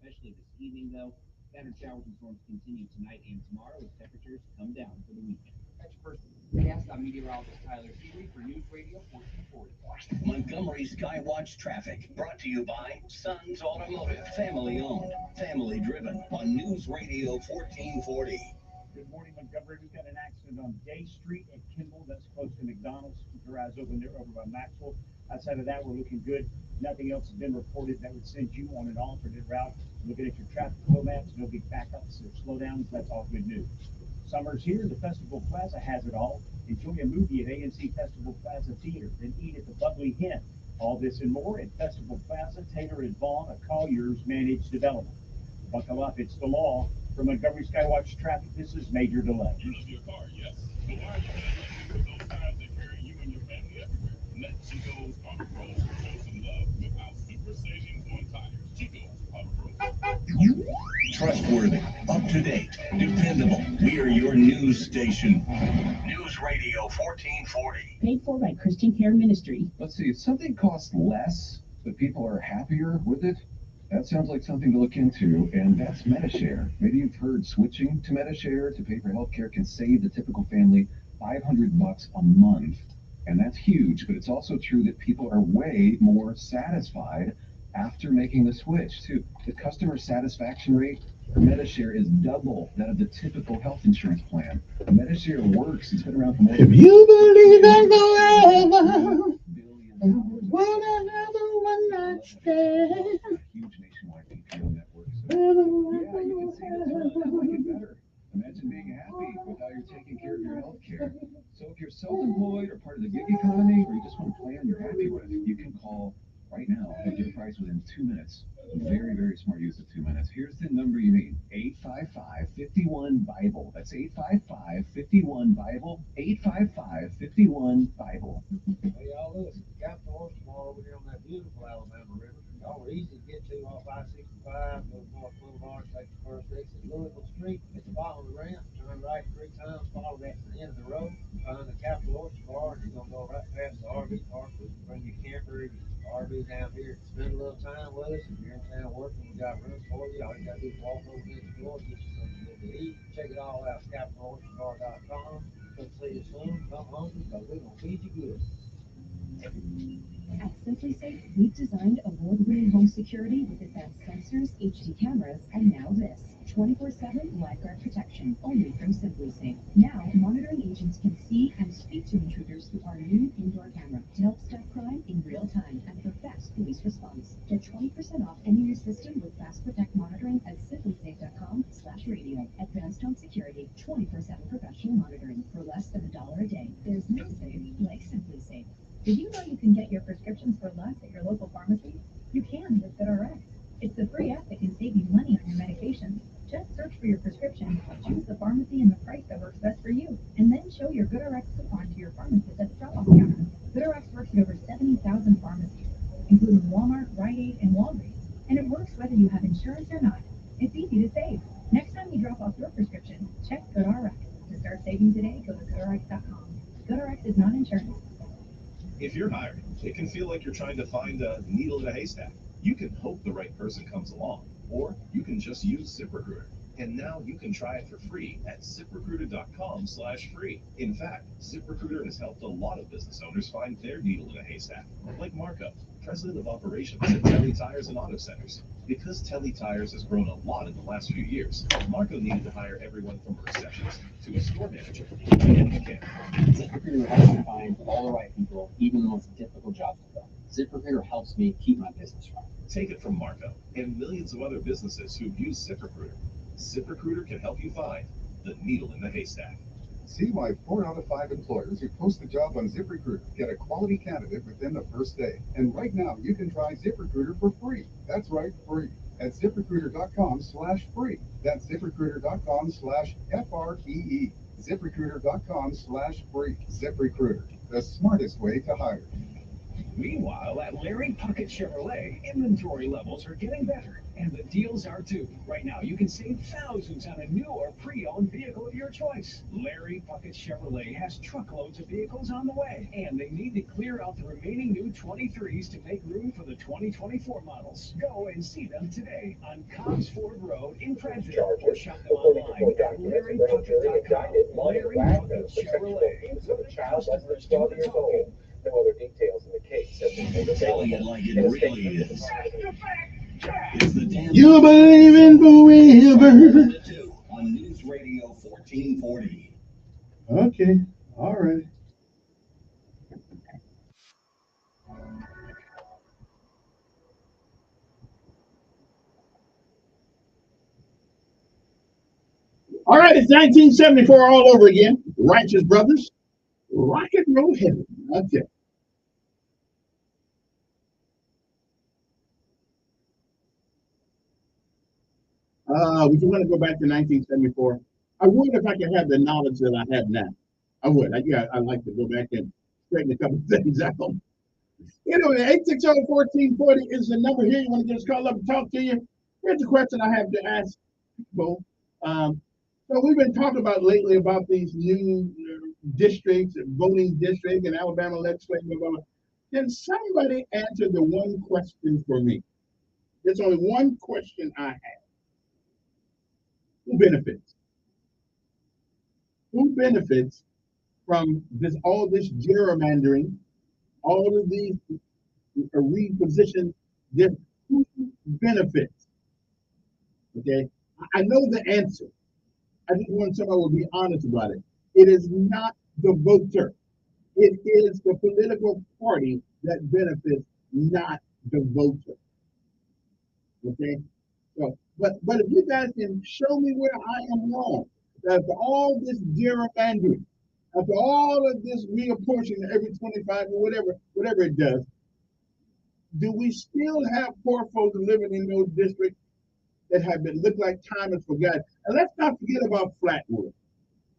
Especially this evening, though. Scattered showers and storms continue tonight and tomorrow as temperatures come down for the weekend. Yes, I'm meteorologist Tyler Seeley for News Radio 1440. Montgomery Skywatch traffic brought to you by Sons Automotive, family owned, family driven on News Radio 1440. Good morning, Montgomery. We've got an accident on Day Street at Kimball. That's close to McDonald's. Keep your eyes open there over by Maxwell. Outside of that, we're looking good. Nothing else has been reported that would send you on an alternate route. Looking at your traffic flow maps, no big backups or slowdowns. That's all good news. Summer's here. The Festival Plaza has it all. Enjoy a movie at ANC Festival Plaza Theater. Then eat at the Bubbly Hen. All this and more at Festival Plaza, Taylor and Vaughn, a Colliers managed development. Buckle up, it's the law. From Montgomery Skywatch Traffic, this is Major Delay. You love your car, yes. But why are you letting those signs that carry you and your family everywhere? Let Chico's Auto Pro show some love with our super savings on tires. Chico's Auto Pro. Trustworthy, up to date, dependable. We are your news station. News Radio 1440. Paid for by Christian Care Ministry. Let's see, if something costs less, but people are happier with it, that sounds like something to look into, and that's MediShare. Maybe you've heard switching to MediShare to pay for healthcare can save the typical family $500 a month, and that's huge, but it's also true that people are way more satisfied after making the switch, too. The customer satisfaction rate for MediShare is double that of the typical health insurance plan. MediShare works. It's been around for more than... If you believe in forever, what another one night stand. Huge nationwide PPO network. So, yeah, you can see this one. I like it better. Imagine being happy with how you're taking care of your health care. So if you're self-employed or part of the gig economy, or you just want a plan you're happy with, you can call right now and get a price within 2 minutes. Very, very smart use of 2 minutes. Here's the number you need. 855-51-BIBLE. That's 855-51-BIBLE. 855-51-BIBLE. Hey, y'all, look, Capital Ocean over here on that beautiful Alabama River. Y'all were easy to get to off I-65, go North Boulevard, take the first exit Louisville Street, at the bottom of the ramp, turn right 3 times, follow that to the end of the road, find the Capital Ocean Bar, and you're going to go right past the RV park. We can bring your camper, your RV down here, spend a little time with us. If you're in town working, we got room for you. All you got to do is walk over next door, get you something good to eat. Check it all out, capitaloceanbar.com. Come see us soon, come hungry, because we're going to feed you good. At SimpliSafe, we've designed award-winning home security with advanced sensors, HD cameras, and now this, 24/7 lifeguard protection, only from SimpliSafe. Now, monitoring agents can see and speak to intruders through our new indoor camera to help stop crime in real time and for fast police response. Get 20% off any new system with Fast Protect monitoring at simplisafe.com/radio. Advanced home security, 24/7 professional monitoring for less than $1 a day. There's no safe like SimpliSafe. Did you know you can get your prescriptions for less at your local pharmacy? You can with GoodRx. It's the free app that can save you money on your medications. Just search for your prescription, choose the pharmacy and the price that works best for you, and then show your GoodRx coupon to your pharmacist at the drop-off counter. GoodRx works at over 70,000 pharmacies, including Walmart, Rite Aid, and Walgreens, and it works whether you have insurance or not. It's easy to save. Next time you drop off your prescription, check GoodRx. To start saving today, go to GoodRx.com. GoodRx is not insurance. If you're hiring, it can feel like you're trying to find a needle in a haystack. You can hope the right person comes along, or you can just use ZipRecruiter. And now you can try it for free at ZipRecruiter.com/free. In fact, ZipRecruiter has helped a lot of business owners find their needle in a haystack, like Marco, president of operations at Telly Tires and Auto Centers. Because Telly Tires has grown a lot in the last few years, Marco needed to hire everyone from a receptionist to a store manager and a mechanic. ZipRecruiter helps me find all the right people, even the most difficult jobs to fill. ZipRecruiter helps me keep my business running. Take it from Marco and millions of other businesses who've used ZipRecruiter. ZipRecruiter can help you find the needle in the haystack. See why 4 out of 5 employers who post a job on ZipRecruiter get a quality candidate within the first day. And right now, you can try ZipRecruiter for free. That's right, free. At ZipRecruiter.com/free. That's ZipRecruiter.com/FREE. ZipRecruiter.com/free. ZipRecruiter, the smartest way to hire. Meanwhile, at Larry Puckett Chevrolet, inventory levels are getting better, and the deals are too. Right now, you can save thousands on a new or pre-owned vehicle of your choice. Larry Puckett Chevrolet has truckloads of vehicles on the way, and they need to clear out the remaining new 23s to make room for the 2024 models. Go and see them today on Cobbs Ford Road in Prattville, or shop them online at LarryPuckett.com. Larry Puckett Chevrolet. So the child less than 12 years old. No other details in the case have been made Telling it like it really is. It's the Dan You believe in forever. on News Radio 1440. Okay, all right. All right, it's 1974 all over again. Righteous Brothers, rock and roll heaven. Okay. Would you want to go back to 1974? I would if I could have the knowledge that I have now. I would. I'd like to go back and straighten a couple of things out. Anyway, 860-1440 is the number here. You want to just call up and talk to you? Here's a question I have to ask people. So we've been talking about lately about these new districts, voting districts, and Alabama legislature. Blah, blah, blah. Can somebody answer the one question for me? There's only one question I have. Who benefits? Who benefits from all this gerrymandering, all of these reposition? Who benefits? Okay, I know the answer. I just want somebody to be honest about it. It is not the voter. It is the political party that benefits, not the voter. Okay? So, but if you guys can show me where I am wrong, after all this gerrymandering, after all of this reapportioning every 25 or whatever it does, do we still have poor folks living in those districts that have been looked like time is forgotten? And let's not forget about Flatwood.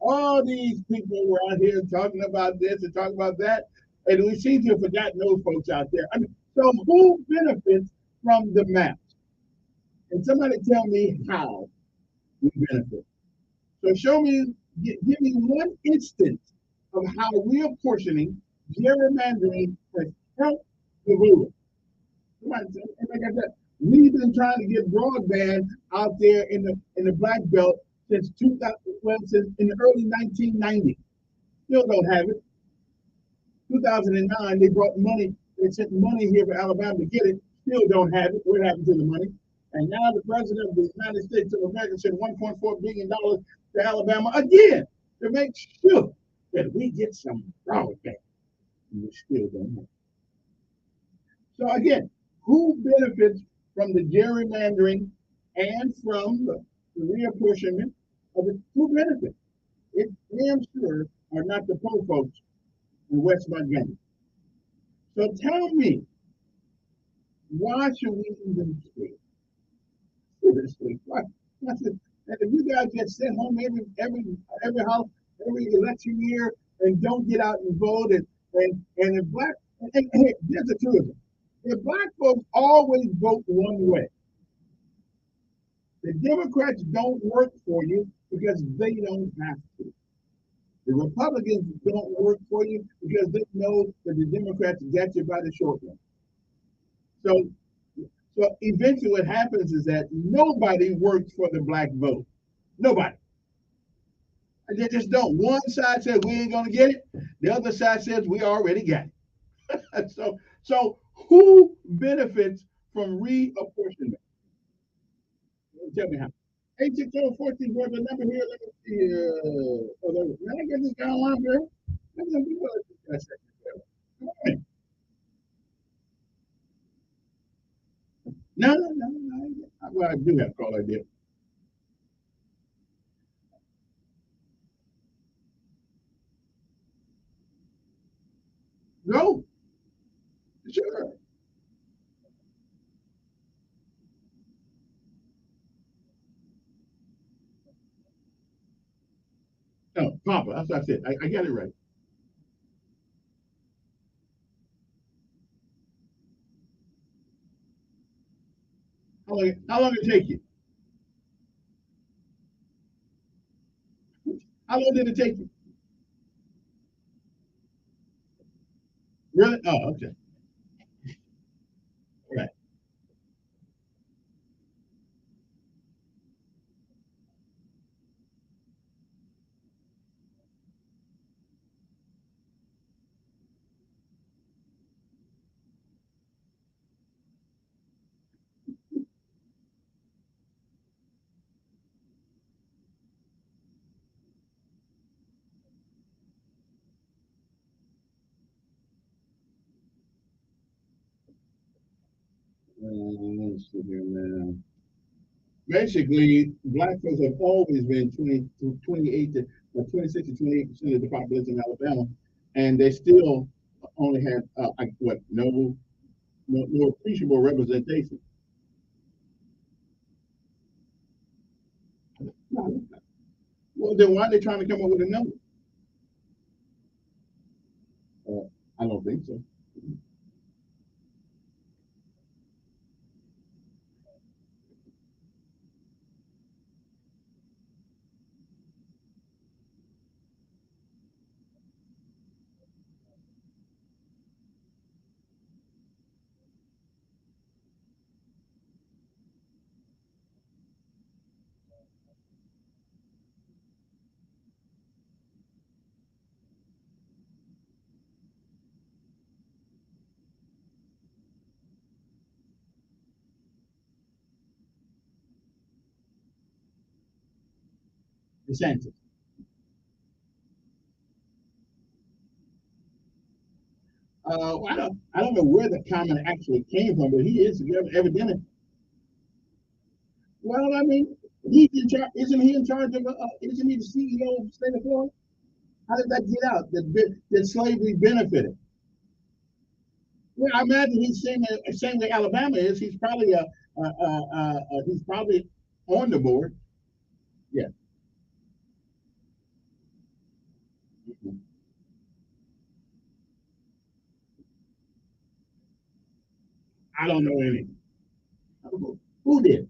All these people were out here talking about this and talking about that, and we seem to have forgotten those folks out there. I mean, so who benefits from the maps? And somebody tell me how we benefit. So show me, give me one instance of how reapportioning, gerrymandering has helped the voter. Somebody say, and like I said, we've been trying to get broadband out there in the Black Belt since since in the early 1990s. Still don't have it. 2009, they brought money. They sent money here for Alabama to get it. Still don't have it. What happened to the money? And now the president of the United States of America sent $1.4 billion to Alabama again to make sure that we get some broadband. And we still don't have it. So again, who benefits from the gerrymandering and from the reapportionment of it? Who benefits? It damn sure are not the poor folks in West Montgomery. So tell me, why should we even care? Seriously, why? And if you guys get sent home every house, every election year, and don't get out and vote, and if black, and hey, here's the truth. If black folks always vote one way, the Democrats don't work for you because they don't have to. The Republicans don't work for you because they know that the Democrats get you by the short run. So, so eventually what happens is that nobody works for the black vote. Nobody. And they just don't. One side says we ain't gonna get it. The other side says we already got it. So who benefits from reapportionment? Tell me how. 86014 was the number here. Let me see. Can I get this guy on here? Let me see what this guy said. Come on. No. Well, I do have a call idea. Go. Sure. No, Papa. That's what I said. I got it right. How long did it take you? How long did it take you? Really? Oh, okay. Right. Let's see here now. Basically, black folks have always been 28 to 26 to 28% of the population in Alabama, and they still only have no appreciable representation. Well, then why are they trying to come up with a number? I don't think so. DeSantis. I don't know where the comment actually came from, but he is evidently. Well, I mean, he's in charge. Isn't he in charge of? Isn't he the CEO of the state of Florida? How did that get out? That slavery benefited. Well, I imagine he's same way Alabama is. He's probably on the board. Yeah. I don't know any. Who did?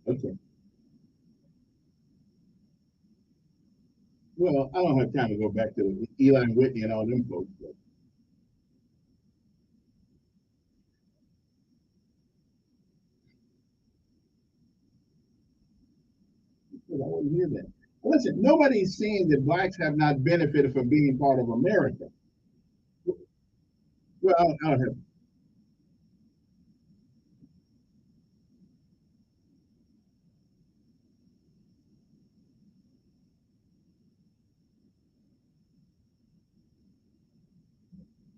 Okay. Well, I don't have time to go back to Eli and Whitney and all them folks. I wouldn't hear that. Listen, nobody's saying that blacks have not benefited from being part of America. Well, I don't have.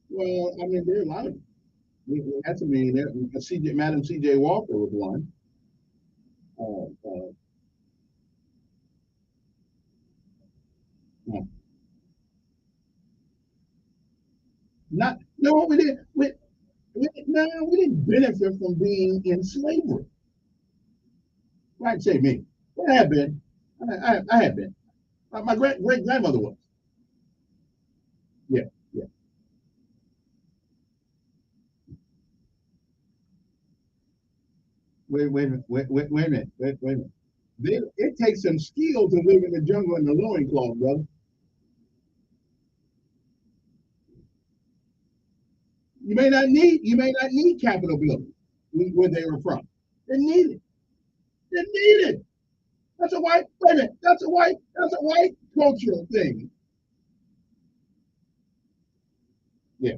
Well, I mean, there are a lot of. We had to be there. Madam C.J. Walker was one. Uh, uh, Not no, we didn't. No, we didn't benefit from being in slavery. Right, say me. I have been. I have been. My great grandmother was. Yeah, yeah. Wait a minute. Wait a minute. It takes some skill to live in the jungle in the loincloth, brother. You may not need Capitol building where they were from. They need it. They need it. That's a white, wait a minute, that's a white cultural thing. Yeah.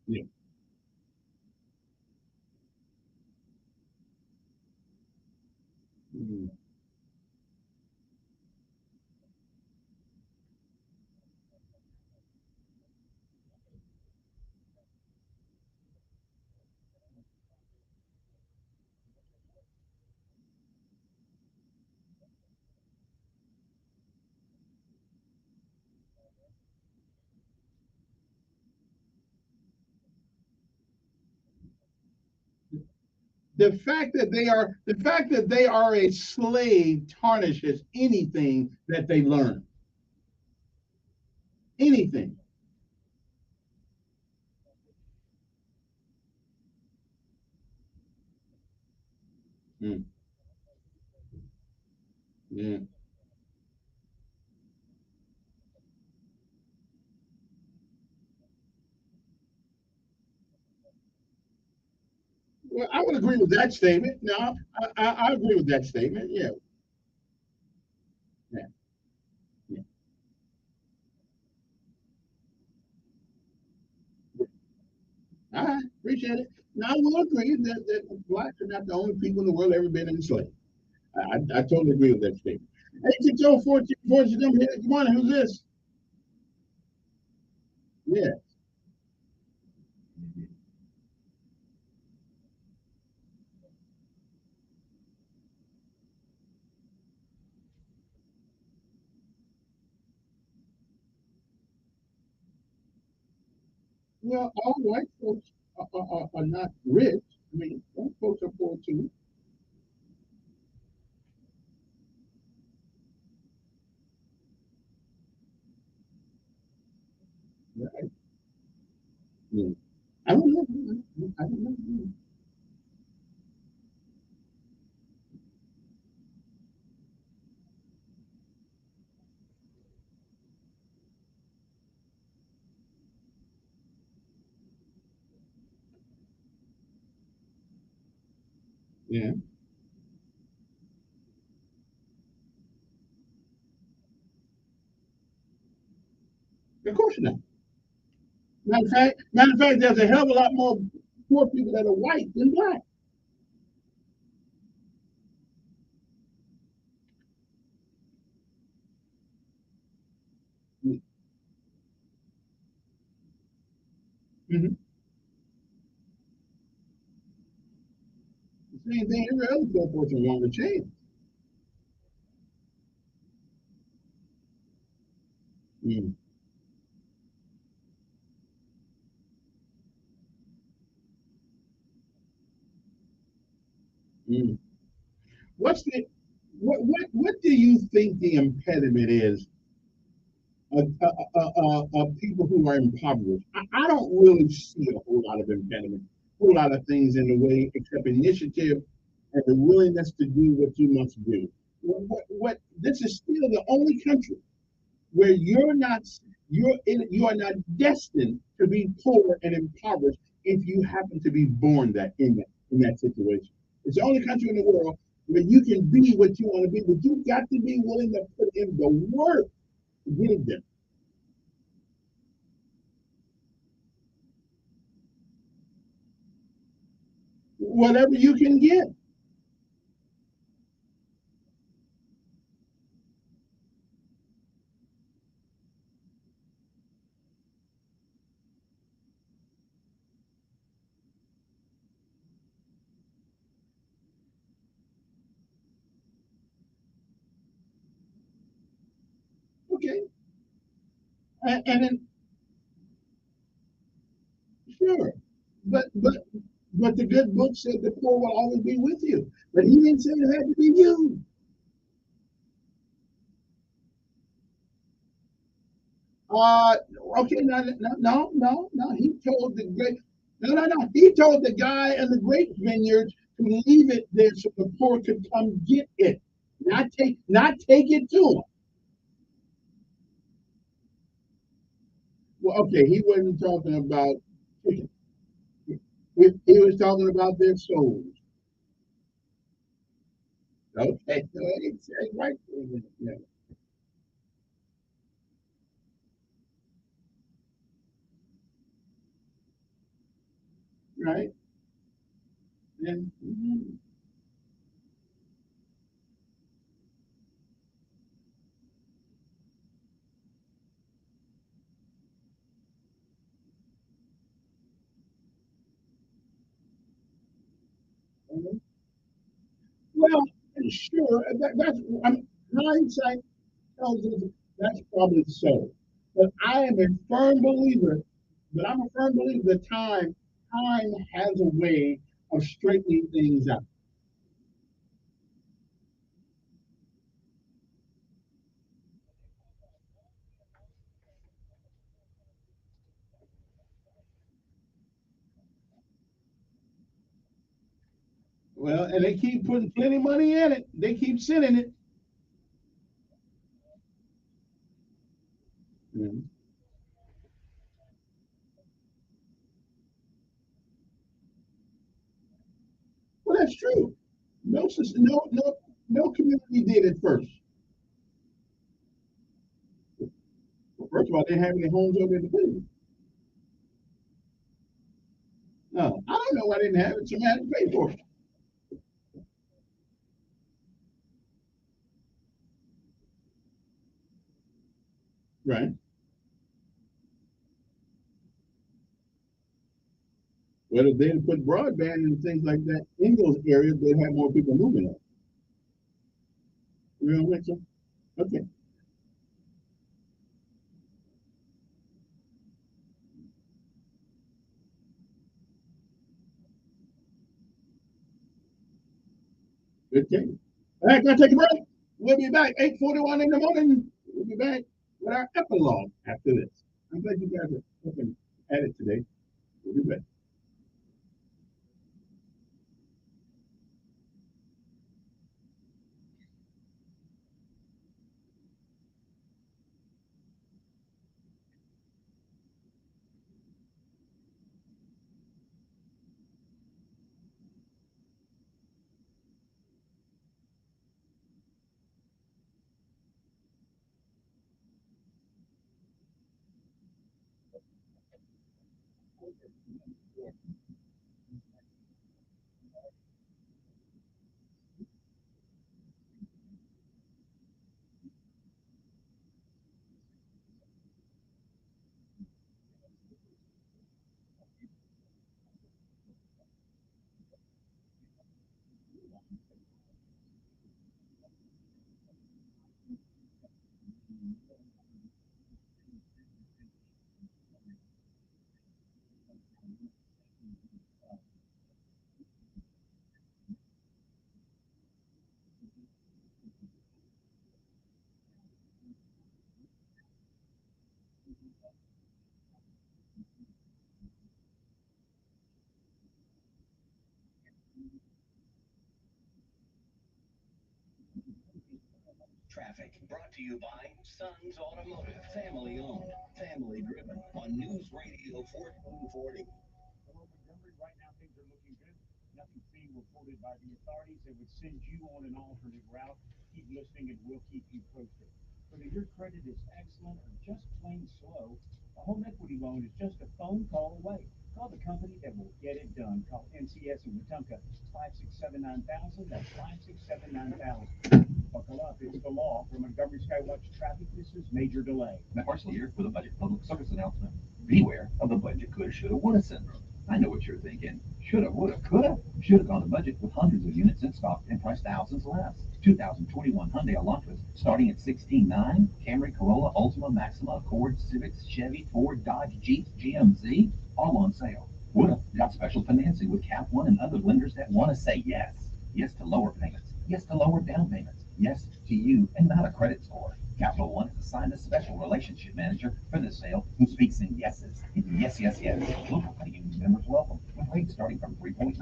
Yeah. Mm. The fact that they are a slave tarnishes anything that they learn. Anything. Mm. Yeah. Well, I would agree with that statement. No, I agree with that statement. Yeah. Yeah. Yeah. I appreciate it. Now, I will agree that blacks are not the only people in the world ever been enslaved. I totally agree with that statement. Hey, 604 come here. Good morning. Who's this? Yeah. Well, all white folks are not rich. I mean, some folks are poor too. Right? Yeah. I don't know. I don't know. Yeah. Of course not. Matter of fact, there's a hell of a lot more poor people that are white than black. Mm-hmm. The same thing every other poor person want to change. Mm. Mm. What's the what do you think the impediment is of people who are impoverished? I don't really see a whole lot of impediment, a whole lot of things in the way except initiative and the willingness to do what you must do. This is still the only country where you are not destined to be poor and impoverished if you happen to be born in that situation. It's the only country in the world where you can be what you want to be, but you got to be willing to put in the work to get it done. Whatever you can get. Okay. And then sure. But the good book said the poor will always be with you. But he didn't say it had to be you. Uh, okay, no. He told the great, no. He told the guy in the grape vineyard to leave it there so the poor could come get it, not take it to him. Well, okay, he wasn't talking about chicken. He was talking about their souls. Okay, so it's right. Yeah, right. Yeah. Mhm. Well, sure. That's hindsight tells us that's probably so. But I am a firm believer. But I'm a firm believer that time has a way of straightening things out. Well, and they keep putting plenty of money in it. They keep sending it. Mhm. Well, that's true. No community did it first. Well, first of all, they didn't have any homes over in the city. No, I don't know why they didn't have it. Somebody had to pay for it. Right. Well, if they had put broadband and things like that in those areas, they'd have more people moving there. You know what I'm saying? Okay. Okay. All right, gonna take a break. We'll be back 8:41 in the morning. We'll be back with our epilogue after this. I'm glad you guys are looking at it today. We'll be back. Traffic brought to you by Sons Automotive, family owned, family driven on News Radio 1440. Hello, Montgomery. Right now, things are looking good. Nothing's being reported by the authorities that would send you on an alternate route. Keep listening, and we'll keep you posted. Whether your credit is excellent or just plain slow, a home equity loan is just a phone call away. Call the company that will get it done. Call NCS in Wetumpka, 5679000. That's 5679000. Buckle up, it's the law. From Montgomery Skywatch Traffic, this is Major Delay. Matt Marshall here with a budget public service announcement. Beware of the budget coulda, shoulda, woulda syndrome. I know what you're thinking. Shoulda, woulda, coulda. Shoulda gone to budget with hundreds of units in stock and priced thousands less. 2021 Hyundai Elantras starting at 16.9. Camry, Corolla, Ultima, Maxima, Accord, Civics, Chevy, Ford, Dodge, Jeep, GMC, all on sale. Woulda got special financing with Cap One and other lenders that want to say yes. Yes to lower payments. Yes to lower down payments. Yes to you and not a credit score. Capital One has assigned a special relationship manager for the sale who speaks in yeses. Yes, yes, yes. Local credit union members welcome with rates starting from 3.9.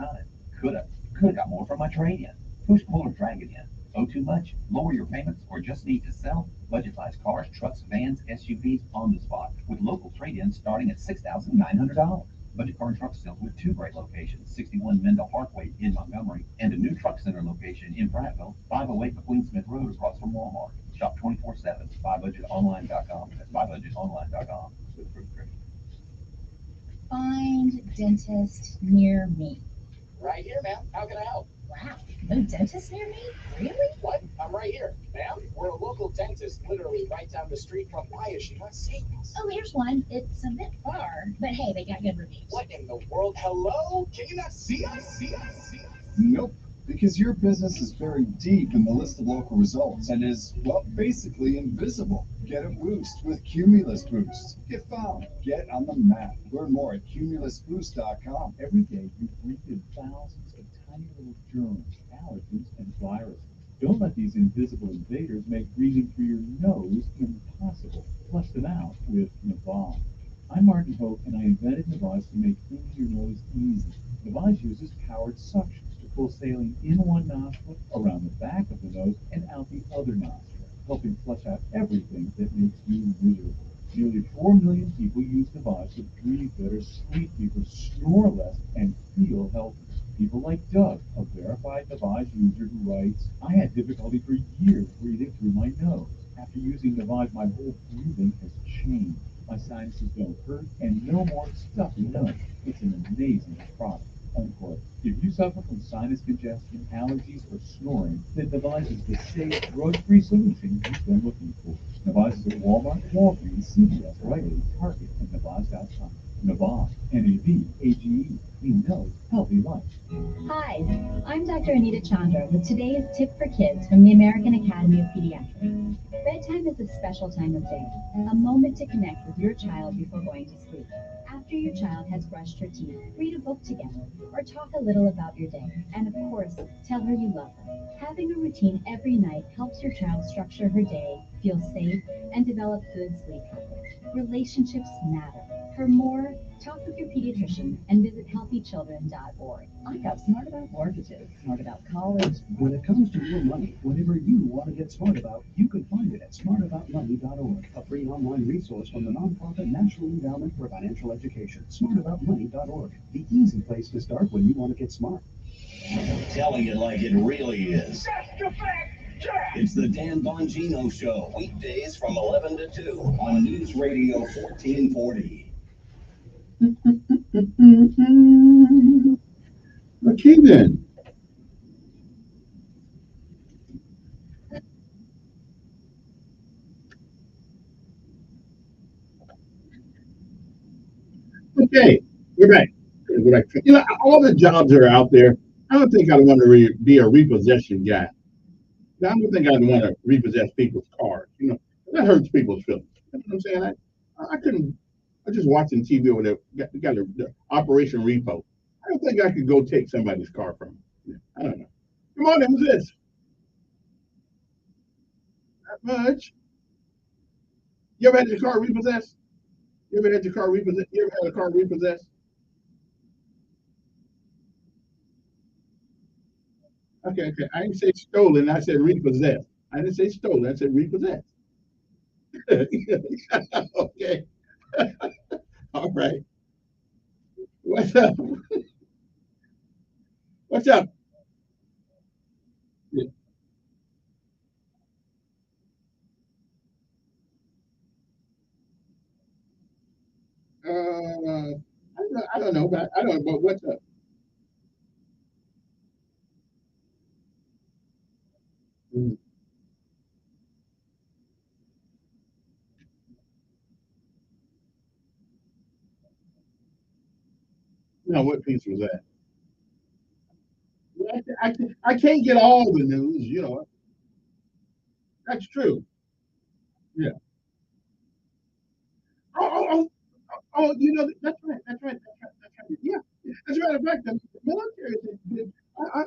Coulda got more from my trade-in. Push, pull, or drag it in. Owe too much? Lower your payments or just need to sell? Budget buys cars, trucks, vans, SUVs on the spot with local trade-ins starting at $6,900. Budget car and truck sales with two great locations, 61 Mendel Parkway in Montgomery and a new truck center location in Prattville, 508 McQueen Smith Road across from Walmart. Shop 24/7, buybudgetonline.com. That's buybudgetonline.com. With proof credit. Find dentist near me. Right here, ma'am. How can I help? Wow, no dentist near me? Really? What? I'm right here. Ma'am, we're a local dentist literally right down the street from. Why is she not seeing us? Oh, here's one. It's a bit far, but hey, they got good reviews. What in the world? Hello? Can you not see us? See us? See us? Nope. Because your business is buried deep in the list of local results and is, well, basically invisible. Get a boost with Cumulus Boost. Get found. Get on the map. Learn more at cumulusboost.com. Every day you breathe in thousands of tiny little germs, allergens, and viruses. Don't let these invisible invaders make breathing through your nose impossible. Flush them out with Navage. I'm Martin Hope, and I invented Navage to make cleaning your nose easy. Navage uses powered suctions to pull saline in one nostril, around the back of the nose, and out the other nostril, helping flush out everything that makes you miserable. Nearly 4 million people use Navage to breathe better, sleep deeper, snore less, and feel healthy. People like Doug, a verified Navage user who writes, I had difficulty for years breathing through my nose. After using Navage, my whole breathing has changed. My sinuses don't hurt, and no more stuffy nose. It's an amazing product. Unquote. If you suffer from sinus congestion, allergies, or snoring, then Navage is the safe, drug-free solution you've been looking for. Navage is at Walmart, Walgreens, CVS, Rite Aid, Target, and Navage.com. Navage, N-A-V-A-G-E. Clean nose, healthy life. Hi, I'm Dr. Anita Chandra with today's tip for kids from the American Academy of Pediatrics. Bedtime is a special time of day, a moment to connect with your child before going to sleep. After your child has brushed her teeth, read a book together, or talk a little about your day. And of course, tell her you love her. Having a routine every night helps your child structure her day, feel safe, and develop good sleep habits. Relationships matter. For more, talk with your pediatrician and visit healthychildren.org. I got smart about mortgages, smart about college. When it comes to your money, whatever you want to get smart about, you can find it at smartaboutmoney.org, a free online resource from the nonprofit National Endowment for Financial Education. Smartaboutmoney.org, the easy place to start when you want to get smart. Telling it like it really is. It's the Dan Bongino Show, weekdays from 11 to 2 on News Radio 1440. Okay then. Okay, we're back. We're back. You know, all the jobs that are out there, I don't think I'd want to be a repossession guy. I don't think I'd want to repossess people's cars. You know, that hurts people's feelings. You know what I'm saying? I couldn't. I was just watching TV over there. Got the Operation Repo. I don't think I could go take somebody's car from them. I don't know. Come on, who's this? Not much. You ever had your car repossessed? You ever had your car repossessed? You ever had a car repossessed? Okay, okay. I didn't say stolen. I said repossessed. I didn't say stolen. I said repossessed. Okay. All right. What's up? What's up? Yeah. I don't know, but I don't know. But what's up? Mm. You know, what piece was that? Well, I can't get all the news. You know, that's true. Yeah. Oh, you know, that's right. That's right. That's right. That's right. Yeah. As a matter of fact, the military,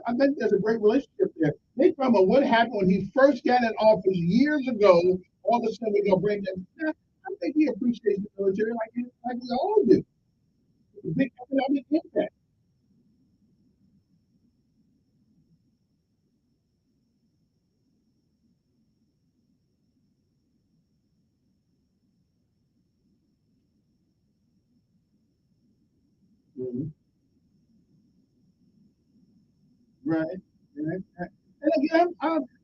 I think there's a great relationship there. They talk about what happened when he first got in office years ago all of a sudden we're gonna bring them. Nah, I think he appreciates the military like we all do. Big economic impact. Mhm. Right. Right. And again,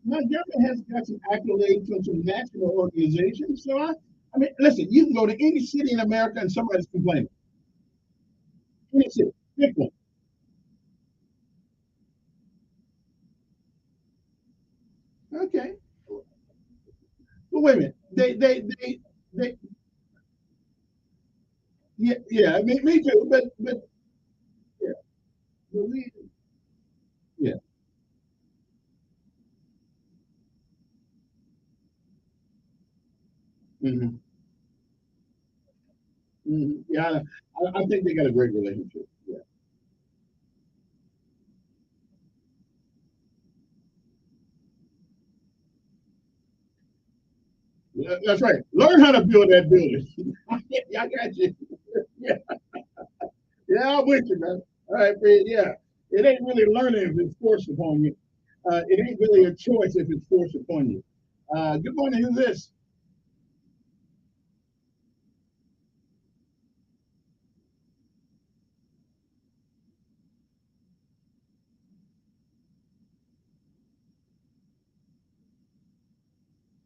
my government has got some accolades from some national organizations. So I mean, listen, you can go to any city in America and somebody's complaining. Any city, pick one. Okay. But wait a minute. They yeah, yeah. Me too. But yeah, but yeah. Hmm. Yeah. I think they got a great relationship. Yeah. That's right. Learn how to build that building. Yeah, I got you. Yeah, yeah, I'm with you, man. All right, Fred. Yeah, it ain't really learning if it's forced upon you. It ain't really a choice if it's forced upon you. Good morning. Who's this?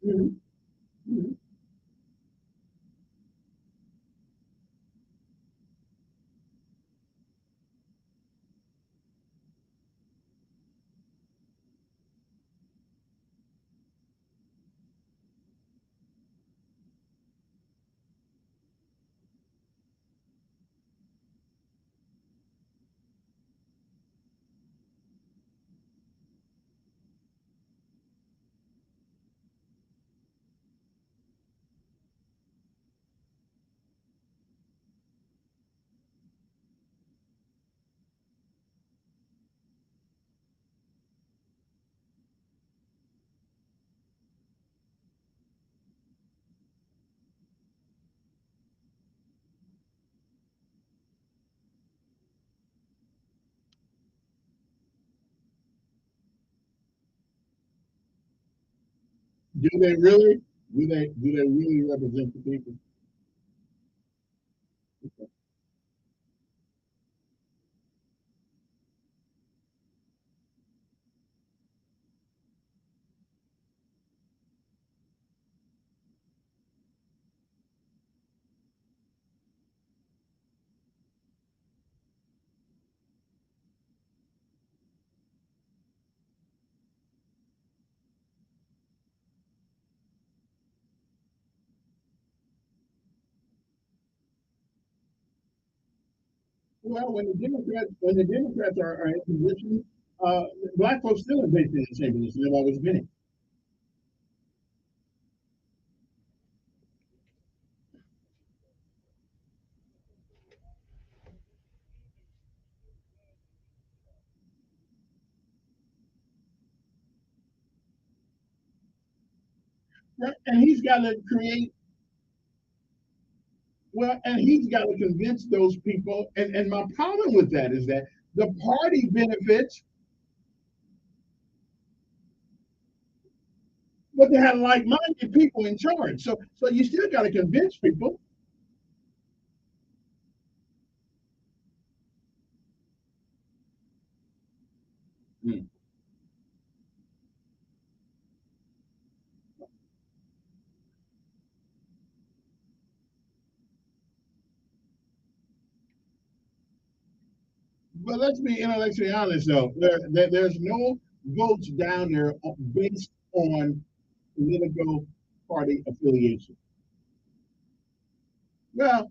Mhm, mhm. Do they really? Do they really represent the people? Well, when the Democrats are in position, uh, black folks still are basically in the same position they've always been in. Right? And he's got to create. Well, and he's got to convince those people. And my problem with that is that the party benefits, but they have like-minded people in charge. So you still got to convince people. Hmm. But let's be intellectually honest, though. There's no votes down there based on political party affiliation. Well,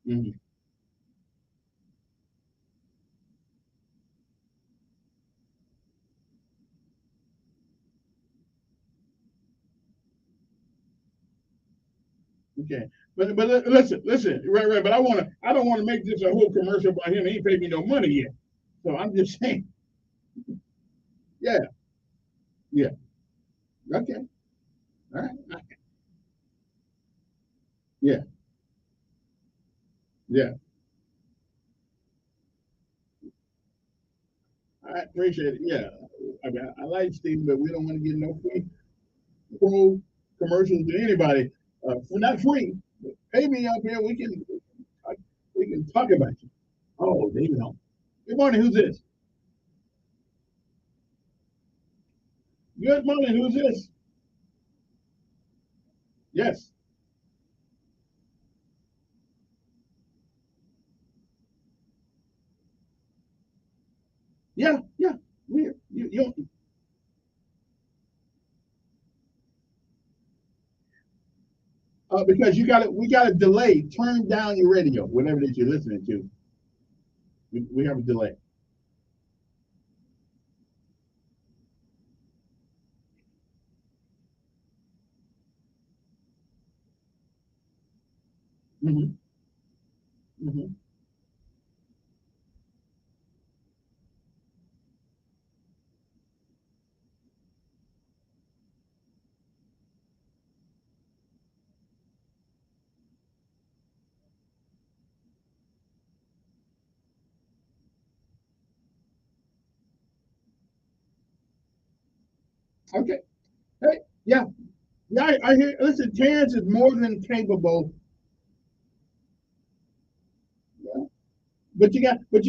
mhm. Okay. But listen, right. But I don't want to make this a whole commercial about him. He ain't paid me no money yet. So I'm just saying, yeah, yeah, okay, all right, yeah, yeah. I appreciate it. Yeah, I mean, I like Steve, but we don't want to get no free pro commercials to anybody. For not free, but pay me up here. We can talk about you. Oh, there you go. Good morning. Who's this? Good morning. Who's this? Yes. Yeah, yeah. You because we got a delay. Turn down your radio, whatever it is you're listening to. We have a delay. Hmm. Hmm. Okay. Hey, yeah, yeah. I hear. Listen, Terrence is more than capable. Yeah. But you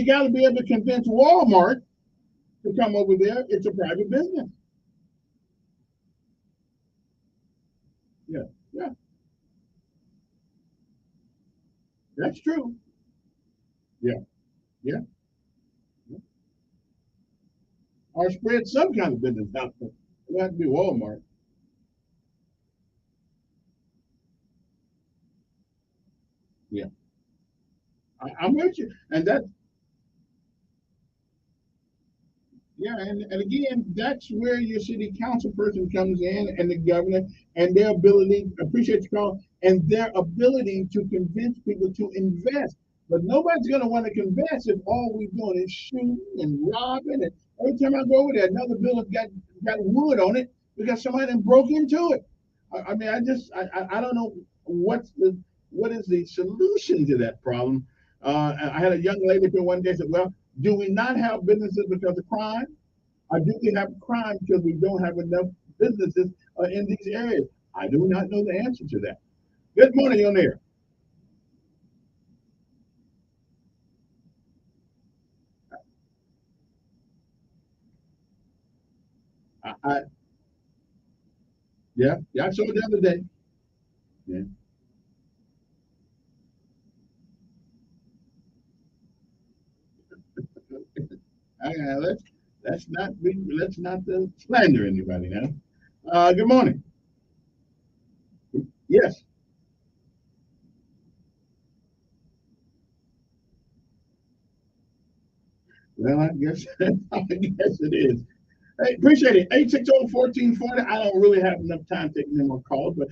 got to be able to convince Walmart to come over there. It's a private business. Yeah, yeah, that's true. Yeah, yeah. Or spread some kind of business out there. It don't have to be Walmart. Yeah, I'm with you. And that, yeah, and again, that's where your city council person comes in and the governor and their ability, appreciate the call, and their ability to convince people to invest. But nobody's going to want to invest if all we're doing is shooting and robbing. And every time I go over there, another building got wood on it because somebody done broke into it. I mean, I don't know what is the solution to that problem. I had a young lady here one day said, "Well, do we not have businesses because of crime? Or do we have crime because we don't have enough businesses in these areas?" I do not know the answer to that. Good morning on there. I yeah, yeah, I saw it the other day. Yeah. Let's let's not slander anybody now. Good morning. Yes. Well, I guess I guess it is. Hey, appreciate it. 860-1440. I don't really have enough time taking any more calls, but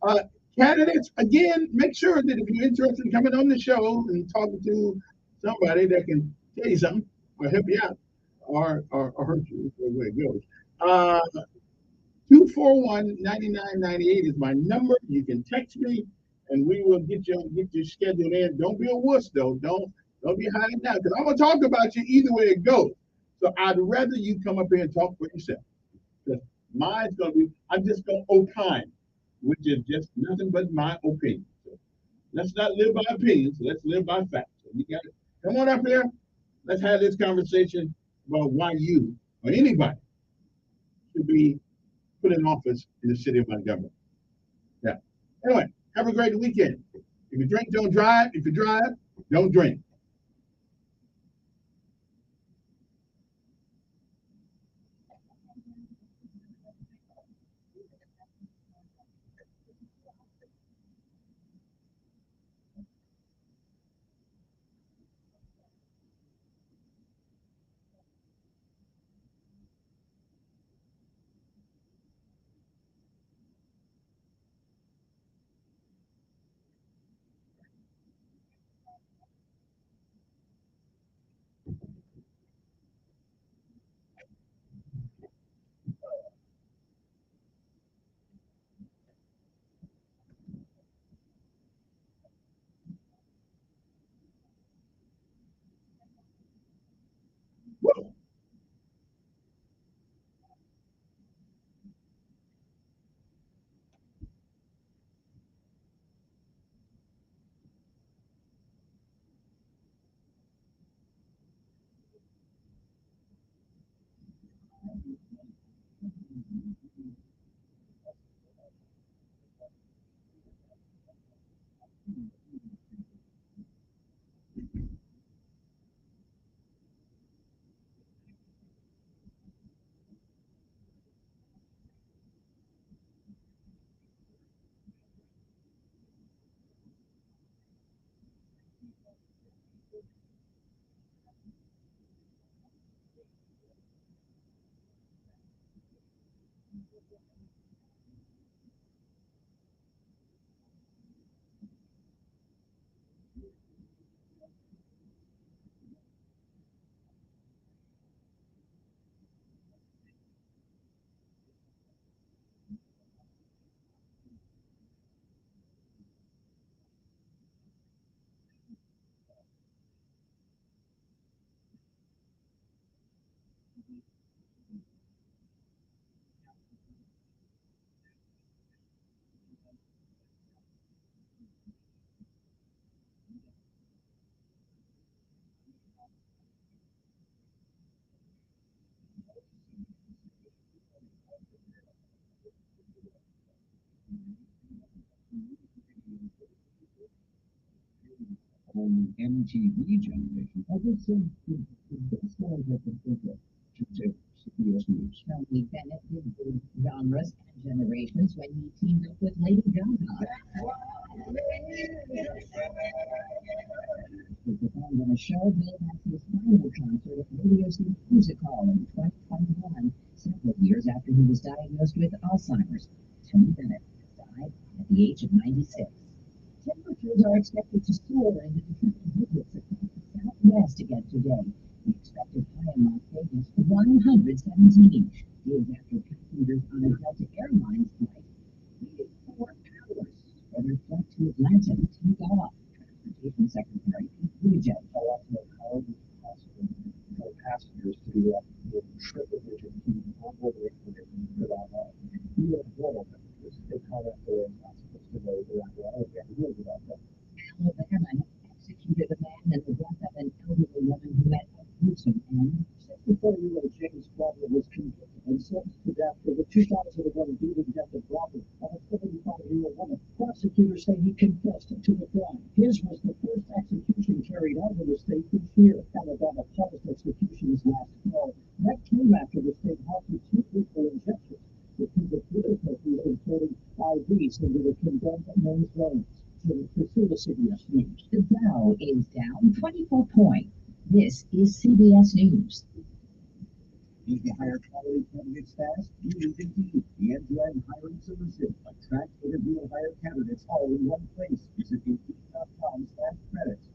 uh, candidates, again, make sure that if you're interested in coming on the show and talking to somebody that can tell you something or help you out or hurt you, whichever way it goes. 241-9998 is my number. You can text me and we will get you scheduled in. Don't be a wuss though. Don't be hiding out because I'm gonna talk about you either way it goes. So I'd rather you come up here and talk for yourself. Because mine's gonna be, I'm just gonna opine, which is just nothing but my opinion. So let's not live by opinions, let's live by facts. So you got it. Come on up here. Let's have this conversation about why you or anybody should be put in office in the city of Montgomery. Yeah. Anyway, have a great weekend. If you drink, don't drive. If you drive, don't drink. On MTV generation, I would say the best one I can think of to take CBS News. Tony Bennett did both genres and generations when he teamed up with Lady Gaga. He performed on a show billed as his final concert at Radio City Music Hall in 2021, several years after he was diagnosed with Alzheimer's. Tony Bennett died at the age of 96. Temperatures are expected to soar in the triple digits across the southwest again today. The expected high in Las Vegas, 117. Days after passengers on a Delta Airlines flight waited 4 hours for their flight to Atlanta to take off. Transportation Secretary Pete Buttigieg Also, how is it possible for passengers to do that with triple digit heat onboard information without that? Even global temperatures, if how that is not supposed to know without that. I never knew about that. Alabama executed a man in the death of an elderly woman who had a gruesome end. 64-year-old James Butler was convicted and sentenced to death for the 2001 beating death of Butler of a 75-year-old woman. Prosecutors say he confessed to the crime. His was the first execution carried out in the state this year. Alabama paused executions last fall. That came after the state halted 2 lethal injections. The people difficulty in putting IVs into the condemned men's veins. To the CBS News. The Dow is down 24 points. This is CBS News. Need to hire quality candidates fast? You need Indeed, the end-to-end hiring solution. Attract, interview, and hire candidates all in one place. Visit Indeed.com/credits.